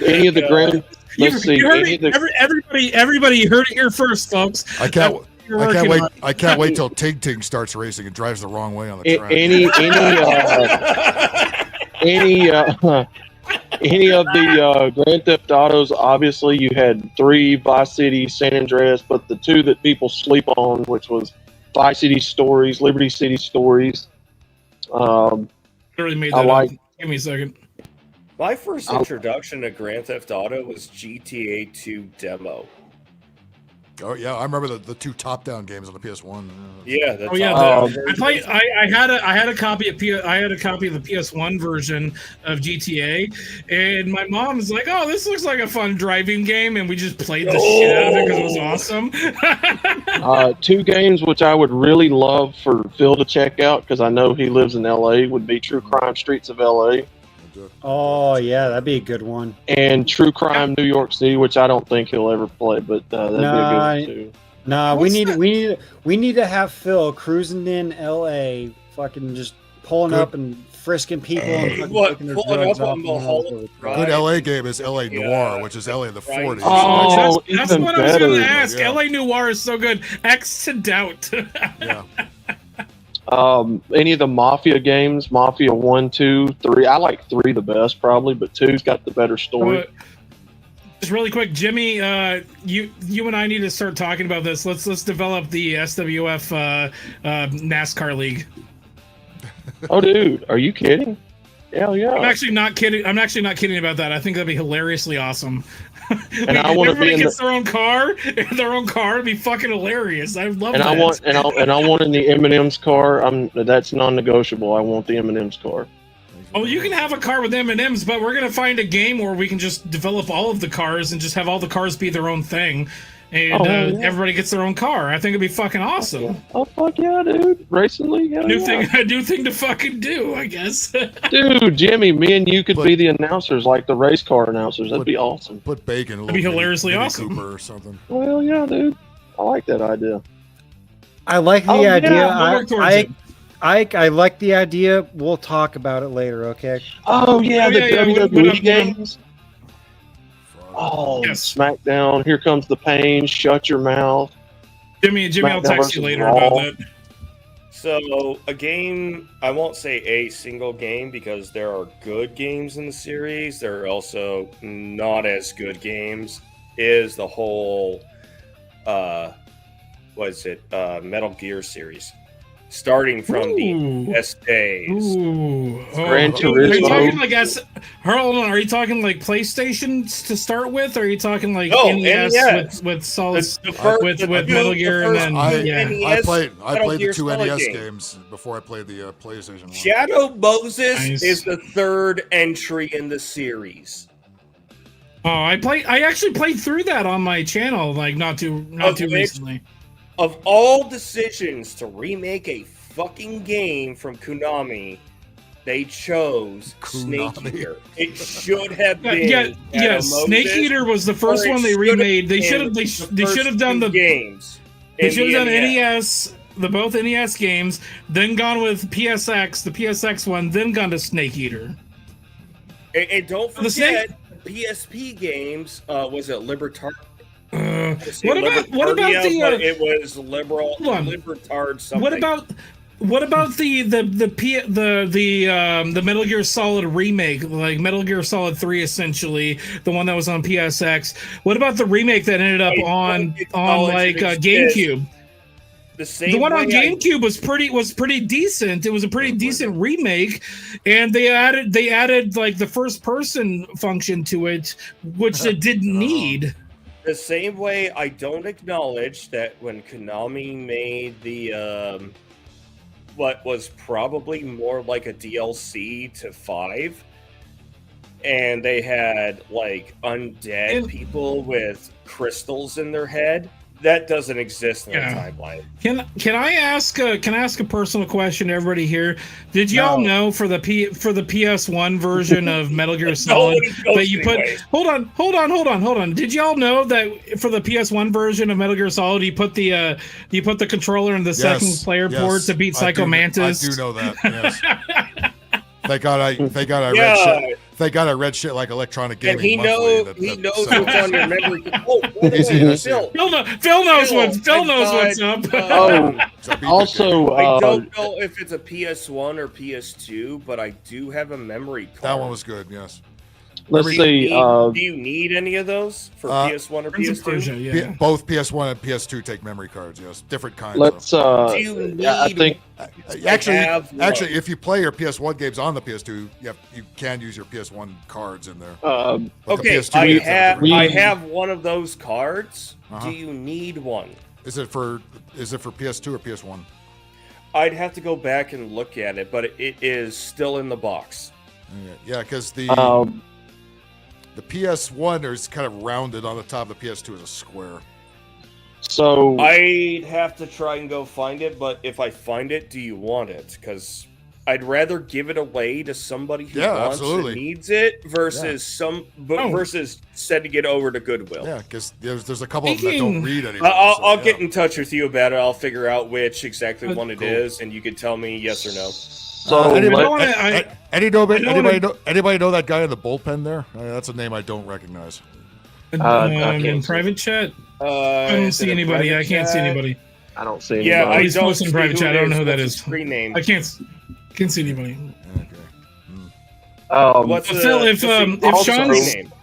any of the Grand. Let's see. Everybody heard it here first, folks. I can't you're I can't working wait. on. I can't wait till Ting Ting starts racing and drives the wrong way on the track. Any of the Grand Theft Autos, obviously you had 3, Vice City, San Andreas, but the 2 that people sleep on, which was Vice City Stories, Liberty City Stories. Literally made that up. Give me a second. My first introduction to Grand Theft Auto was GTA 2 demo. Oh yeah, I remember the 2 top-down games on the PS1. Yeah, that's I played. I had a copy of the PS1 version of GTA, and my mom was like, "Oh, this looks like a fun driving game," and we just played the shit out of it because it was awesome. 2 games which I would really love for Phil to check out because I know he lives in LA would be True Crime Streets of LA. Oh yeah, that'd be a good one. And True Crime New York City, which I don't think he'll ever play, but that'd be a good one too. Nah, we need to have Phil cruising in LA, fucking just pulling up and frisking people and fucking taking their drugs off. Good LA game is LA Noir, which is LA in the 40s. Oh, that's what I was going to ask. Yeah. LA Noir is so good. X to Doubt. Yeah. Any of the Mafia games, Mafia 1, 2, 3. I like 3 the best probably, but 2's got the better story. Just really quick, Jimmy, you and I need to start talking about this. Let's develop the SWF NASCAR league. Oh, dude, are you kidding? Hell yeah! I'm actually not kidding. I'm actually not kidding about that. I think that'd be hilariously awesome. And I want to be in their own car. Their own car would be fucking hilarious. I love and that. I want in the M&M's car. That's non-negotiable. I want the M&M's car. Oh, you can have a car with M&Ms, but we're gonna find a game where we can just develop all of the cars and just have all the cars be their own thing, and everybody gets their own car. I think it'd be fucking awesome. Oh fuck yeah, dude! Racing league. A new thing to fucking do, I guess. Dude, Jimmy, me and you could be the announcers, like the race car announcers. That'd be awesome. Put Bacon. That'd be hilariously Mini awesome. Cooper or something. Well, yeah, dude. I like that idea. I like the idea. Yeah, I like the idea. We'll talk about it later, okay? Oh yeah, the WWE games. Oh, yes. SmackDown. Here comes the pain. Shut your mouth. Jimmy, I'll text you later about that. So a game, I won't say a single game because there are good games in the series. There are also not as good games. Is the whole, Metal Gear series. Starting from the best days. Gran Turismo. Are you talking like hold on, are you talking like PlayStation to start with? Or are you talking like NES with solid with Metal Gear and then I played the 2 NES games before I played the PlayStation one. Shadow Moses is the 3rd entry in the series. Oh, I actually played through that on my channel like not too recently. Of all decisions to remake a fucking game from Konami, they chose Snake Eater. It should have been. Snake Eater was the first one they remade. They should have done the games. They should have done NES, both NES games, then gone with PSX, the PSX one, then gone to Snake Eater. And don't forget PSP games. Was it Libertard? What about the? It was liberal. Libertard something. What about the Metal Gear Solid remake, like Metal Gear Solid 3, essentially the one that was on PSX? What about the remake that ended up on GameCube? The one on GameCube was pretty decent. It was a pretty decent remake, and they added like the first person function to it, which it didn't need. The same way I don't acknowledge that when Konami made the what was probably more like a DLC to 5, and they had like undead people with crystals in their head. That doesn't exist in the timeline. Can I ask a personal question to everybody here? Did y'all know for the PS1 version of Metal Gear Solid that you put hold on. Did y'all know that for the PS1 version of Metal Gear Solid you put the controller in the second player port to beat Psycho Mantis? I do know that. Yes. Thank God I Yeah. read shit. Thank God I read shit like Electronic And Gaming he Monthly. knows what's on your memory. Oh, Phil. Phil knows what's up. Also, I don't know if it's a PS1 or PS2, but I do have a memory card. That one was good. Yes. let's see. Do you need any of those for PS1 or Prince of Persia, PS2? Both PS1 and PS2 take memory cards. Yes, different kinds. Let's. Do you need? I think. Actually, if you play your PS1 games on the PS2, you can use your PS1 cards in there. But the Okay, PS2 I have one of those cards. Do you need one? Is it for PS2 or PS1? I'd have to go back and look at it, but it is still in the box. Yeah, because the PS1 is kind of rounded on the top. The PS2 is a square. So I'd have to try and go find it, but if I find it, do you want it? Because I'd rather give it away to somebody who wants absolutely. and needs it versus versus sending it over to Goodwill. Yeah, because there's a couple of them that don't read anymore. I'll get in touch with you about it. I'll figure out which exactly one it is, and you can tell me yes or no. So anybody know that guy in the bullpen there? That's a name I don't recognize. In private chat, I don't see anybody. I can't see anybody. I don't see anybody. Yeah, He's posting in private chat. I don't know who that is. Screen name. I can't see anybody. What's Phil, if Sean's name?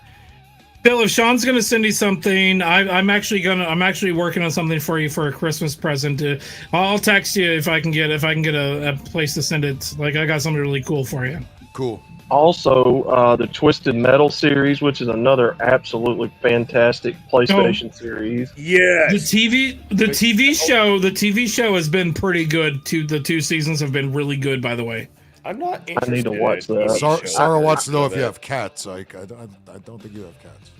Phil, if Sean's gonna send you something, I'm actually working on something for you for a Christmas present. I'll text you if I can get a place to send it. Like I got something really cool for you. Cool. Also, the Twisted Metal series, which is another absolutely fantastic PlayStation series. Yeah. The TV show has been pretty good too. The 2 seasons have been really good, by the way. I'm not interested. I need to watch that. Sarah wants to know if you have cats. I don't think you have cats.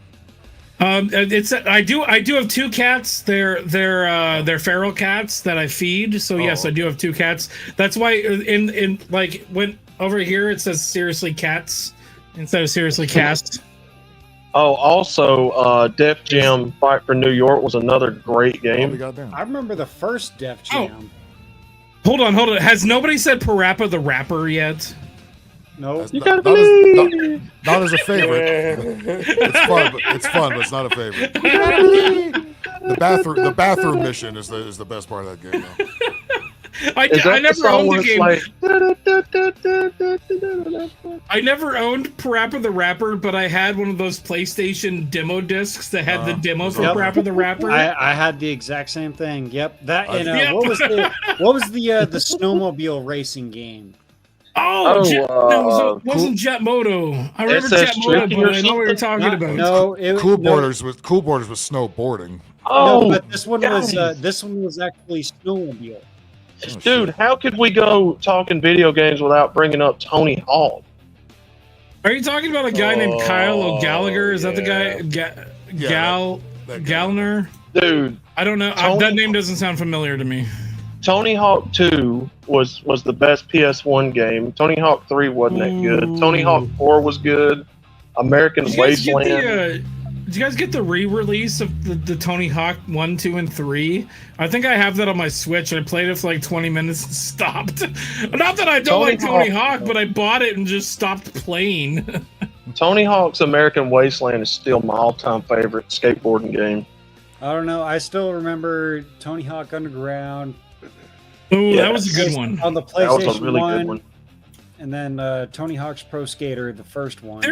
I do have 2 cats. They're feral cats that I feed. So yes, I do have 2 cats. That's why in like when over here it says seriously cats instead of seriously cast. Oh, also, Def Jam Fight for New York was another great game. I remember the first Def Jam. Hold on. Has nobody said Parappa the Rapper yet? No. You gotta believe. Not as a favorite. It's fun, but it's not a favorite. The bathroom mission is the best part of that game. Though. I never owned the game. I never owned Parappa the Rapper, but I had one of those PlayStation demo discs that had the demo for Parappa the Rapper. I had the exact same thing. Yep. That and what was the snowmobile racing game? Wasn't Jet Moto. I remember Jet Moto, but I know what you're talking about. No, Cool Borders was snowboarding. No, but this one was actually snowmobile. Dude, how could we go talking video games without bringing up Tony Hawk? Are you talking about a guy named Kyle O'Gallagher? Is that the guy? Gallner? Dude, I don't know. That name doesn't sound familiar to me. Tony Hawk 2 was the best PS1 game. Tony Hawk 3 wasn't that good. Tony Hawk 4 was good. American Wasteland. Did you guys get the re-release of the Tony Hawk 1, 2, and 3? I think I have that on my Switch. I played it for like 20 minutes and stopped. Not that I don't like Tony Hawk, but I bought it and just stopped playing. Tony Hawk's American Wasteland is still my all-time favorite skateboarding game. I don't know. I still remember Tony Hawk Underground. Ooh, that was a good one. On the PlayStation that was a really 1. good one. And then Tony Hawk's Pro Skater, the first one.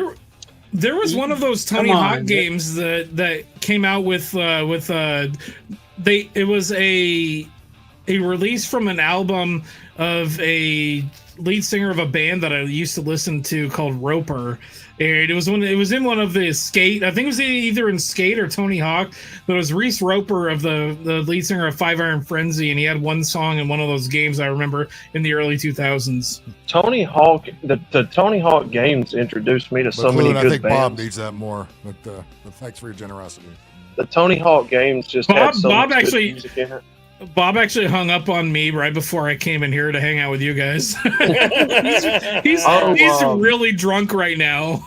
There was one of those Tony Hawk games that came out with it was a release from an album of a lead singer of a band that I used to listen to called Roper. And it was in one of the Skate. I think it was either in Skate or Tony Hawk. But it was Reese Roper of the lead singer of Five Iron Frenzy, and he had one song in one of those games I remember in the early 2000s. Tony Hawk, the Tony Hawk games introduced me to so many good I think bands. Bob needs that more. But thanks for your generosity. The Tony Hawk games just had so much good music in it. Bob actually hung up on me right before I came in here to hang out with you guys. he's really drunk right now.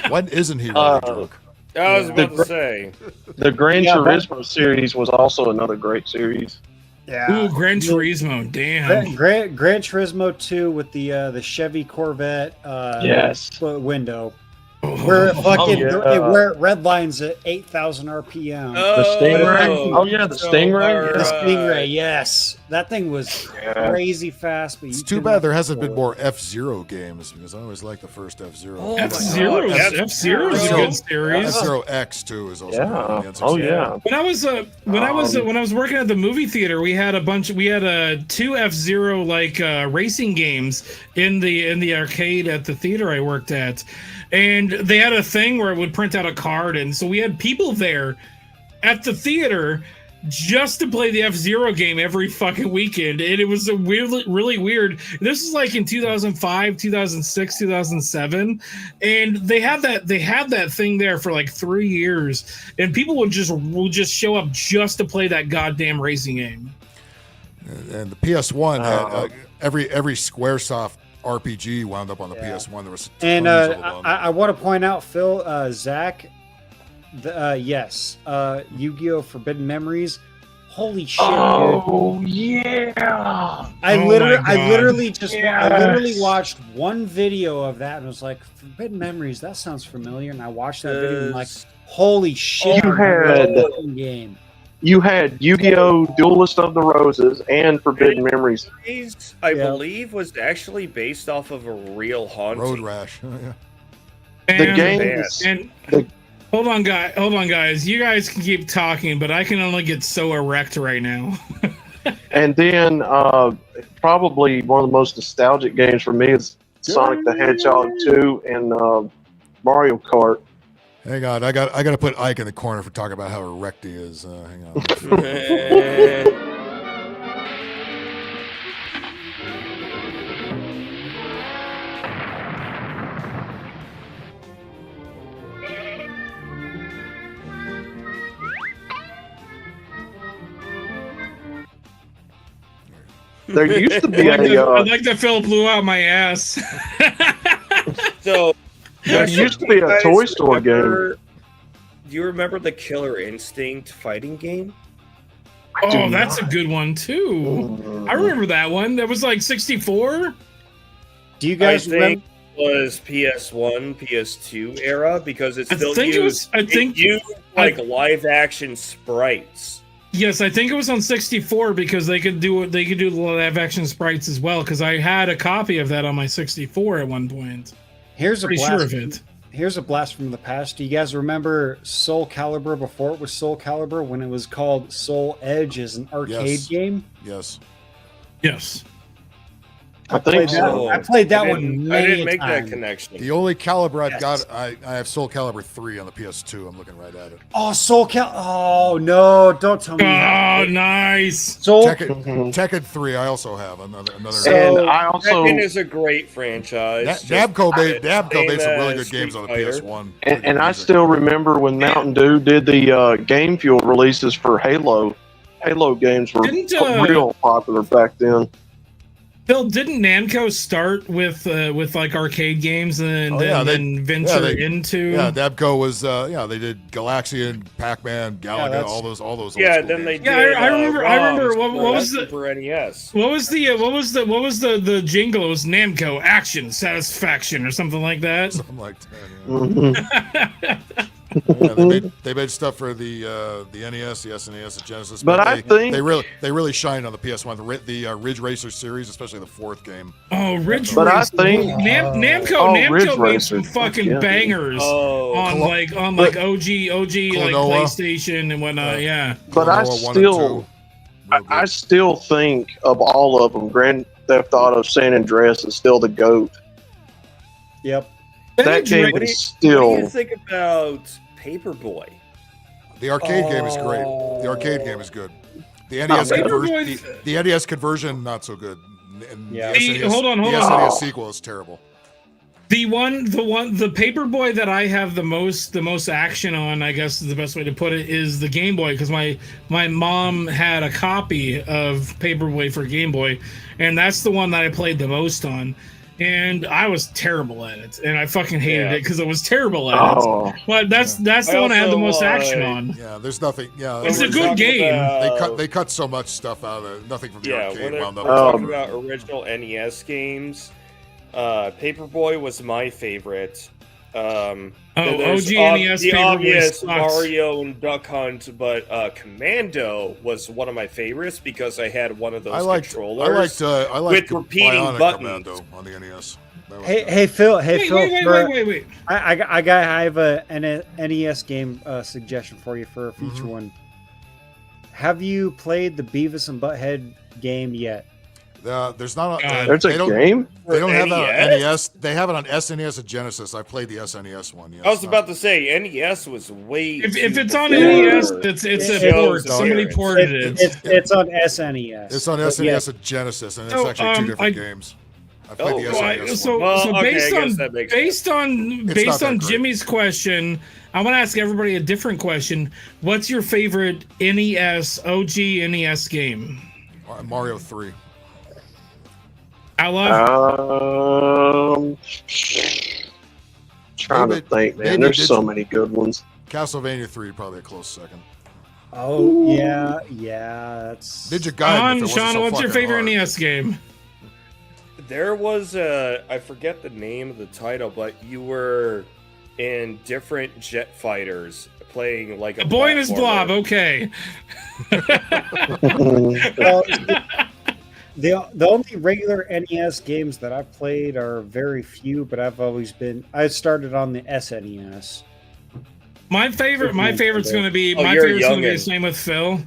When isn't he really drunk? I was about to say. The Gran Turismo series was also another great series. Yeah. Ooh, Gran Turismo. Damn. Gran Turismo 2 with the Chevy Corvette window. Where it fucking where it redlines at 8,000 RPM. The Stingray. Oh yeah, the Stingray. The Stingray, yes. That thing was crazy fast. But It's too bad there hasn't been more F-Zero games because I always liked the first F-Zero. Oh, F-Zero is a good series. F-Zero X too is also good. Oh yeah. When I was working at the movie theater, we had two F-Zero racing games in the arcade at the theater I worked at. And they had a thing where it would print out a card, and so we had people there at the theater just to play the F-Zero game every fucking weekend. And it was really weird. This is like in 2005, 2006, 2007, and they had that thing there for like 3 years, and people would just show up just to play that goddamn racing game. And the PS1 had every SquareSoft RPG wound up on the PS1. There was and tons of them. I want to point out, Phil, Zach, yes, Yu-Gi-Oh! Forbidden Memories. Holy shit, dude. Yeah. I literally watched one video of that and was like, Forbidden Memories, that sounds familiar. And I watched that video and I'm like, holy shit, game. You had Yu-Gi-Oh! Duelist of the Roses and Forbidden Memories. I believe was actually based off of a real haunting. Road Rash. The games. Hold on, guys. You guys can keep talking, but I can only get so erect right now. And then probably one of the most nostalgic games for me is Sonic the Hedgehog 2 and Mario Kart. Hang on, I got to put Ike in the corner for talking about how erect he is. Hang on. There used to be I like that Phil blew out my ass. So there used to be a Toy Store game. Do you remember the Killer Instinct fighting game? Oh, that's a good one too. I remember that one. That was like 64. Do you guys remember? Was PS1, PS2 era because it's still used live action sprites. Yes, I think it was on 64 because they could do the live action sprites as well. Because I had a copy of that on my 64 at one point. Here's a Pretty blast. sure of it. Here's a blast from the past. Do you guys remember Soul Calibur before it was Soul Calibur when it was called Soul Edge as an arcade game? Yes. Yes. I think so. I played that one. I didn't make that connection. The only Calibur I've got, I have Soul Calibur 3 on the PS2. I'm looking right at it. Oh, Oh no! Don't tell me. Oh, nice. Soul Tekken 3. I also have another. And I also Tekken is a great franchise. Namco made some really good games on the PS1. And I still remember when Mountain Dew did the Game Fuel releases for Halo. Halo games were real popular back then. Phil, didn't Namco start with like arcade games and then venture into? Yeah, Namco was they did Galaxian, Pac-Man, Galaga, all those. Yeah, then they did. I remember. What was the Super NES? What was the jingle? It was Namco Action Satisfaction or something like that. Something like that. Yeah. They made stuff for the NES, the SNES, the Genesis. But I think they really shined on the PS1. The Ridge Racer series, especially the fourth game. Oh, Ridge But Racer. I think Namco made some fucking bangers on like OG like PlayStation and whatnot. Yeah. But I still think of all of them, Grand Theft Auto San Andreas is still the GOAT. Yep. That game is still. What do you think about Paperboy? The arcade game is great. The arcade game is good. The NES conversion not so good. And Yeah. The SNES, Hold on. The SNES sequel is terrible. The Paperboy that I have the most action on, I guess is the best way to put it, is the Game Boy, because my mom had a copy of Paperboy for Game Boy, and that's the one that I played the most on. and I was terrible at it, and I fucking hated Yeah. it because I was terrible at Oh. it. But that's the one I had the most action on. Yeah, there's nothing. Yeah, It's a good game. They cut so much stuff out of it. Nothing from the Yeah, arcade when wound we're up. talking about original NES games, Paperboy was my favorite. Then there's OG NES the Paperboy obvious sucks. Mario and Duck Hunt, but Commando was one of my favorites because I had one of those controllers I liked with repeating Bionic buttons. Commando on the NES. Hey Phil. Wait. I have an NES game suggestion for you for a future one. Have you played the Beavis and Butthead game yet? There's not. There's a game? They don't have that on NES? NES. They have it on SNES and Genesis. I played the SNES one. Yes. I was about to say NES was way. If it's too on before NES, it's a shows port. Somebody appearance. ported it. It's on SNES. It's on But SNES yeah. and Genesis, and it's So, actually two different games. I played the SNES one. So okay, based I guess on that makes based on It's based not that on great. Jimmy's question, I want to ask everybody a different question. What's your favorite NES OG NES game? Mario 3. Outlaw? Trying to think, man. There's so many good ones. Castlevania 3 probably a close second. Oh yeah. That's Ninja Gaiden. if it wasn't Sean, so what's your fucking favorite hard. NES game? There was I forget the name of the title, but you were in different jet fighters playing like a Boy and his platformer. blob. Okay. Well, the only regular NES games that I've played are very few, but I started on the SNES. My favorite's going to be Oh, my you're favorite's going to be the youngin'. same with Phil.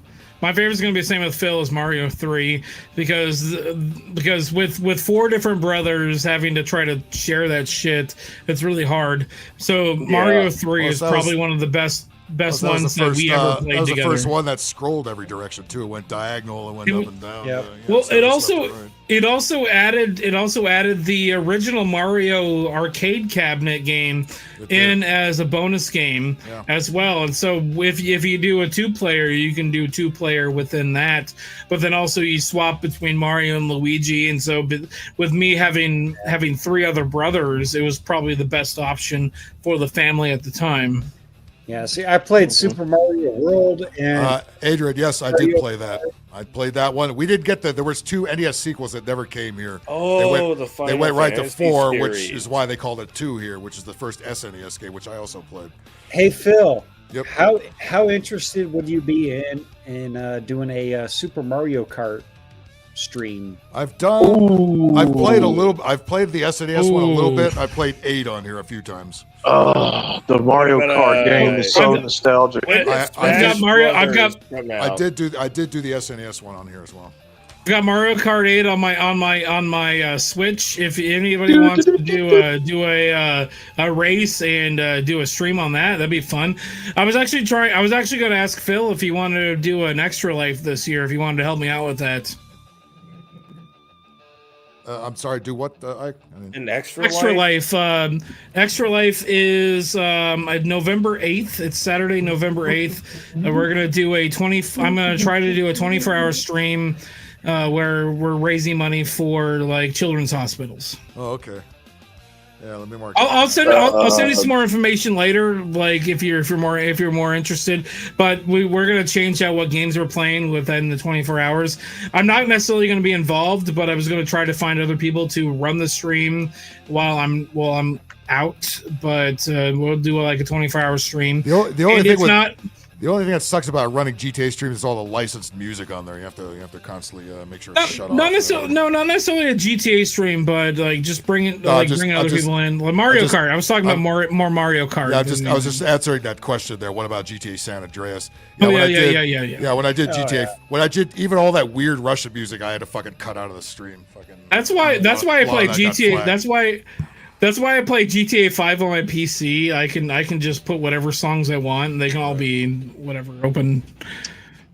My favorite's going to be the same with Phil as Mario 3 because with four different brothers having to try to share that shit, it's really hard. So Mario 3 Well, is that was- probably one of the best That was ones the that first, we ever played that was together. the first one that scrolled every direction too. It went diagonal and went up and down. Yep. Well, so it it's also left to right. it also added the original Mario arcade cabinet game in as a bonus game as well. And so if you do a 2-player, you can do 2-player within that. But then also you swap between Mario and Luigi. And so with me having 3 other brothers, it was probably the best option for the family at the time. Yeah, see, I played Super Mario World and Adrian, yes, I did play that. I played that one. We did get there was 2 NES sequels that never came here. Oh, they the Final went right to Fantasy 4, which series. is why they called it 2 here, which is the first SNES game, which I also played. Hey Phil, Yep. how interested would you be in doing a Super Mario Kart stream? I've played a little. I've played the SNES one a little bit. I played 8 on here a few times. Oh, the Mario Kart game is so nostalgic. I did do the SNES one on here as well. I've got Mario Kart 8 on my Switch. If anybody wants to do a race and do a stream on that, that'd be fun. I was actually going to ask Phil if he wanted to do an Extra Life this year. If he wanted to help me out with that. I'm sorry. Do what? An Extra Life. Extra Life is November 8th. It's Saturday, November 8th. We're gonna do I'm gonna try to do a 24-hour stream where we're raising money for like children's hospitals. Oh, okay. Yeah, let me mark. I'll send you some more information later. Like if you're more interested, but we're gonna change out what games we're playing within the 24 hours. I'm not necessarily gonna be involved, but I was gonna try to find other people to run the stream while I'm out. But we'll do like a 24-hour stream. The only thing that sucks about running GTA streams is all the licensed music on there. You have to constantly make sure it's shut off. Not necessarily a GTA stream, but like just bringing other people in. Like Mario Kart. I was talking about more Mario Kart. Yeah, I was just answering that question there. What about GTA San Andreas? Yeah, when I did Oh, GTA, yeah. when I did even all that weird Russian music, I had to fucking cut out of the stream. That's why I play GTA. That's That's why I play GTA 5 on my PC. I can just put whatever songs I want, and they can all be whatever open.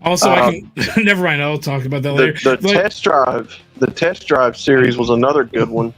Also, I can. Never mind. I'll talk about that later. The Test Drive series was another good one.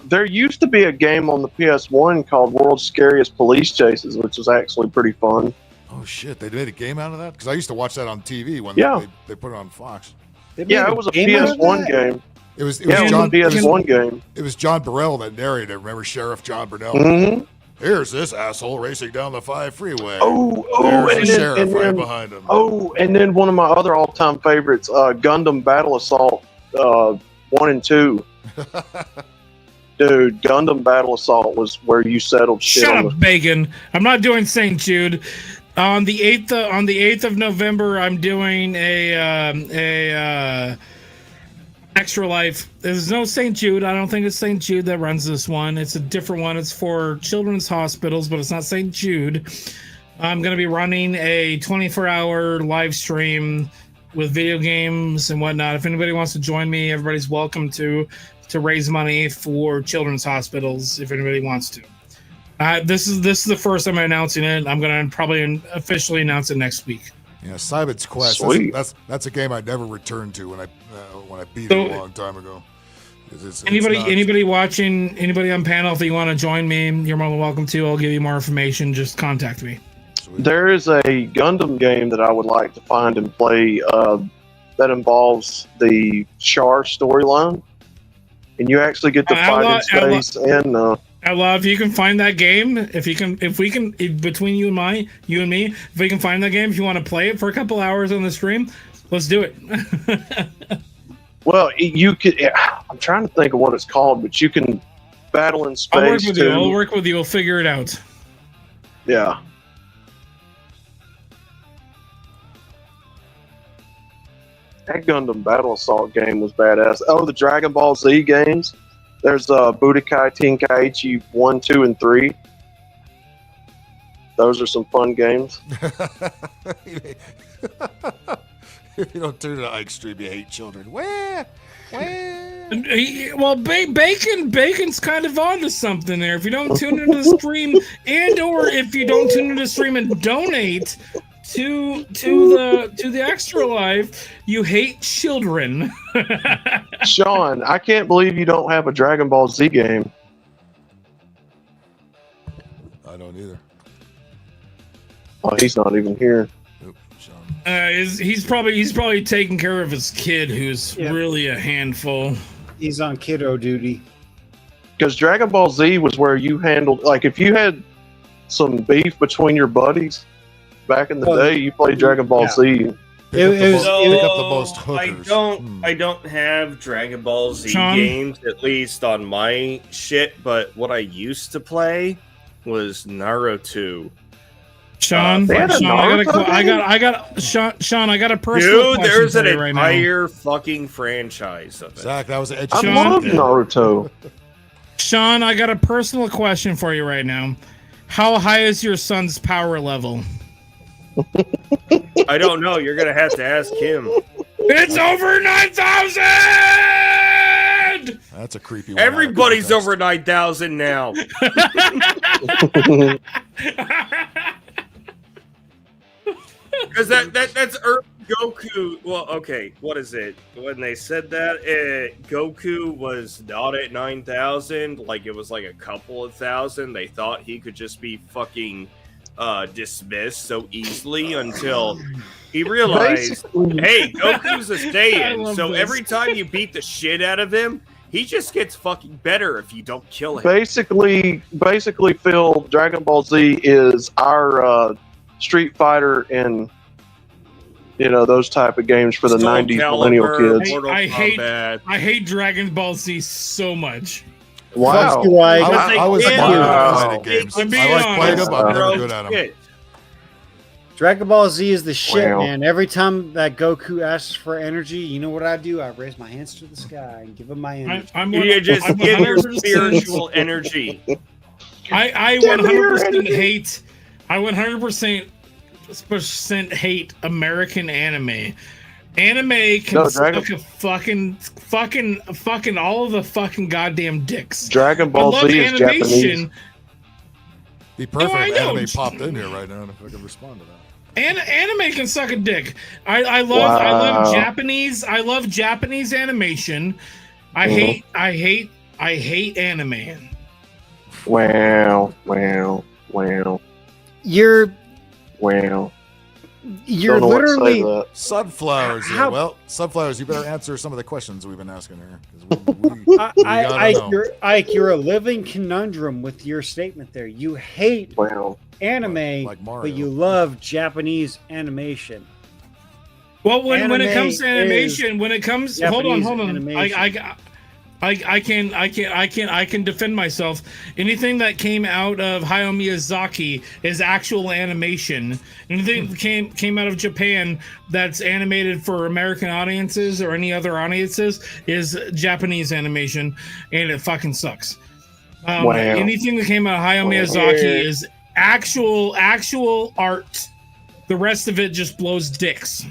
There used to be a game on the PS1 called World's Scariest Police Chases, which was actually pretty fun. Oh shit! They made a game out of that because I used to watch that on TV when they put it on Fox. Yeah. It was a PS1 game. Yeah, it was a PS1 game. They made a game out of that? PS1 game. It was Yeah, John. the PS1 game. It was John Burrell that narrated. Remember Sheriff John Burrell? Mhm. Here's this asshole racing down the 5 freeway. Oh, There's and the then, sheriff right behind him. Oh, and then one of my other all-time favorites, Gundam Battle Assault 1 and 2. Dude, Gundam Battle Assault was where you settled shit. Shut on up, Bacon. I'm not doing St. Jude. On the 8th of November, I'm doing a Extra Life. There's no St. Jude. I don't think it's St. Jude that runs this one. It's a different one. It's for children's hospitals, but it's not St. Jude. I'm going to be running a 24-hour live stream with video games and whatnot. If anybody wants to join me, everybody's welcome to raise money for children's hospitals if anybody wants to. This is the first time I'm announcing it. I'm going to probably officially announce it next week. Yeah, Simon's Quest. Sweet. That's a game I never returned to when I beat it a long time ago. Anybody watching, anybody on panel, if you want to join me, you're more than welcome to. I'll give you more information. Just contact me. There is a Gundam game that I would like to find and play that involves the Char storyline, and you actually get to fight in space. I love you can find that game between you and me, if we can find that game, if you want to play it for a couple hours on the stream, let's do it. Well, you could. I'm trying to think of what it's called, but you can battle in space. I'll work with you. We'll figure it out. Yeah. That Gundam Battle Assault game was badass. Oh, the Dragon Ball Z games. There's Budokai Tenkaichi 1, 2, and 3. Those are some fun games. If you don't tune into Ike's stream, you hate children. Where? Well, Bacon's kind of onto something there. If you don't tune into the stream, or if you don't tune into the stream and donate to the Extra Life, you hate children. Sean, I can't believe you don't have a Dragon Ball Z game. I don't either. Oh, he's not even here. Nope, Sean. He's probably taking care of his kid, who's really a handful. He's on kiddo duty. Because Dragon Ball Z was where you handled, like, if you had some beef between your buddies back in the day, you played Dragon Ball Z. Pick up the most hookers. I don't have Dragon Ball Z Sean? games, at least on my shit, but what I used to play was Naruto. Sean, I got Sean, I got a personal question there's an for you right now. entire fucking franchise of it. Zach, that was an I love Naruto. Sean, I got a personal question for you right now. How high is your son's power level? I don't know. You're gonna have to ask him. It's over 9,000. That's a creepy one. Everybody's over 9,000 now. Because that's Earth Goku. Well, okay, what is it? When they said that, Goku was not at 9,000. Like it was like a couple of thousand. They thought he could just be fucking dismissed so easily until he realized, hey, Goku's a stay-in. So every time you beat the shit out of him, he just gets fucking better if you don't kill him. Basically, Phil, Dragon Ball Z is our Street Fighter and those type of games for the Soul 90s Calibur, millennial kids. Mortal I Kombat. hate Dragon Ball Z so much. Wow. I was playing games. I I'm being like playing honest. them. I'm never good at them. Shit. Dragon Ball Z is the shit, Wow. man. Every time that Goku asks for energy, you know what I do? I raise my hands to the sky and give him my energy. You just give your spiritual energy. I 100% hate. I 100% hate American anime. Anime can suck a fucking all of the fucking goddamn dicks. Dragon Ball Z is Japanese. Be perfect I if know. anime popped in here right now if I could respond to that. Anime can suck a dick. I love Japanese. I love Japanese animation. I hate anime. Wow. You're Don't know what to say literally to that. Sunflowers. Yeah. How- Well, sunflowers. You better answer some of the questions we've been asking here. 'Cause we gotta know. Ike, you're a living conundrum with your statement there. You hate anime, like Mario. but you love Japanese animation. Well, when it Anime comes to animation, is when it comes, Japanese hold on. animation. I can defend myself. Anything that came out of Hayao Miyazaki is actual animation. Anything that came out of Japan that's animated for American audiences or any other audiences is Japanese animation, and it fucking sucks. Wow. Anything that came out of Hayao Miyazaki is actual art. The rest of it just blows dicks.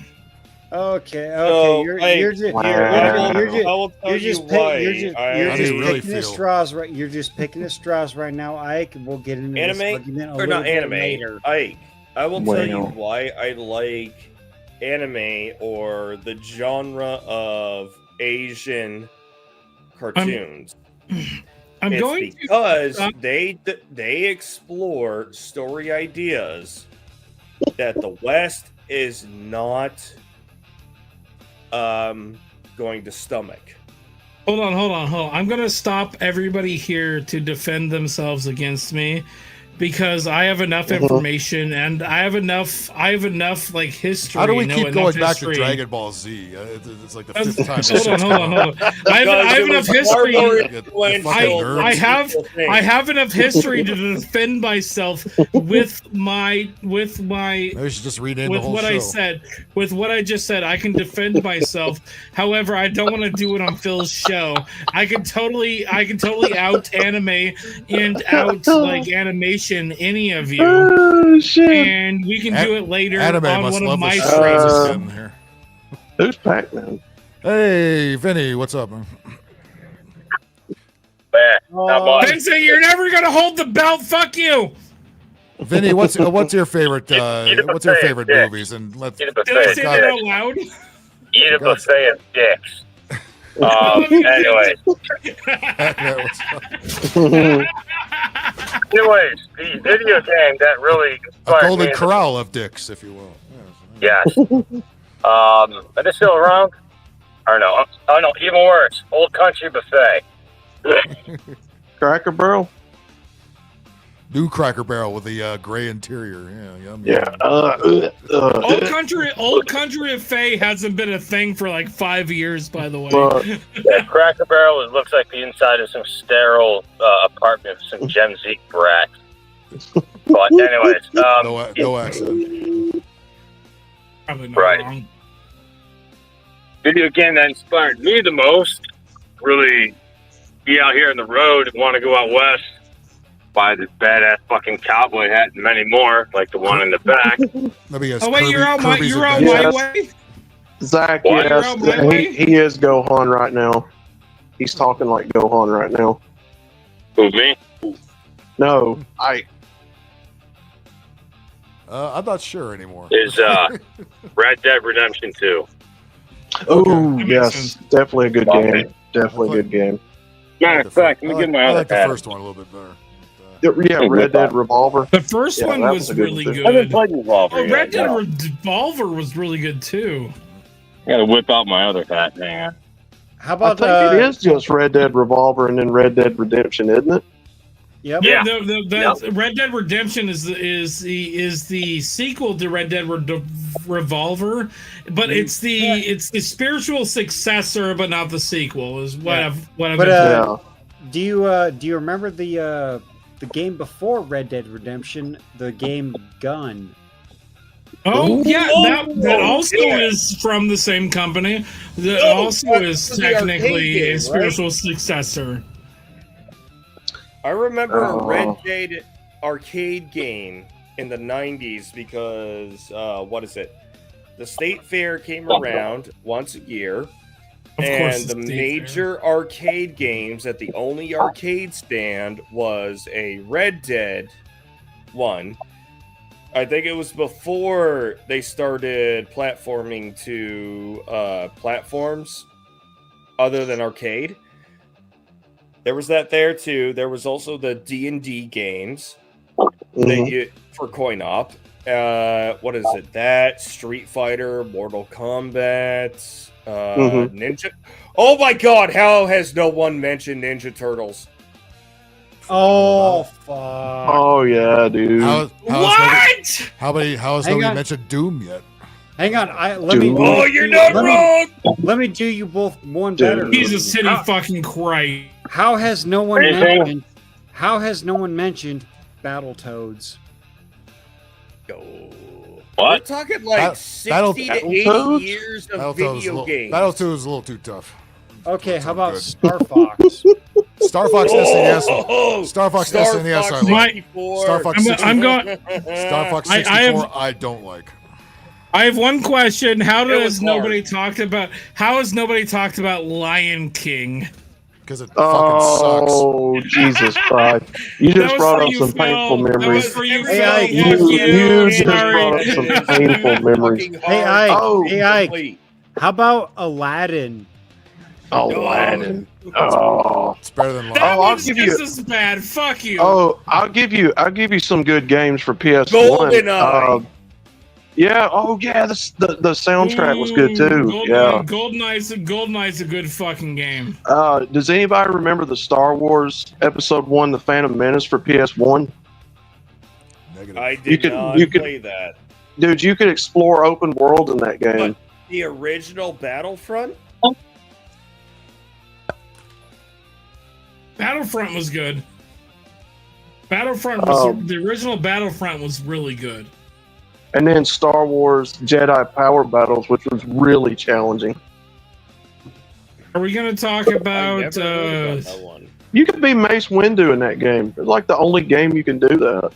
Okay, So, you're like, just I will tell you're you just why you're I just really picking at feel. straws right. You're just picking at straws right now, Ike. And we'll get into this Anime argument a or little not bit anime? later. Ike, I will tell you Wow. why I like anime or the genre of Asian cartoons. I'm It's going because to they explore story ideas that the West is not going to stomach. Hold on. I'm gonna stop everybody here to defend themselves against me because I have enough information and I have enough like history. How do we know keep enough going back history. to Dragon Ball Z? It's like the fifth time. Hold on. I have enough history. I have enough history to defend myself with my. Maybe we should just rename the With whole what show. I said, with what I just said, I can defend myself. However, I don't want to do it on Phil's show. I can totally out anime and out like animation any of you. Oh, shit. And we can do it later Anime on must one of love my the streams. here. Who's Pac-Man? Hey, Vinny, what's up, man? Vincent, you're never gonna hold the belt. Fuck you. Vinny, what's your favorite movies? And let's Did I say that out loud? Eat a buffet of dicks. Anyway. Anyways, the video game that really a inspired golden me. corral of dicks, if you will. Yes. Are they still around? Or no? Oh no, even worse. Old Country Buffet. Cracker Barrel? New Cracker Barrel with the gray interior. Yeah, yum. Yeah. Old Country Buffet hasn't been a thing for like 5 years, by the way. Yeah, Cracker Barrel, it looks like the inside of some sterile apartment with some Gen Z brats. But anyways, no accent. Probably not right. wrong. Video game that inspired me the most, really be out here on the road and want to go out west, buy this badass fucking cowboy hat and many more, like the one in the back. Oh wait, you're on my way. Zach, What? yes, he is Gohan right now. He's talking like Gohan right now. Who, me? No, I'm not sure anymore. Is Red Dead Redemption 2. Oh, yes. Definitely a good Okay. game. Definitely a good game. Matter of fact, let me get my I other like the hat. first one a little bit better. Yeah, Red Dead Revolver. The first Yeah, one that was a good really one, too. good. I haven't played Revolver Oh, yet, Red Dead no. Revolver was really good too. I gotta whip out my other hat, man. How I about think it is just Red Dead Revolver and then Red Dead Redemption, isn't it? Yep. Yeah. Red Dead Redemption is the sequel to Red Dead Revolver, but it's the spiritual successor, but not the sequel. Is what I've been do you remember the game before Red Dead Redemption, the game Gun? Oh yeah, that also is from the same company. That also is the arcade technically game, a right? spiritual successor. I remember a Red Dead arcade game in the 90s because, what is it? The State Fair came around once a year. course, And the the State major arcade games at the only arcade stand was a Red Dead one. I think it was before they started platforming to platforms other than arcade. There was that there too. There was also the D&D games that you for coin op. What is it? That Street Fighter, Mortal Kombat, Ninja. Oh my God! How has no one mentioned Ninja Turtles? Oh fuck! Oh yeah, dude. What? How has Hang nobody on. mentioned Doom yet? Hang on, let me. Oh, you're not wrong. Let me do you both one better. Jesus city fucking Christ! How has no one Anything? mentioned? How has no one mentioned Battletoads? We're talking like Battle- 60 to 80 Battletoads? years of Battletoads is a video little- games. Battletoads is a little too tough. Okay, how about good. Star Fox? Star Fox Oh, SNES. Star Fox Star SNES. Fox I like. 64. Star Fox I'm 64. going. Star Fox I 64. have- I don't like. I have one question. How was has nobody talked about? How has nobody talked about Lion King? Because it Oh, Jesus Christ. You That just was brought for up you, some Phil. painful That memories. was for you, Hey, Phil. Ike, Fuck You just Sorry. brought up some painful memories. Hey Ike, Oh. hey Ike. How about Aladdin? Aladdin. Oh. It's better than That I'll one's give just you. as bad. Fuck you. Oh, I'll give you some good games for PS1. GoldenEye. Yeah. Oh, yeah. The soundtrack was good too. Yeah. GoldenEye's a good fucking game. Does anybody remember the Star Wars Episode 1, The Phantom Menace for PS1? I did not play that. Dude, you could explore open world in that game. But the original Battlefront? Battlefront was good. The original Battlefront was really good. And then Star Wars Jedi Power Battles, which was really challenging. Are we gonna talk about? that one. You could be Mace Windu in that game. It's like the only game you can do that.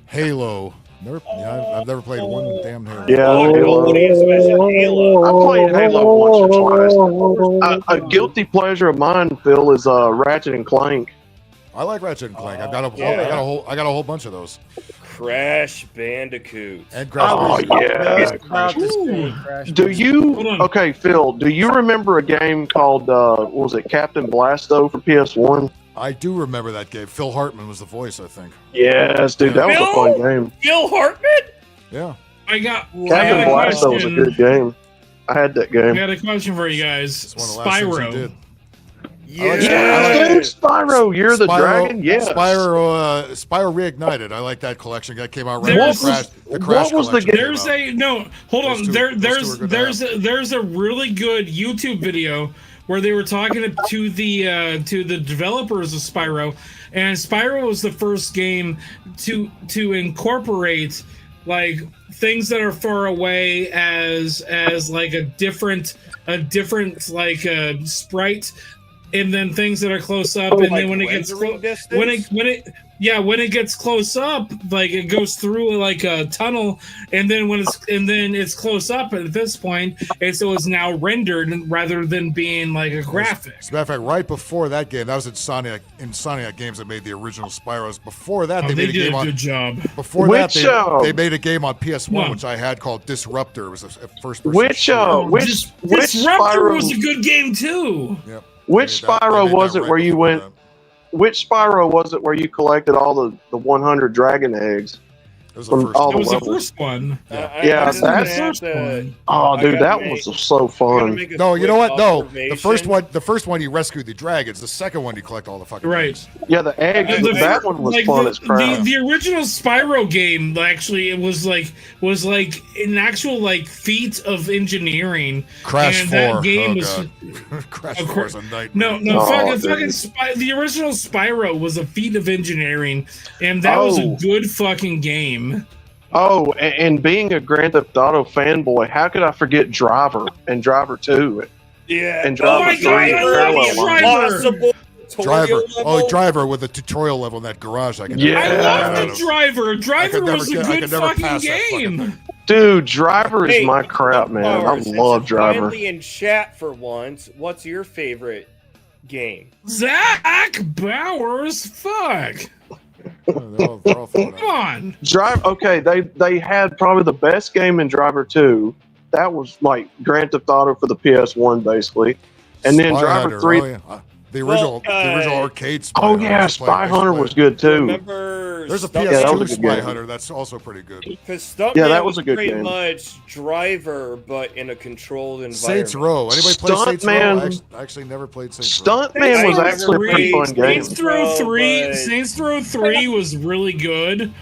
Halo. I've never played one damn Halo. Yeah, Halo. I played Halo once or twice. A guilty pleasure of mine, Phil, is Ratchet and Clank. I like Ratchet and Clank. I got a whole bunch of those. Crash Bandicoot. And Oh yeah. Do you? Okay, Phil. Do you remember a game called what was it, Captain Blasto for PS1? I do remember that game. Phil Hartman was the voice, I think. Yes, dude, that was a fun game. Phil Hartman? Yeah. Captain Blasto was a good game. I had that game. I got a question for you guys. one of the last things he Spyro. did. Yeah, dude, Spyro, you're the dragon. Yeah, Spyro Reignited. I like that collection. That came out right There's- when the Crash what was the collection game? came There's out. a no. Hold on. Those two were good There's a really good YouTube video where they were talking to the developers of Spyro, and Spyro was the first game to incorporate like things that are far away as like a different like sprite, and then things that are close up, and then when it gets when it gets close up, like it goes through like a tunnel, and then it's close up at this point, and so it's now rendered rather than being like a graphic. As a matter of fact, right before that game, that was Insomniac Games that made the original Spyros. Before that, they made a did game a on. good job. Before Which, that, they made a game on PS1, What? which I had called Disruptor. It was a first-person. Which Disruptor Spyro was a good game too. Yep. Which They made Spyro was that it right where you before went? that. Which Spyro was it where you collected all the 100 dragon eggs? It was the From first all one. That was the levels? first one. Yeah, That's the that's first one. Oh, dude, that gotta was so fun. No, you know what? No, the first one you rescued the dragons. The second one you collect all the fucking Right. things. Yeah, the eggs. And that one was like fun as crap. the original Spyro game actually it was like an actual like feat of engineering. Crash and 4. That game Oh, was God. Crash 4 is a nightmare. no Oh, fucking the original Spyro was a feat of engineering, and that was a Oh. good fucking game. Oh, and being a Grand Theft Auto fanboy, how could I forget Driver and Driver 2? Yeah. And Oh Driver my 3 God, and I love Parallel Driver. Lines. Possible Driver. tutorial Oh, level? Driver with the tutorial level in that garage. I Yeah. I love the Driver. Driver never was a get- I good could never fucking pass that fucking game. Dude, Driver is Hey, my crap, man. I Bowers, since love you're Driver. Finally in chat for once. What's your favorite game? Zach Bowers, fuck. They're all thrown Come out. on. Okay, they had probably the best game in Driver 2. That was like Grand Theft Auto for the PS1, basically. And then Spy Driver Hunter, 3. oh, yeah. The original arcade Spy Oh Hunter. yeah, Spy Hunter was good too. Remember? There's a Stuntman? PS2 Spy Hunter that's also pretty good. Because Stuntman Yeah, that was a good pretty game. much Driver, but in a controlled environment. Saints Row. Anybody play Saints Row? Stuntman- I actually never played Saints Row. Stuntman was actually a pretty fun game. Saints Row 3 was really good.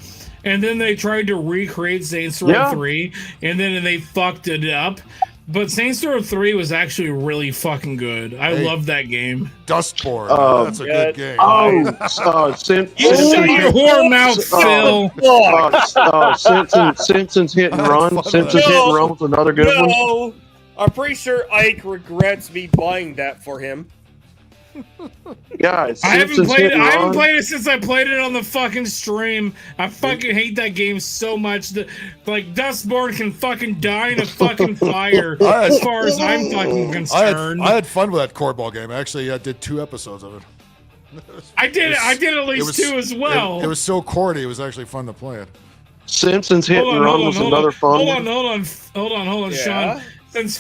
And then they tried to recreate Saints Row Yeah. 3, and then they fucked it up. But Saints Row 3 was actually really fucking good. I loved that game. Dustborn. That's a good game. You shut your whore mouth, Phil. Simpsons Hit and Run. Simpsons Hit and Run was another good one. No, I'm pretty sure Ike regrets me buying that for him. Guys, I haven't Simpsons played Hit it. and I haven't Run. played it since I played it on the fucking stream. I fucking hate that game so much. That like Dustborn can fucking die in a fucking fire. As far as I'm fucking concerned, I had fun with that cornball game. Actually, I did 2 episodes of it. I did at least 2 as well. It was so corny. It was actually fun to play it. Simpsons Hit and Run was another fun one. Hold on, Yeah? Sean. Since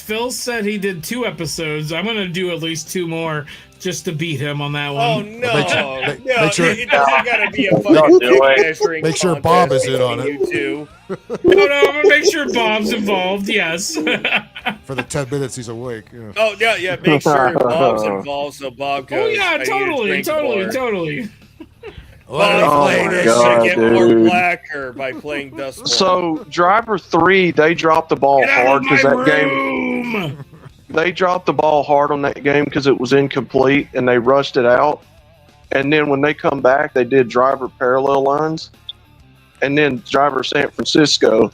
Phil said he did 2 episodes, I'm gonna do at least 2 more just to beat him on that one. Oh no! Make sure- it doesn't gotta be a Don't fucking do it. measuring Make sure contest Bob is in on between it. you two. No, I'm gonna make sure Bob's involved. Yes. For the 10 minutes he's awake. Yeah. Oh yeah. Make sure Bob's involved so Bob goes. Oh yeah, "I need to drink more." totally. Bob my should God, get more dude. blacker by playing Dustborn. So Driver 3, they dropped the ball Get out hard of because my that game. room! They dropped the ball hard on that game because it was incomplete and they rushed it out. And then when they come back, they did Driver Parallel Lines, and then Driver San Francisco.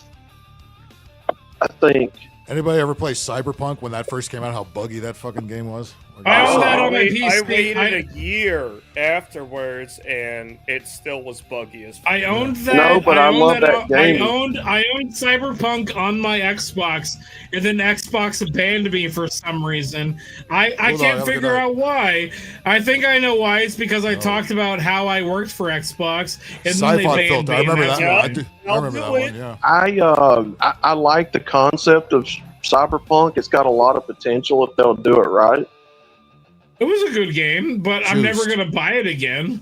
I think. Anybody ever play Cyberpunk when that first came out? How buggy that fucking game was? I own that on my I PC. waited a year afterwards, and it still was buggy as fuck. I owned that. No, but I owned love that game. I owned Cyberpunk on my Xbox, and then Xbox banned me for some reason. I Hold on, can't have a good figure night. out why. I think I know why. It's because I talked about how I worked for Xbox, and then they Sci-Fi banned filter. me. I remember and that that's one. why. I remember that one. Yeah. I like the concept of Cyberpunk. It's got a lot of potential if they'll do it right. It was a good game, but I'm never Juiced. gonna buy it again.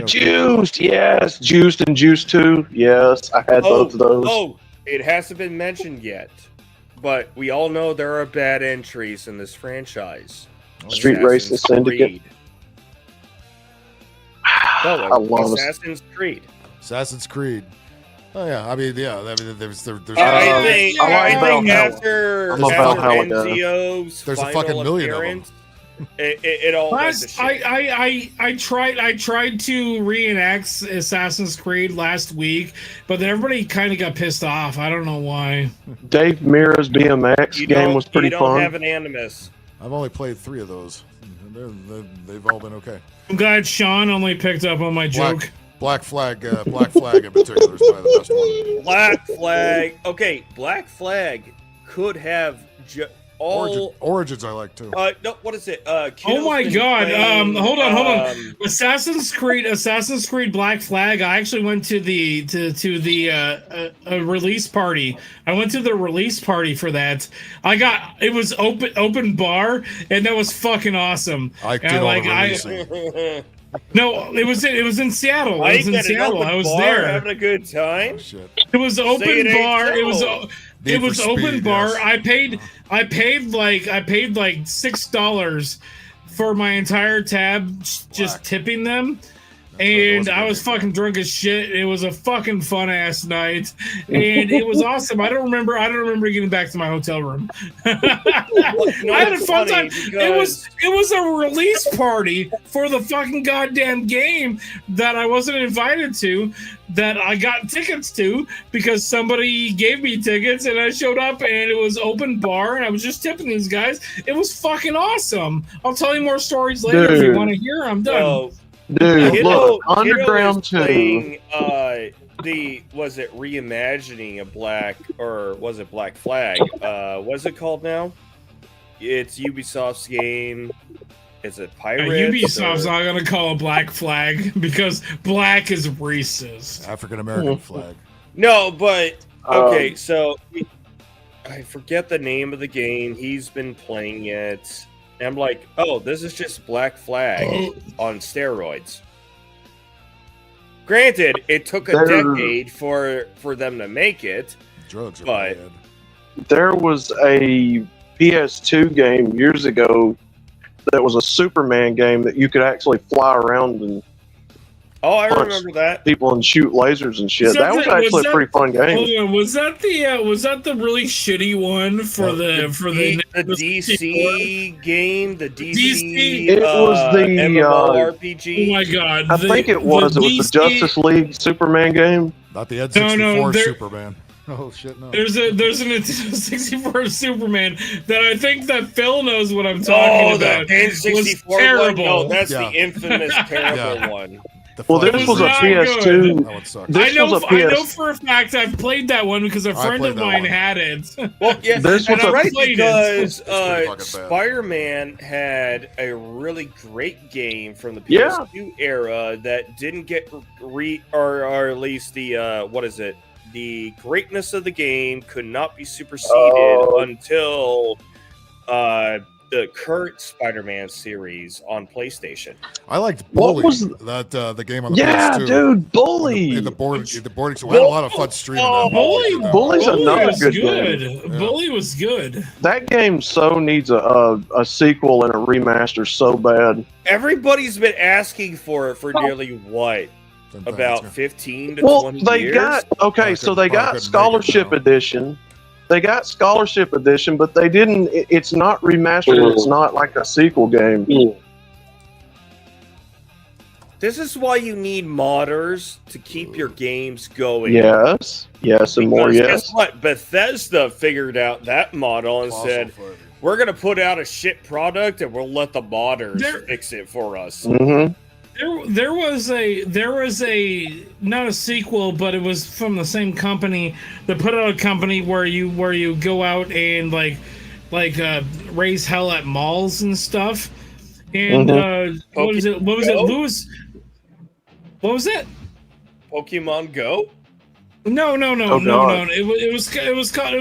Juiced, yes. Juiced and Juiced 2, yes. I had both of those. Oh, it hasn't been mentioned yet, but we all know there are bad entries in this franchise. Street Racing Syndicate. Creed. No, I love Assassin's Creed. Assassin's Creed. Oh yeah, I mean, yeah. I mean, there's. I think Valhalla. after I'm a Valhalla guy. Enzio's There's a final fucking million of them. appearance, it all went to Last, shit. I tried to reenact Assassin's Creed last week, but then everybody kind of got pissed off. I don't know why. Dave Mira's BMX game was pretty you don't fun. have an animus. I've only played 3 of those. They've all been okay. I'm glad Sean only picked up on my joke. Black Flag in particular is probably the best one. Black Flag. Okay, Black Flag could have all. Origins I like too. No, what is it? Oh Kiddo's my been god! playing, Hold on. Assassin's Creed Black Flag. I actually went to the a release party. I went to the release party for that. It was open bar, and that was fucking awesome. I did And all the releasing. No, it was in Seattle. It was in Seattle. I was there. having a good time. It was open Say it ain't bar. It was so. it was open Speed, bar. yes. I paid like $6 for my entire tab, just tipping them. And I was fucking drunk as shit. It was a fucking fun ass night, and it was awesome. I don't remember getting back to my hotel room. I had a fun time. It was a release party for the fucking goddamn game that I wasn't invited to, that I got tickets to because somebody gave me tickets, and I showed up, and it was open bar, and I was just tipping these guys. It was fucking awesome. I'll tell you more stories later if you want to hear. I'm done. Dude, look, Underground 2. Playing, was it reimagining a Black, or was it Black Flag? What's it called now? It's Ubisoft's game. Is it Pirates? Ubisoft's not going to call a Black Flag because black is racist. African American flag. No, but okay, so I forget the name of the game. He's been playing it. And I'm like, oh, this is just Black Flag on steroids. Granted, it took a decade for them to make it. Drugs are but bad. There was a PS2 game years ago that was a Superman game that you could actually fly around and I punch remember that. people and shoot lasers and shit. That was actually a pretty fun game. Hold on, was that the really shitty one for the DC game? The DC. It was the MMORPG. Oh my god! I think it was. It was the Justice League Superman game. Not the N64 No, Superman. Oh shit, no. There's a Nintendo 64 Superman that I think that Phil knows what I'm talking about. The N64 was terrible. one? No, that's the infamous terrible one. Well, this was a PS2. I know for a fact I've played that one because a friend of mine had it. Well, yeah, This was and a- because fucking bad. Spider-Man had a really great game from the Yeah. PS2 era that didn't get or at least the what is it? The greatness of the game could not be superseded until the current Spider-Man series on PlayStation. I liked What Bully. was the game on the Yeah, PS2. dude, Bully. In the boarding school. We had a lot of fun streaming that. Bully's another was good good. game. Bully was good. That game so needs a sequel and a remaster so bad. Everybody's been asking for it for nearly what? About 15 to Well, 20 they years? got so they got Scholarship Edition. They got Scholarship Edition, but they didn't. It's not remastered. It's not like a sequel game. This is why you need modders to keep your games going. Yes, and more. Because Yes. guess what? Bethesda figured out that model and said, we're going to put out a shit product and we'll let the modders fix it for us. Mm-hmm. There was a not a sequel, but it was from the same company that put out a company where you go out and raise hell at malls and stuff. And what was it, Lewis? What was it? Pokemon Go? No. God. It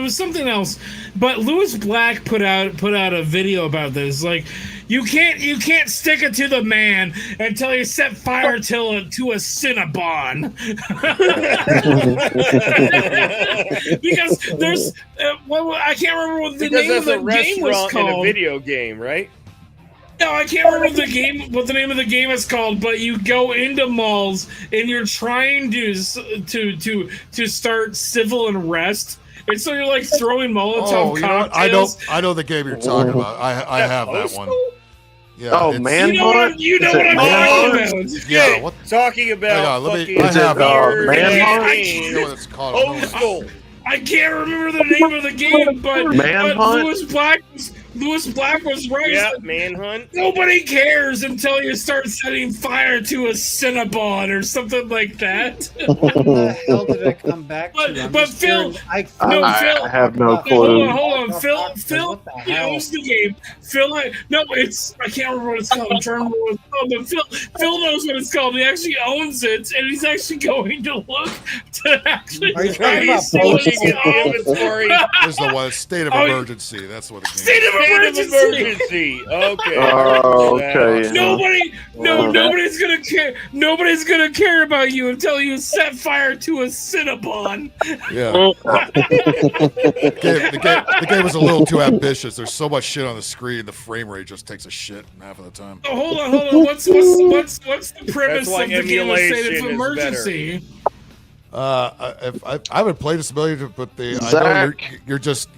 was something else. But Lewis Black put out a video about this. Like, you can't stick it to the man until you set fire to a Cinnabon. Because there's I can't remember what the name of the game was called. In a video game, right? No, I can't remember what the name of the game is called, but you go into malls and you're trying to start civil unrest. And so you're like throwing Molotov cocktails. I know the game you're talking about. I have that one. Yeah, Manhunt. You know what I'm talking about. Yeah, what? Talking about I have Manhunt? I know what it's called. Postal. I can't remember the name of the game, but Manhunt? Lewis Black was right. Yeah, Manhunt. Nobody cares until you start setting fire to a Cinnabon or something like that. What the hell did I come back to? I'm But just Phil, curious. I have no Phil, clue. hold on. Phil What the hell? owns the game. I can't remember what it's called. I'm trying to remember what it's called. But Phil knows what it's called. He actually owns it, and he's actually going to look to actually Are you try talking to about see what it's Postal called. inventory? This is the one. State of Emergency. That's what the game. State of emergency. Okay. Okay. Nobody's gonna care. Nobody's gonna care about you until you set fire to a Cinnabon. Yeah. the game was a little too ambitious. There's so much shit on the screen. The frame rate just takes a shit half of the time. Oh, hold on. What's the premise why of the game of State emulation of is Emergency? I haven't played this a million, but I know Zach. you're just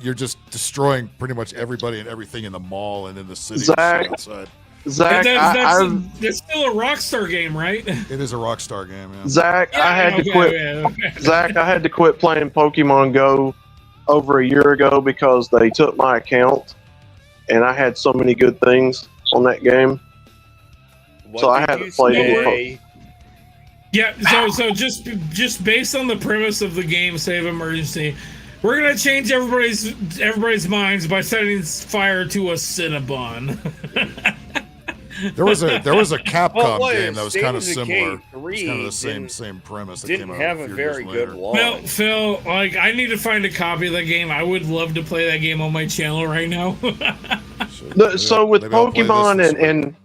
destroying pretty much everybody and everything in the mall and in the city Zach. and shit outside. Zach, That's still a Rockstar game, right? It is a Rockstar game. Yeah. Zach, I had to quit. Okay. Zach, I had to quit playing Pokemon Go over a year ago because they took my account, and I had so many good things on that game. What So I did haven't you played say? Yeah, so just based on the premise of the game, Save Emergency, we're gonna change everybody's minds by setting fire to a Cinnabon. There was a Capcom Well, game that was State kind of of Decay similar. It's 3 kind of the didn't- same premise. That Didn't came out have a a few very years good later. launch. Phil, I need to find a copy of that game. I would love to play that game on my channel right now. So with maybe I'll play this Pokemon this week. and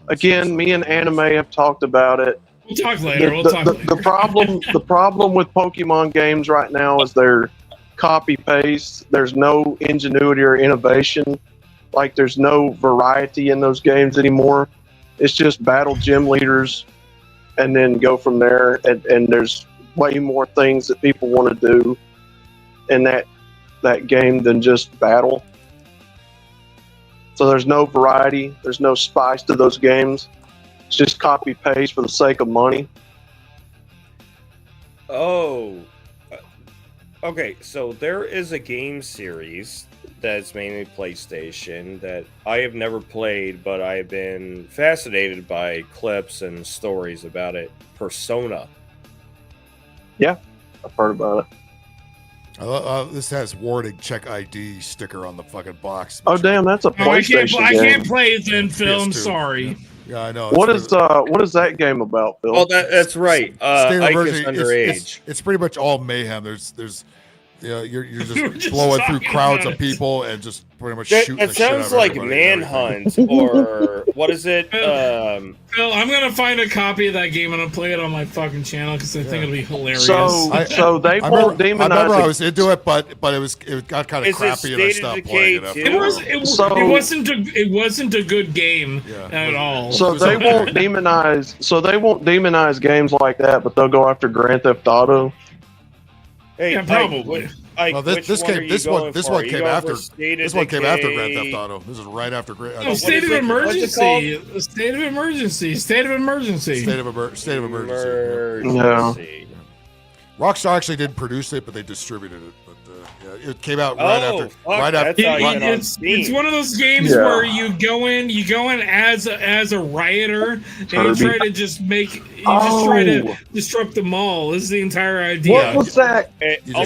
again, me and Anime have talked about it. We'll talk later. We'll talk later. The problem with Pokemon games right now is they're copy paste. There's no ingenuity or innovation. Like there's no variety in those games anymore. It's just battle gym leaders and then go from there. And there's way more things that people want to do in that game than just battle. So there's no variety. There's no spice to those games. It's just copy paste for the sake of money. Oh, okay. So there is a game series that's mainly PlayStation that I have never played, but I have been fascinated by clips and stories about it. Persona. Yeah, I've heard about it. This has warning check ID sticker on the fucking box. Oh damn, that's a PlayStation I game. can't play it then, Phil. I'm PS2. sorry. Yeah, I know. What is that game about, Phil? Oh, that's right. State of Ike is Emergency, underage. it's pretty much all mayhem. There's you're just, just blowing through talking crowds about of people and just pretty much That, shooting that the shit out sounds of like everybody and Manhunt everything. or what is it? Phil, I'm gonna find a copy of that game and I'll play it on my fucking channel because I think it'll be hilarious. So they I won't remember demonize I it. was into it, but it got kind of Is it crappy and I State of stopped Decay playing it. 2? It wasn't a good game at all. So they won't demonize. So they won't demonize games like that, but they'll go after Grand Theft Auto. Hey, Yeah, probably. Well, this one came after Grand Theft Auto. This is right after Grand. No, state of emergency. State of emergency. State of emergency. State of emergency. Yeah. Rockstar actually didn't produce it, but they distributed it. But yeah, it came out right after. It's one of those games where you go in as a rioter and you try to just try to disrupt the mall. This is the entire idea. What was that? You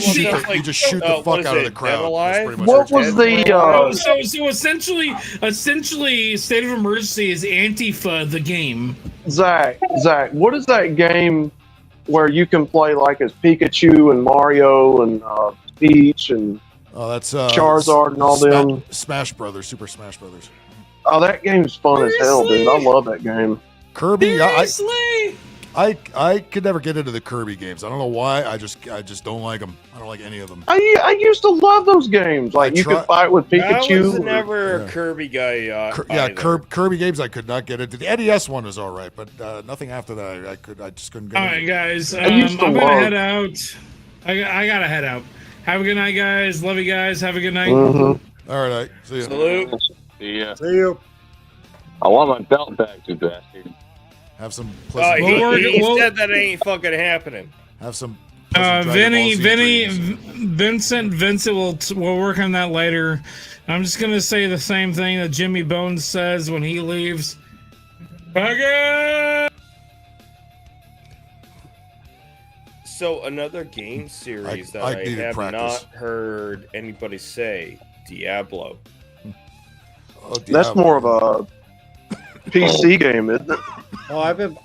just shoot the fuck out of the crowd. What was the? So essentially, State of Emergency is Antifa the game. Zach, what is that game where you can play like as Pikachu and Mario and Peach and that's Charizard and all them? Smash Brothers, Super Smash Brothers. Oh, that game's fun as hell, dude. I love that game. Kirby, I could never get into the Kirby games. I don't know why. I just don't like them. I don't like any of them. I used to love those games. Like you could fight with Pikachu. I was never a Kirby guy. Kirby games I could not get into. The NES one was all right, but nothing after that. I just couldn't get. All right, guys. I used to I'm gonna love- head out. I gotta head out. Have a good night, guys. Love you guys. Have a good night. Mm-hmm. All right, see you. Salute. See ya. See you. I want my belt back, you bastard. Have some. He said that ain't fucking happening. Have some. Vincent, we'll work on that later. I'm just gonna say the same thing that Jimmy Bones says when he leaves. Bugger! So another game series that I have not heard anybody say, Diablo. That's more of a PC game, isn't it? Oh, I've been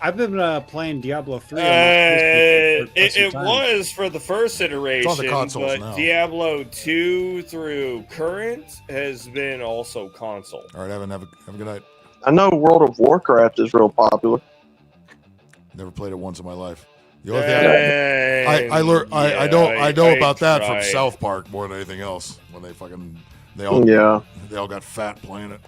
playing Diablo 3. It was for the first iteration, It's on the consoles but now. Diablo 2 through current has been also console. All right, Evan, have a good night. I know World of Warcraft is real popular. Never played it once in my life. The only thing I know about that from South Park more than anything else. When they all got fat playing it.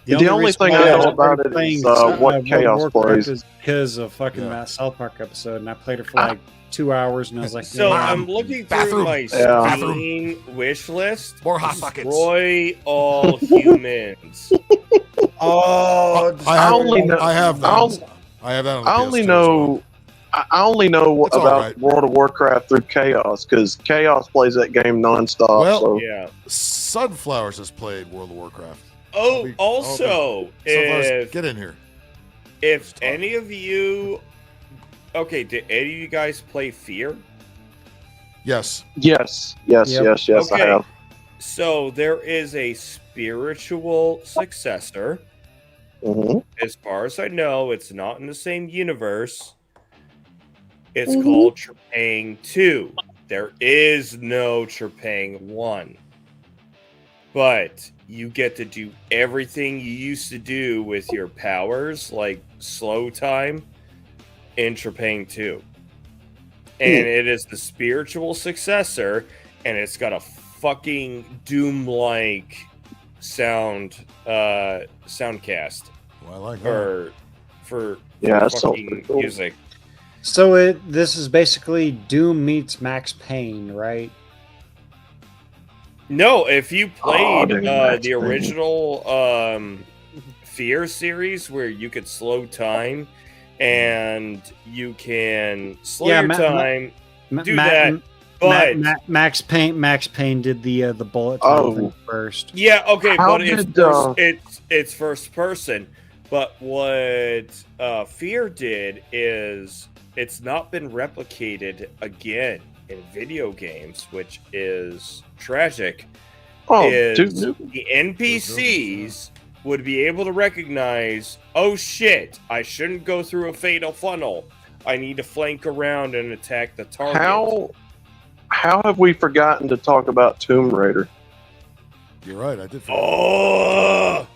The only thing I know about it is what Chaos plays. Is because of fucking that South Park episode, and I played it for like 2 hours, and I was like, So I'm looking through my Steam wish list. More hot buckets. Destroy all humans. I have that on the PS2 I only know about World of Warcraft through Chaos because Chaos plays that game nonstop. Well, yeah. Sunflowers has played World of Warcraft. Oh, also, Sunflowers, get in here. If any of you, did any of you guys play Fear? Yes. I have. So there is a spiritual successor. Mm-hmm. As far as I know, it's not in the same universe. It's called Trepang 2. There is no Trepang 1. but you get to do everything you used to do with your powers, like slow time, in Trepang 2. And it is the spiritual successor, and it's got a fucking Doom-like soundcast. Well, I like that. For that's fucking cool. music. So this is basically Doom meets Max Payne, right? No, if you played dude, Max the Payne. original Fear series where you could slow time and you can slow your time, do that. But Max Payne did the bullet time thing first. yeah, okay, How but did, it's first person. But what Fear did is it's not been replicated again in video games, which is tragic. Is the NPCs would be able to recognize, oh shit, I shouldn't go through a fatal funnel. I need to flank around and attack the target. How have we forgotten to talk about Tomb Raider? You're right. I did. Oh,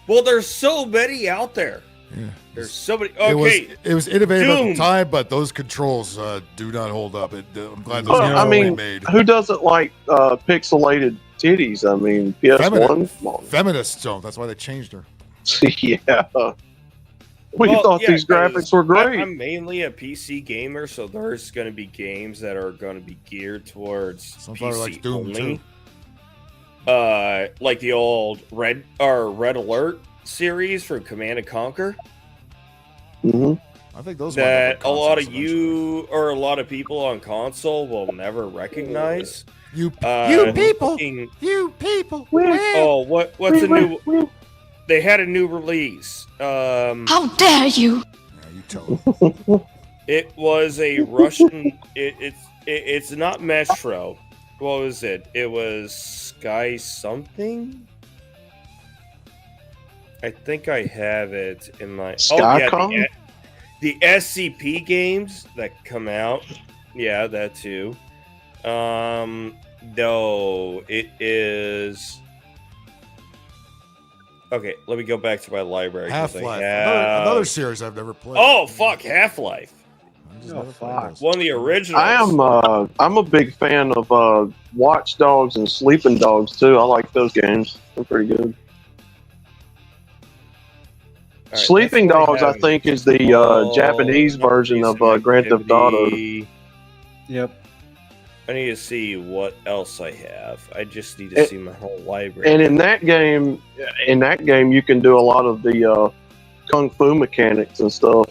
well, there's so many out there. Yeah. There's so many. Okay, It was innovative at Doom. the time, but those controls do not hold up. I'm glad those Well, I are mean, made. who doesn't like pixelated titties? I mean, PS1. Come on. Feminists don't. That's why they changed her. Yeah. We thought yeah, these graphics were great. I'm mainly a PC gamer, so there's going to be games that are going to be geared towards Sunflower PC likes Doom, only. Like the old Red Alert series from Command and Conquer. I think those that a lot of you or a lot of people on console will never recognize. You people. Oh, what's a new? They had a new release. How dare you! It was a Russian. It's not Metro. What was it? It was Sky something. I think I have it in my. Skycom? The SCP games that come out. Yeah, that too. No, it is. Okay, let me go back to my library. 'cause I Half-Life. have- Another series I've never played. Oh fuck, Half-Life. Fuck. One of the originals. I'm a big fan of Watch Dogs and Sleeping Dogs too. I like those games. They're pretty good. All right, Sleeping that's what Dogs, I have. think, is the Japanese version of Grand Theft Auto. Yep. I need to see what else I have. I just need to see my whole library. And in that game, you can do a lot of the kung fu mechanics and stuff,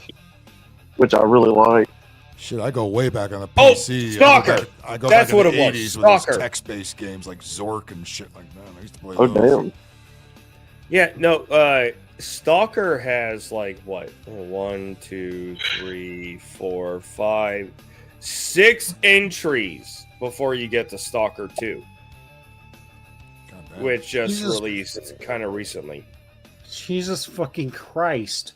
which I really like. Shit, I go way back on the Oh, PC. Stalker! I go That's back what in the it was, 80s with those Stalker. text-based games like Zork and shit like that. I used to play Oh, those. damn. Yeah, no, Stalker has like what? 1, 2, 3, 4, 5, 6 entries before you get to Stalker 2. Which just Jesus. released kind of recently. Jesus fucking Christ.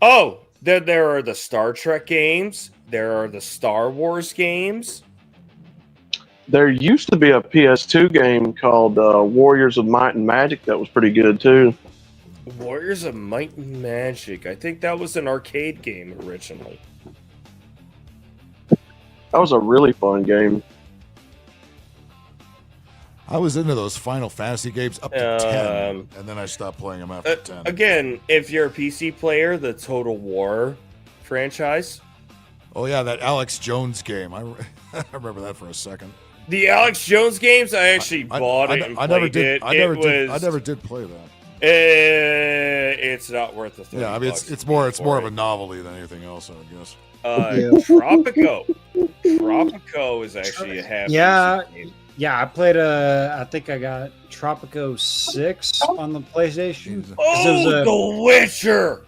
Oh, then there are the Star Trek games. There are the Star Wars games. There used to be a PS2 game called Warriors of Might and Magic that was pretty good too. Warriors of Might and Magic. I think that was an arcade game originally. That was a really fun game. I was into those Final Fantasy games up to 10, and then I stopped playing them after 10. Again, if you're a PC player, the Total War franchise. Oh, yeah, that Alex Jones game. I remember that for a second. The Alex Jones games, I actually bought it and played it. I never did play that. It's not worth the $30. Yeah, I mean, it's more of a novelty than anything else, I guess. Tropico. Tropico is actually a half. Yeah, PC game. yeah. I played I think I got Tropico 6 on the PlayStation. Oh, The Witcher.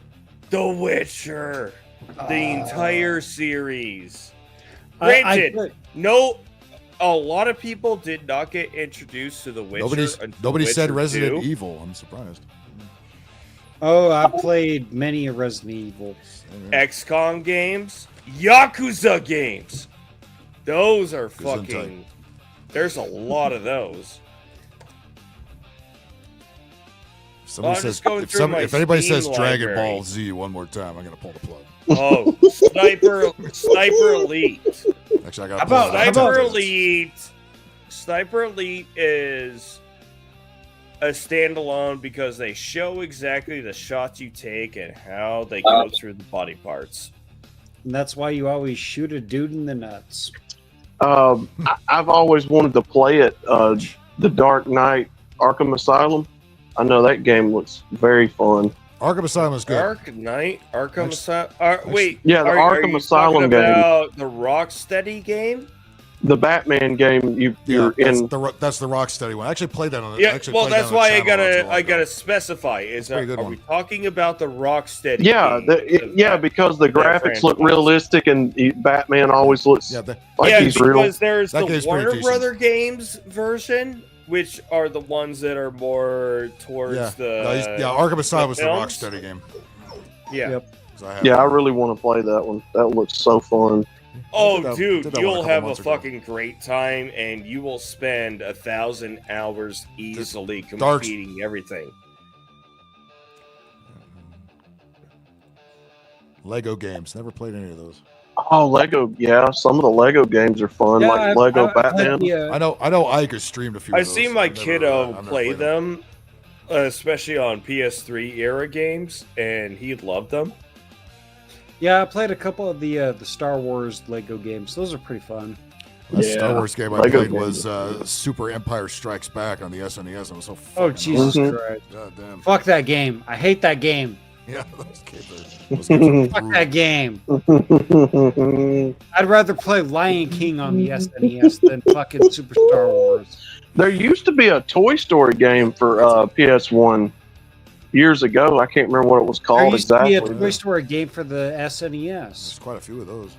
The Witcher. The entire series. Granted, a lot of people did not get introduced to The Witcher. Nobody said Witcher Resident 2. Evil. I'm surprised. Oh, I played many Resident Evil. XCOM games, Yakuza games. Those are fucking. There's a lot of those. Somebody I'm says just going if, through my if anybody Steam says Dragon library. Ball Z one more time, I'm gonna pull the plug. Oh, Sniper Elite. Actually, I got Sniper Elite is a standalone because they show exactly the shots you take and how they go through the body parts. And that's why you always shoot a dude in the nuts. I've always wanted to play it. The Dark Knight Arkham Asylum. I know that game looks very fun. Arkham Asylum is good. Dark Knight Arkham Asylum. Wait, yeah, the are Arkham you Asylum talking game. about the Rocksteady game? The Batman game. You're that's in. That's the Rocksteady one. I actually played that on. Yeah, well, that's why I gotta gotta specify. Is pretty are good we talking about the Rocksteady? Yeah, game? because the graphics look realistic and Batman always looks like he's because real. there's That the game's pretty Warner decent. Brother games version, which are the ones that are more towards the Arkham Asylum was the films. Rocksteady game. Yeah. Yeah, I really want to play that one. That looks so fun. Oh, did that dude, one a you'll couple have a months ago. fucking great time, and you will spend 1,000 hours easily Dark- completing everything. Lego games. Never played any of those. Oh, Lego. Yeah, some of the Lego games are fun, Yeah, like Lego Batman. I know Ike has streamed a few. I of those. see my I've never- kiddo I've never play played them, especially on PS3 era games, and he loved them. Yeah, I played a couple of the Star Wars Lego games. Those are pretty fun. The Star Wars game I Lego played games was Super Empire Strikes Back on the SNES. It was so fucking Oh, Jesus awesome. Christ. God damn. Fuck that game. I hate that game. Yeah, those games are Fuck that game. There I'd rather play Lion King on the SNES than fucking Super Star Wars. used to be a Toy Story game for PS1 years ago. I can't remember what it was There called used to be exactly. a Toy Story game for the There's SNES. quite a few of those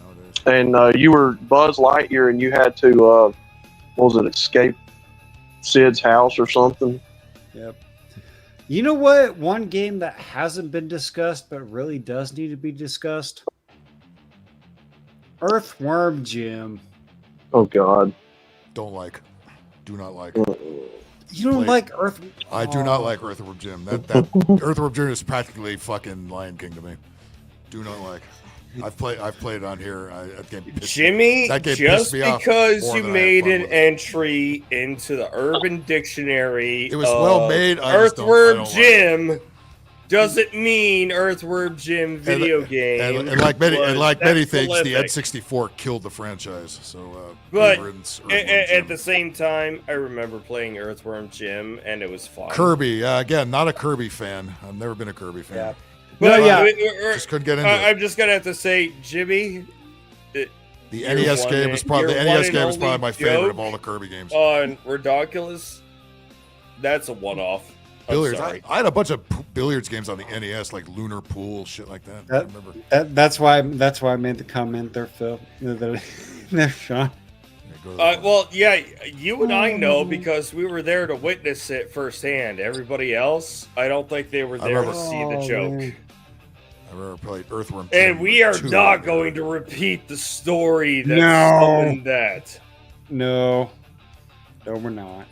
nowadays. And you were Buzz Lightyear, and you had to what was it, escape Sid's house or something. Yep. You know what? One game that hasn't been discussed but really does need to be discussed? Earthworm Jim. Oh God. Do not like. You don't like Earth? I do not like Earthworm Jim. That Earthworm Jim is practically fucking Lion King to me. Do not like. I've played it on here. That game pissed Jimmy, that game just pissed me off because more you than I had made fun an with it. entry into the Urban Dictionary, It was well made, I just don't- I Earthworm don't like Jim doesn't mean Earthworm Jim video game. And like many was things, the prolific. N64 killed the franchise. So, But good riddance, Earthworm at Jim. the same time, I remember playing Earthworm Jim, and it was fun. Kirby, again, not a Kirby fan. I've never been a Kirby fan. But just couldn't get into it. I'm just gonna have to say, Jimmy. The NES game is probably my favorite of all the Kirby games. On Redonkulous, that's a one-off. I'm Billiards. sorry. I had a bunch of billiards games on the NES, like Lunar Pool, shit like that. I remember. That's why I made the comment there, Phil. There, Sean. Well, yeah, you and I know because we were there to witness it firsthand. Everybody else, I don't think they were there to see the joke. Man. I remember playing Earthworm. And Jim we are 2. not going to repeat the story that No. summoned that. No, we're not.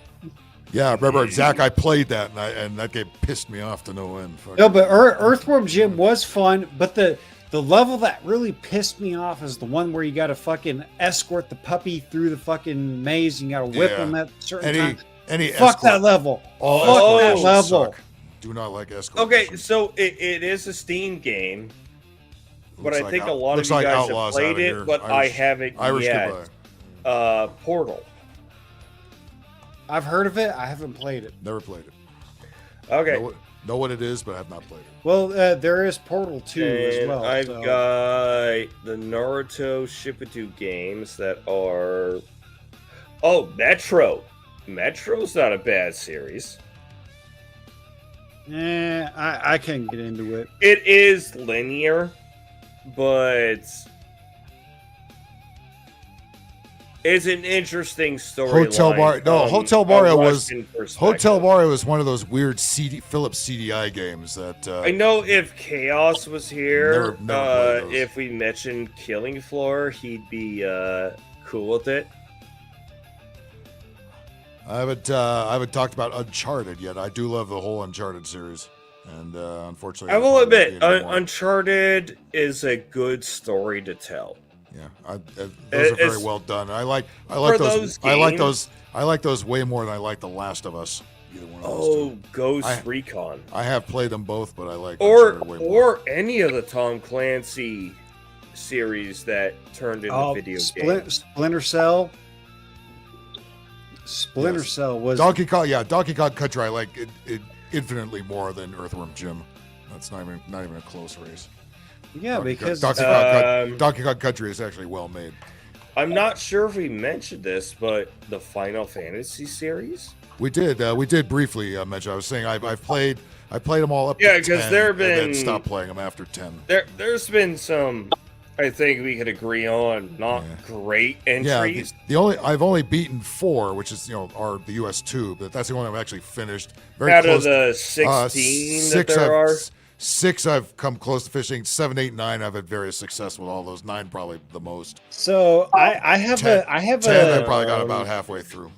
Yeah, I remember, Zach. I played that, and that game pissed me off to no end. Fuck. No, but Earthworm Jim was fun, but the level that really pissed me off is the one where you got to fucking escort the puppy through the fucking maze and you got to whip him at certain times. escort- Fuck that level. All Fuck that escorts level. suck. Do not like escorts. Okay, so it is a Steam game, but Looks I like think a out- lot of looks you like guys have Outlaws played outta it, here. but I Irish- haven't Irish yet. Portal. I've heard of it. I haven't played it. Never played it. Okay. Know what it is, but I have not played it. Well, there is Portal 2 as And well. I've so- got the Naruto Shippuden games that are. Oh, Metro. Metro's not a bad series. I can't get into it. It is linear, but it's an interesting story. Hotel Mario was one of those weird Philips CDI games that I know if Chaos was here, Never played those. if we mentioned Killing Floor, he'd be cool with it. I haven't talked about Uncharted yet. I do love the whole Uncharted series, and unfortunately, I will don't admit, play it anymore. Uncharted is a good story to tell. Yeah, those are very well done. I like those. I like those. I like those way more than I like The Last of Us. Either one of those two. Ghost Recon. I have played them both, but I like Uncharted way more. Or any of the Tom Clancy series that turned into video games. Splinter Cell. Splinter Cell was Donkey Kong. Yeah, Donkey Kong Country. I like it infinitely more than Earthworm Jim. That's not even a close race. Yeah, because Donkey Kong Country is actually well made. I'm not sure if we mentioned this, but the Final Fantasy series. We did briefly mention. I was saying I played them all up. Yeah, to because 10, there have been and then stopped playing them after 10. There's been some. I think we could agree on not great entries. Yeah, I've only beaten 4, which is the US 2, but that's the only one I've actually finished. Very Out close. of the 16 that there are. 6 I've come close to finishing. 7, 8, 9 I've had various success with all those. 9 probably the most. So I have 10, I probably got about halfway through.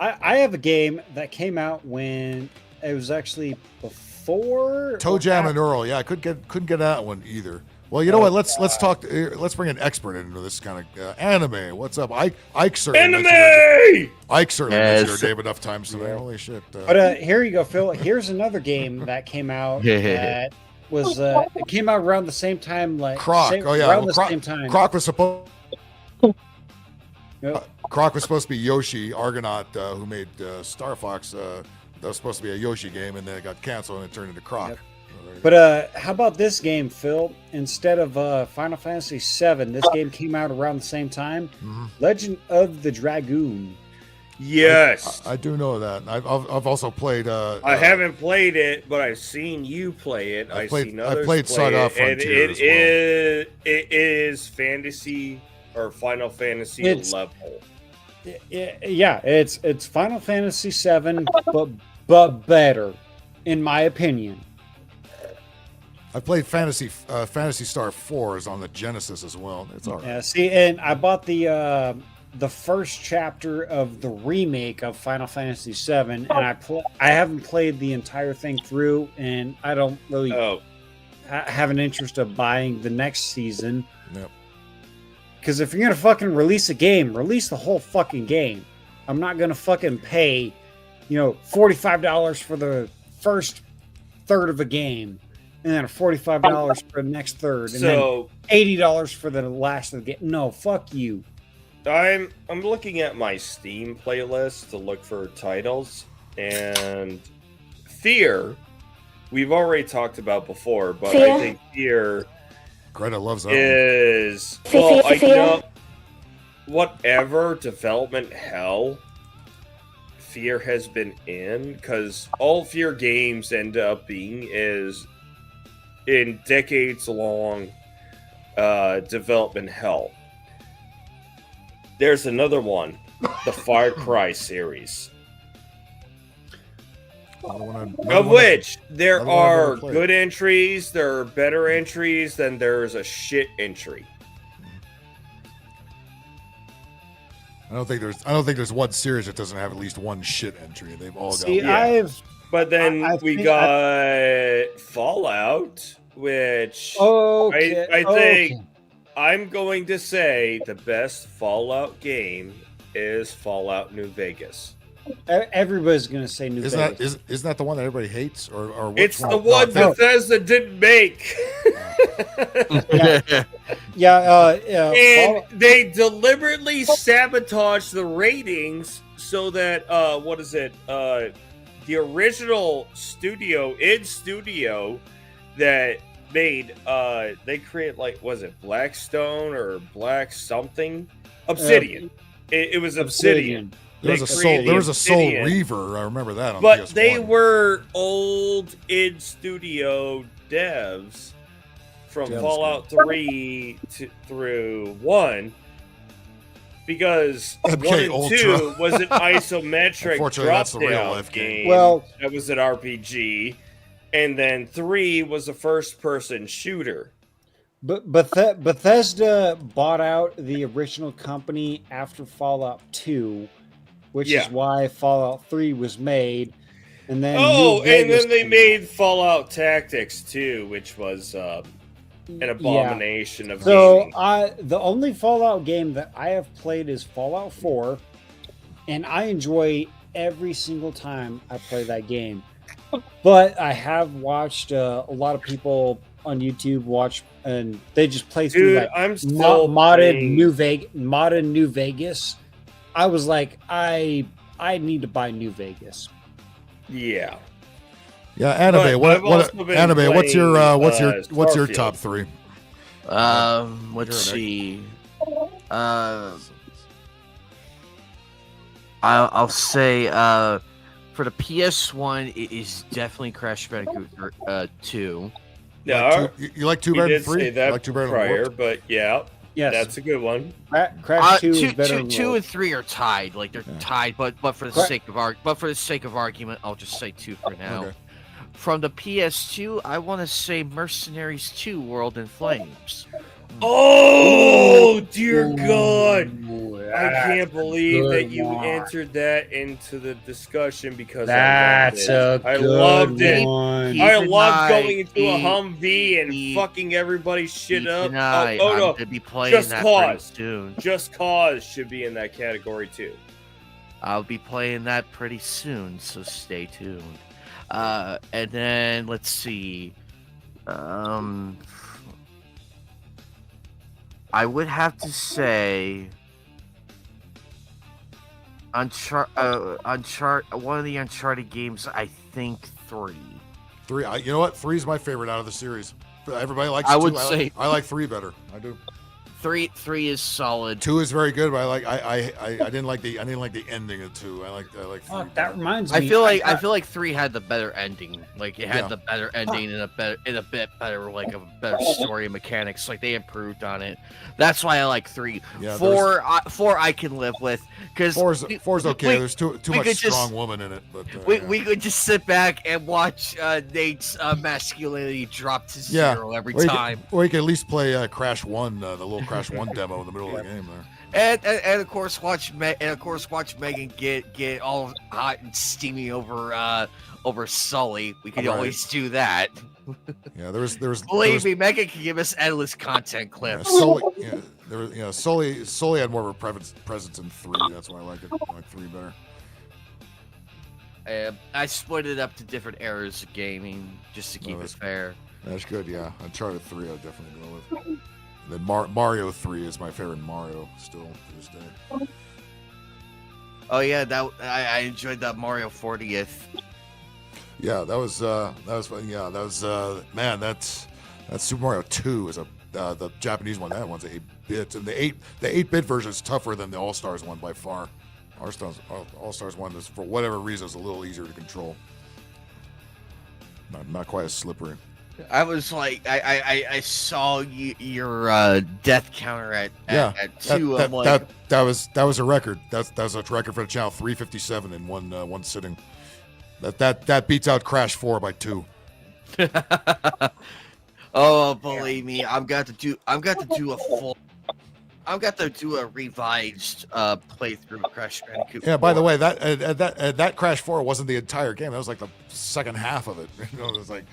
I have a game that came out when it was actually before Toe Jam and Earl. Yeah, I couldn't get that one either. Well, you know what? Let's talk. Let's bring an expert into this kind of anime. What's up, Ike? Certainly anime. Ike certainly mentioned your name enough times today. Holy shit! But here you go, Phil. Here's another game that came out. That was it came out around the same time, like Croc. around the same time. Croc was supposed. Croc was supposed to be Yoshi Argonaut, who made Star Fox. That was supposed to be a Yoshi game, and then it got canceled and it turned into Croc. Yep. But how about this game, Phil? Instead of Final Fantasy VII, this game came out around the same time. Legend of the Dragoon. Yes, I do know that. I've also played. I haven't played it, but I've seen you play it. I've seen others played play Saga it, Frontier and as well. It is fantasy or Final Fantasy level. Yeah, it's Final Fantasy VII, but better, in my opinion. I played Fantasy Star 4 is on the Genesis as well. It's all right. Yeah, see, and I bought the first chapter of the remake of Final Fantasy VII, and I haven't played the entire thing through, and I don't really have an interest of buying the next season. Yep. Because if you're gonna fucking release a game, release the whole fucking game. I'm not gonna fucking pay, $45 for the first third of a game, and then $45 for the next third, and then $80 for the last of the game. No, fuck you. I'm looking at my Steam playlist to look for titles, and Fear, we've already talked about before, but Fear? I think Fear Greta loves that is one. I know whatever development hell Fear has been in, because all Fear games end up being is in decades-long development hell. There's another one, the Far Cry series, of which there are good entries, there are better entries, then there's a shit entry. I don't think there's one series that doesn't have at least one shit entry. They've all got. But then we got Fallout, which I think I'm going to say the best Fallout game is Fallout New Vegas. Everybody's going to say New Vegas. Isn't that the one that everybody hates? Or it's the one Bethesda didn't make. And they deliberately sabotaged the ratings so that the original studio that made they create was it Blackstone or Black something? Obsidian. It was Obsidian. There was a Soul Reaver. I remember that on but PS1. they were old id studio devs from Fallout 3 through 1, because 1 and 2 was an isometric drop-down game. Well, that was an RPG, and then 3 was a first-person shooter. But Bethesda bought out the original company after Fallout 2, which Yeah. is why Fallout 3 was made. And then Oh, New and Vegas then they came made Fallout Tactics too, which was an abomination of So gaming. the only Fallout game that I have played is Fallout 4, and I enjoy every single time I play that game. But I have watched a lot of people on YouTube watch, and they just play through Dude, like I'm still modded playing- New Vegas. I was like, I need to buy New Vegas. Yeah. Yeah, anime. But What I've also been anime? What's your playing, what's your Starfield. top three? Let's see. I'll say for the PS1, it is definitely Crash Bandicoot 2. No, You like 2 he better than did 3? say that You like 2 better than prior, Warped? but yeah, Yes. that's a good one. Crash 2 is better than 2 Warped. and 3 are tied. Like they're tied, but for the sake of argument, I'll just say 2 for now. Okay. From the PS2, I want to say Mercenaries 2: World in Flames. Oh dear God! I that's can't believe good that you one. entered that into the discussion because That's I a loved it. good one. I Keep loved an eye, going into a keep- Humvee and keep- fucking everybody's shit keep up. an eye. Oh I'm no! gonna be playing Just that pretty Cause. soon. Just Cause should be in that category too. I'll be playing that pretty soon, so stay tuned. And then let's see. I would have to say one of the Uncharted games. I think 3. 3. You know what? 3 is my favorite out of the series. Everybody likes. I 2. would say- I like 3 better. I do. 3 is solid. 2 is very good, but I didn't like the ending of 2. I like 3. Oh, that reminds me. I feel like 3 had the better ending. Like it had Yeah. the better ending and a bit better, like a better story and mechanics. Like they improved on it. That's why I like 3. Yeah, 4 I can live with because 4's okay. There's too much strong woman in it, but we could just sit back and watch Nate's masculinity drop to yeah. zero every Or you time. or you can at least play Crash 1, the little Crash 1 demo in the middle of the game there. And of course watch Megan get all hot and steamy over Sully. We could Right. always do that. Yeah, there was Believe me, Megan can give us endless content clips. Sully, Sully had more of a presence in 3. That's why I like it. I like 3 better. I split it up to different eras of gaming just to keep it fair. That's good. Yeah, Uncharted 3, I'll definitely go with. Then Mario 3 is my favorite Mario still to this day. Oh yeah, I enjoyed that Mario 40th. Yeah, that was fun. Yeah, that was man. That's Super Mario 2 is the Japanese one. That one's 8-bit, and the 8-bit version is tougher than the All Stars one by far. All Stars one is, for whatever reason, is a little easier to control. Not quite as slippery. I was like, I saw your death counter at 2. That was a record. That was a record for the channel. 357 in one sitting. That beats out Crash 4 by 2. Oh, believe me, I've got to do a revised playthrough of Crash Bandicoot. Yeah. By the way, that Crash 4 wasn't the entire game. That was like the second half of it. You know, it was like,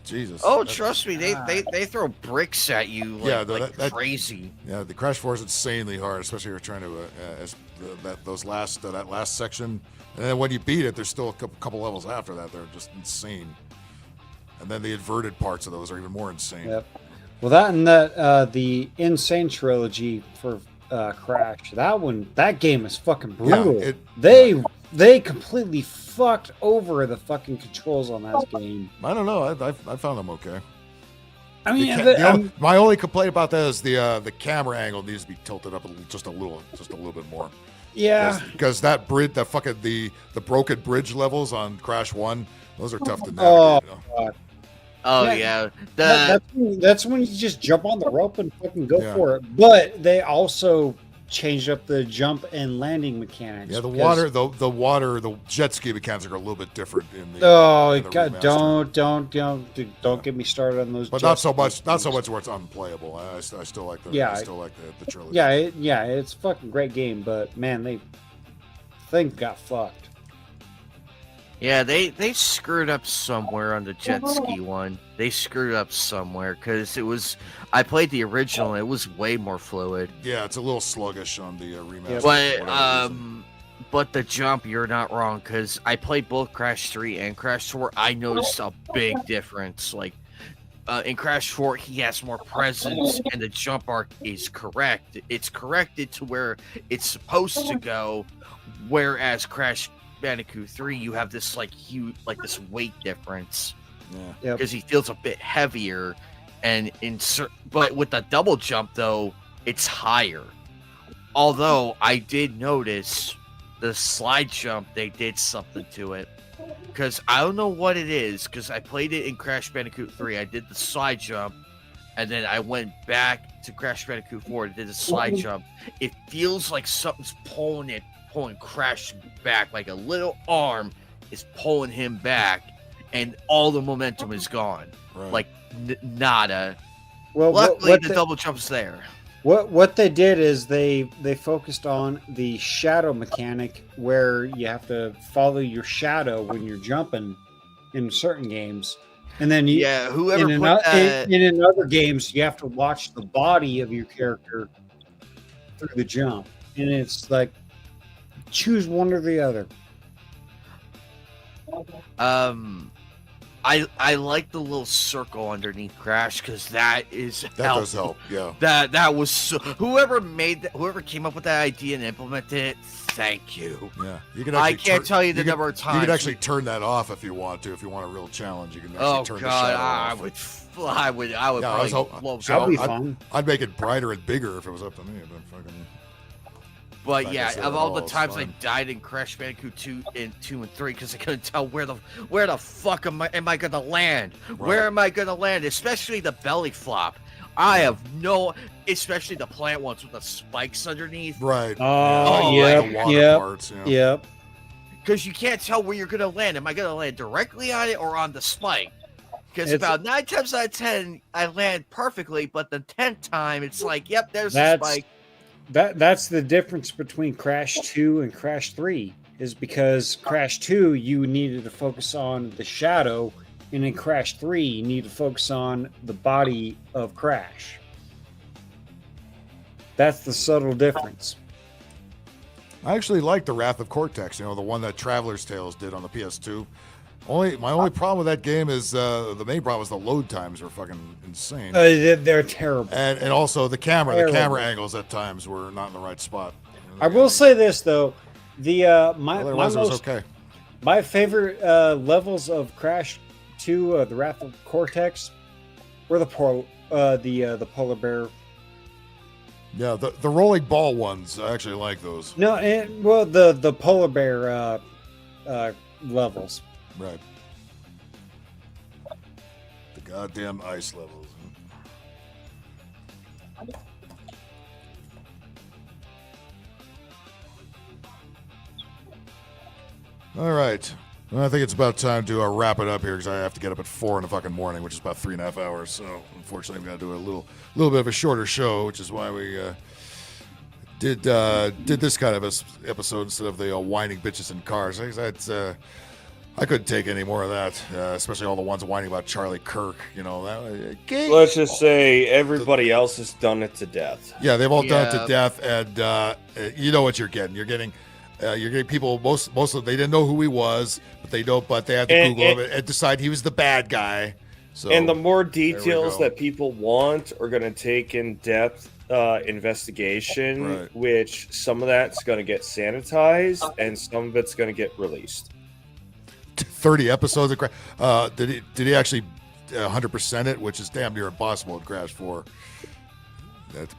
Jesus. Oh, trust me, they throw bricks at you like crazy. Yeah, the Crash 4 is insanely hard, especially if you're trying to that last section. And then when you beat it, there's still a couple levels after that. They're just insane. And then the inverted parts of those are even more insane. Yep. Well, that and the Insane trilogy for Crash. That game is fucking brutal. Yeah, they completely fucked over the fucking controls on that game. I don't know. I found them okay. I mean, my only complaint about that is the camera angle needs to be tilted up just a little bit more. Yeah, because that bridge, the broken bridge levels on Crash 1, those are tough to navigate. God. Oh yeah, that's when you just jump on the rope and fucking go for it. But they also changed up the jump and landing mechanics. Yeah, the jet ski mechanics are a little bit different in the. Oh in the God! remaster. Don't get me started on those. But not so much where it's unplayable. I still like the. Yeah, I still like the trilogy. Yeah, it's a fucking great game. But man, thing got fucked. Yeah, they screwed up somewhere on the jet ski one. They screwed up somewhere because it was. I played the original. And it was way more fluid. Yeah, it's a little sluggish on the remaster. But the jump, you're not wrong because I played both Crash 3 and Crash 4. I noticed a big difference. Like in Crash 4, he has more presence, and the jump arc is correct. It's corrected to where it's supposed to go, whereas Crash Bandicoot 3, you have this like huge, like this weight difference. Yeah, because he feels a bit heavier, and but with the double jump though, it's higher. Although I did notice the slide jump, they did something to it. Because I don't know what it is, because I played it in Crash Bandicoot 3. I did the slide jump, and then I went back to Crash Bandicoot 4 and did the slide jump. It feels like something's pulling Crash back, like a little arm is pulling him back, and all the momentum is gone. Right. Like, nada. Well, luckily, the double jump's there. What they did is they focused on the shadow mechanic where you have to follow your shadow when you're jumping in certain games, and then whoever in other games you have to watch the body of your character through the jump, and it's like choose one or the other. I like the little circle underneath Crash because that does help. Yeah. That was whoever came up with that idea and implemented it. Thank you. Yeah. You can. I can't tell you the number of times you can actually turn that off if you want to. If you want a real challenge, you can actually turn the shadow off. I would. That'd be fun. I'd make it brighter and bigger if it was up to me. But yeah, of all the times I died in Crash Bandicoot 2 and 3 because I couldn't tell where the fuck am I gonna land? Right. Where am I gonna land? Especially the belly flop. I have especially the plant ones with the spikes underneath. Right. Yep. Because you can't tell where you're gonna land. Am I gonna land directly on it or on the spike? Because about 9 times out of 10 I land perfectly, but the 10th time it's like, yep, there's the spike. That's the difference between Crash 2 and Crash 3 is because Crash 2 you needed to focus on the shadow, and in Crash 3 you need to focus on the body of Crash. That's the subtle difference. I actually like the Wrath of Cortex, the one that Traveler's Tales did on the PS2. My only problem with that game is the main problem is the load times were fucking insane. They're terrible, and also the camera angles at times were not in the right spot. I will say this though, my favorite levels of Crash 2, the Wrath of Cortex, were the polar bear. Yeah, the rolling ball ones. I actually like those. No, the polar bear levels. Right. The goddamn ice levels. All right. Well, I think it's about time to wrap it up here because I have to get up at 4 in the fucking morning, which is about 3.5 hours. So unfortunately, I'm gonna do a little bit of a shorter show, which is why we did this kind of episode instead of the whining bitches in cars. I couldn't take any more of that, especially all the ones whining about Charlie Kirk. Let's just say everybody else has done it to death. Yeah, they've all done it to death, and you know what you're getting. You're getting people. Most of them, they didn't know who he was, but they have to Google him and decide he was the bad guy. So, and the more details that people want are going to take in depth investigation, right. Which some of that's going to get sanitized and some of it's going to get released. 30 episodes of Crash. Did he actually 100% it, which is damn near impossible in Crash 4.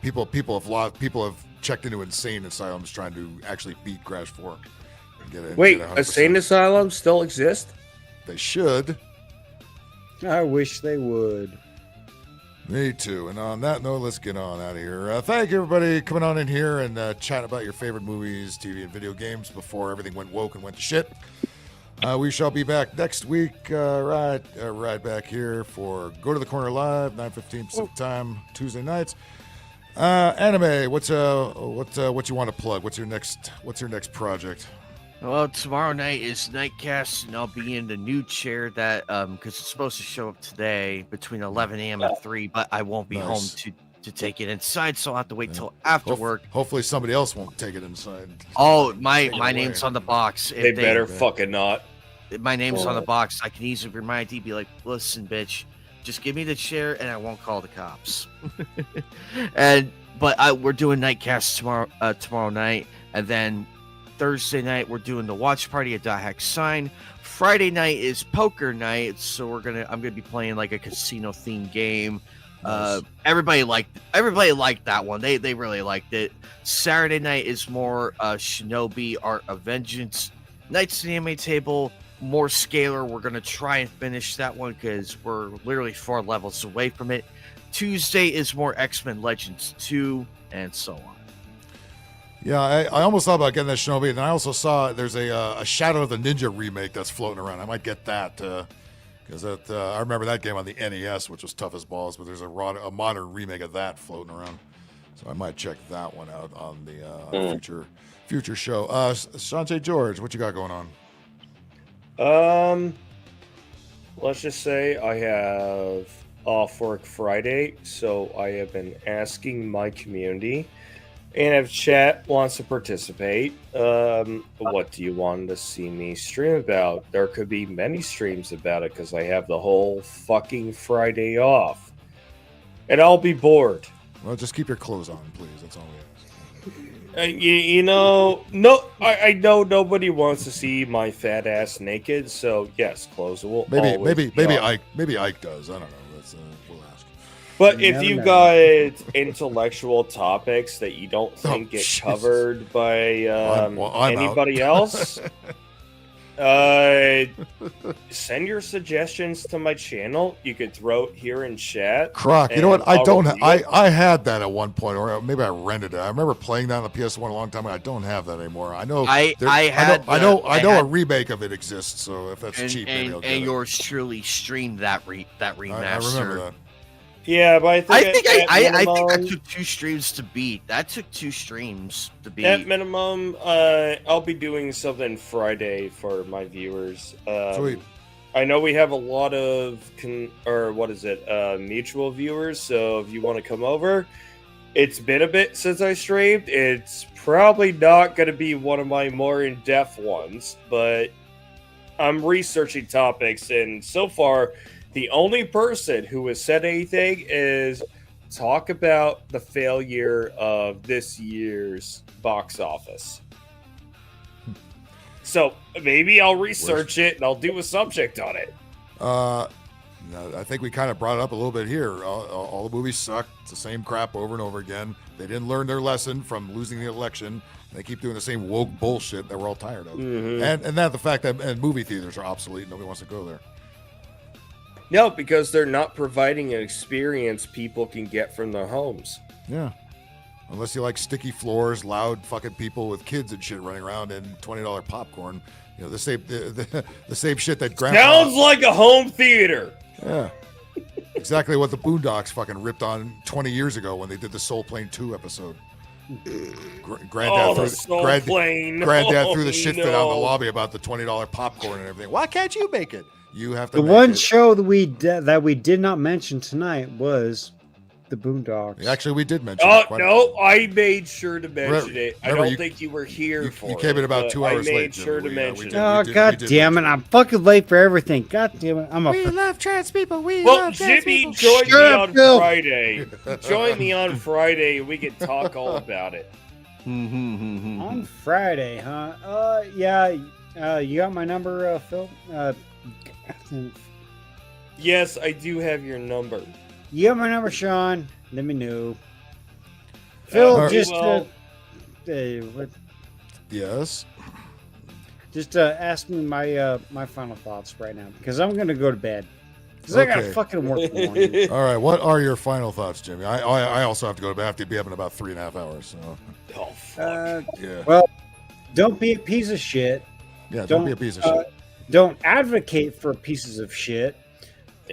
People have checked into insane asylums trying to actually beat Crash 4. Wait, insane asylums still exist? They should. I wish they would. Me too. And on that note, let's get on out of here. Thank you, everybody, coming on in here and chatting about your favorite movies, TV, and video games before everything went woke and went to shit. We shall be back next week, right back here for Go to the Corner Live, 9:15 Pacific Time, Tuesday nights. Anime, what you want to plug? What's your next project? Well, tomorrow night is Nightcast, and I'll be in the new chair that because it's supposed to show up today between 11 a.m. and 3, but I won't be home to take it inside, so I'll have to wait till after work. Hopefully somebody else won't take it inside. Oh, my name's on the box. They better fucking not. My name's on the box. I can easily remind you, be like, listen, bitch, just give me the chair and I won't call the cops. But we're doing Nightcast tomorrow night, and then Thursday night we're doing the watch party at Hex Sign. Friday night is poker night, so I'm gonna be playing like a casino themed game. Nice. Everybody liked that one. They really liked it. Saturday night is more Shinobi Art of Vengeance. Night's the anime table, more scalar. We're gonna try and finish that one because we're literally 4 levels away from it. Tuesday is more X-Men Legends 2, and so on. Yeah, I almost thought about getting that Shinobi, and I also saw there's a Shadow of the Ninja remake that's floating around. I might get that because I remember that game on the NES, which was tough as balls. But there's a modern remake of that floating around, so I might check that one out on the future show. Shantae George, what you got going on? Let's just say I have off work Friday, so I have been asking my community. And if chat wants to participate, what do you want to see me stream about? There could be many streams about it because I have the whole fucking Friday off. And I'll be bored. Well, just keep your clothes on, please. That's all we ask. I know nobody wants to see my fat ass naked, so yes, clothes will maybe Ike does. I don't know. We'll ask. But if you got intellectual topics that you don't think get covered by anybody else, send your suggestions to my channel. You could throw it here in chat. Croc, you know what? I had that at one point, or maybe I rented it. I remember playing that on the PS1 a long time ago. I don't have that anymore. I know. I know a remake of it exists. So if that's cheap, maybe I'll get it. And yours truly streamed that remaster. I remember that. Yeah, but I think that took 2 streams to beat. That took 2 streams to beat. At minimum, I'll be doing something Friday for my viewers. Sweet. I know we have a lot of mutual viewers. So if you want to come over, it's been a bit since I streamed. It's probably not going to be one of my more in-depth ones, but I'm researching topics, and so far, the only person who has said anything is talk about the failure of this year's box office. So maybe I'll research it and I'll do a subject on it. No, I think we kind of brought it up a little bit here. All the movies suck. It's the same crap over and over again. They didn't learn their lesson from losing the election. They keep doing the same woke bullshit that we're all tired of. Mm-hmm. And the fact that movie theaters are obsolete. Nobody wants to go there. No, because they're not providing an experience people can get from their homes. Yeah. Unless you like sticky floors, loud fucking people with kids and shit running around, and $20 popcorn. You know, the same shit that Grandpa... Sounds like a home theater! Yeah. Exactly what the Boondocks fucking ripped on 20 years ago when they did the Soul Plane 2 episode. Granddad threw the shit fit out in the lobby about the $20 popcorn and everything. Why can't you make it? You have to. The one show that we did not mention tonight was the Boondocks. Actually, we did mention. No, I made sure to mention it. I don't think you were here for it. You came in about 2 hours late. I made sure to mention it. Oh, God damn it! I'm fucking late for everything. God damn it! We love trans people. We love trans people. Jimmy, join me on Friday. Join me on Friday, and we can talk all about it. On Friday, huh? Yeah. You got my number, Phil? Yes, I do have your number. You got my number, Sean. Let me know. Phil, what? Yes. Just ask me my final thoughts right now, because I'm gonna go to bed. Because I gotta fucking work in the morning. All right, what are your final thoughts, Jimmy? I also have to go to bed. I have to be up in about 3.5 hours. So. Oh fuck. Yeah. Well, don't be a piece of shit. Yeah, don't be a piece of shit. Don't advocate for pieces of shit.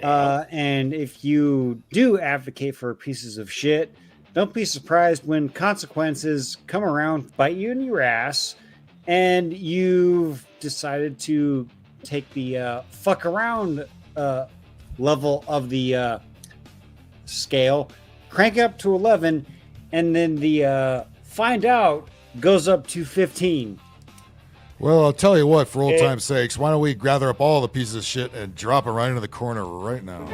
And if you do advocate for pieces of shit, don't be surprised when consequences come around, bite you in your ass, and you've decided to take the fuck around level of the scale, crank up to 11, and then the find out goes up to 15. Well, I'll tell you what, for old time's sakes, why don't we gather up all the pieces of shit and drop it right into the corner right now?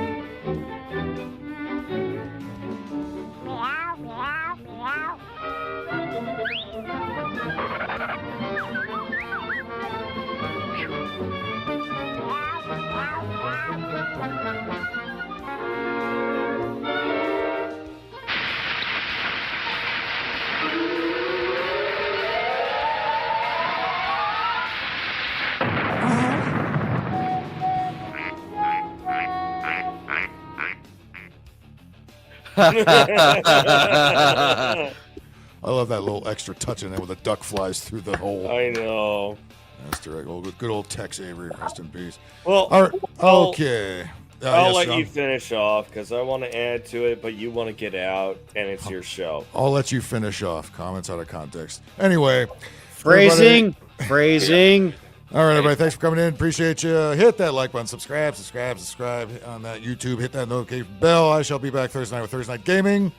I love that little extra touch in there where the duck flies through the hole. I know. That's direct. Well, good old Tex Avery, rest in peace. Well, all right. Okay. I'll yes, let Sean? you finish off because I want to add to it, but you want to get out, and it's your show. I'll let you finish off. Comments out of context. Anyway. Phrasing. All right, everybody. Thanks for coming in. Appreciate you. Hit that like button. Subscribe on that YouTube. Hit that notification bell. I shall be back Thursday night with Thursday Night Gaming.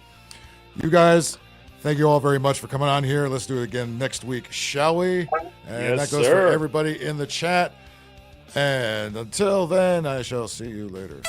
You guys, thank you all very much for coming on here. Let's do it again next week, shall we? And Yes, that goes sir. for everybody in the chat. And until then, I shall see you later.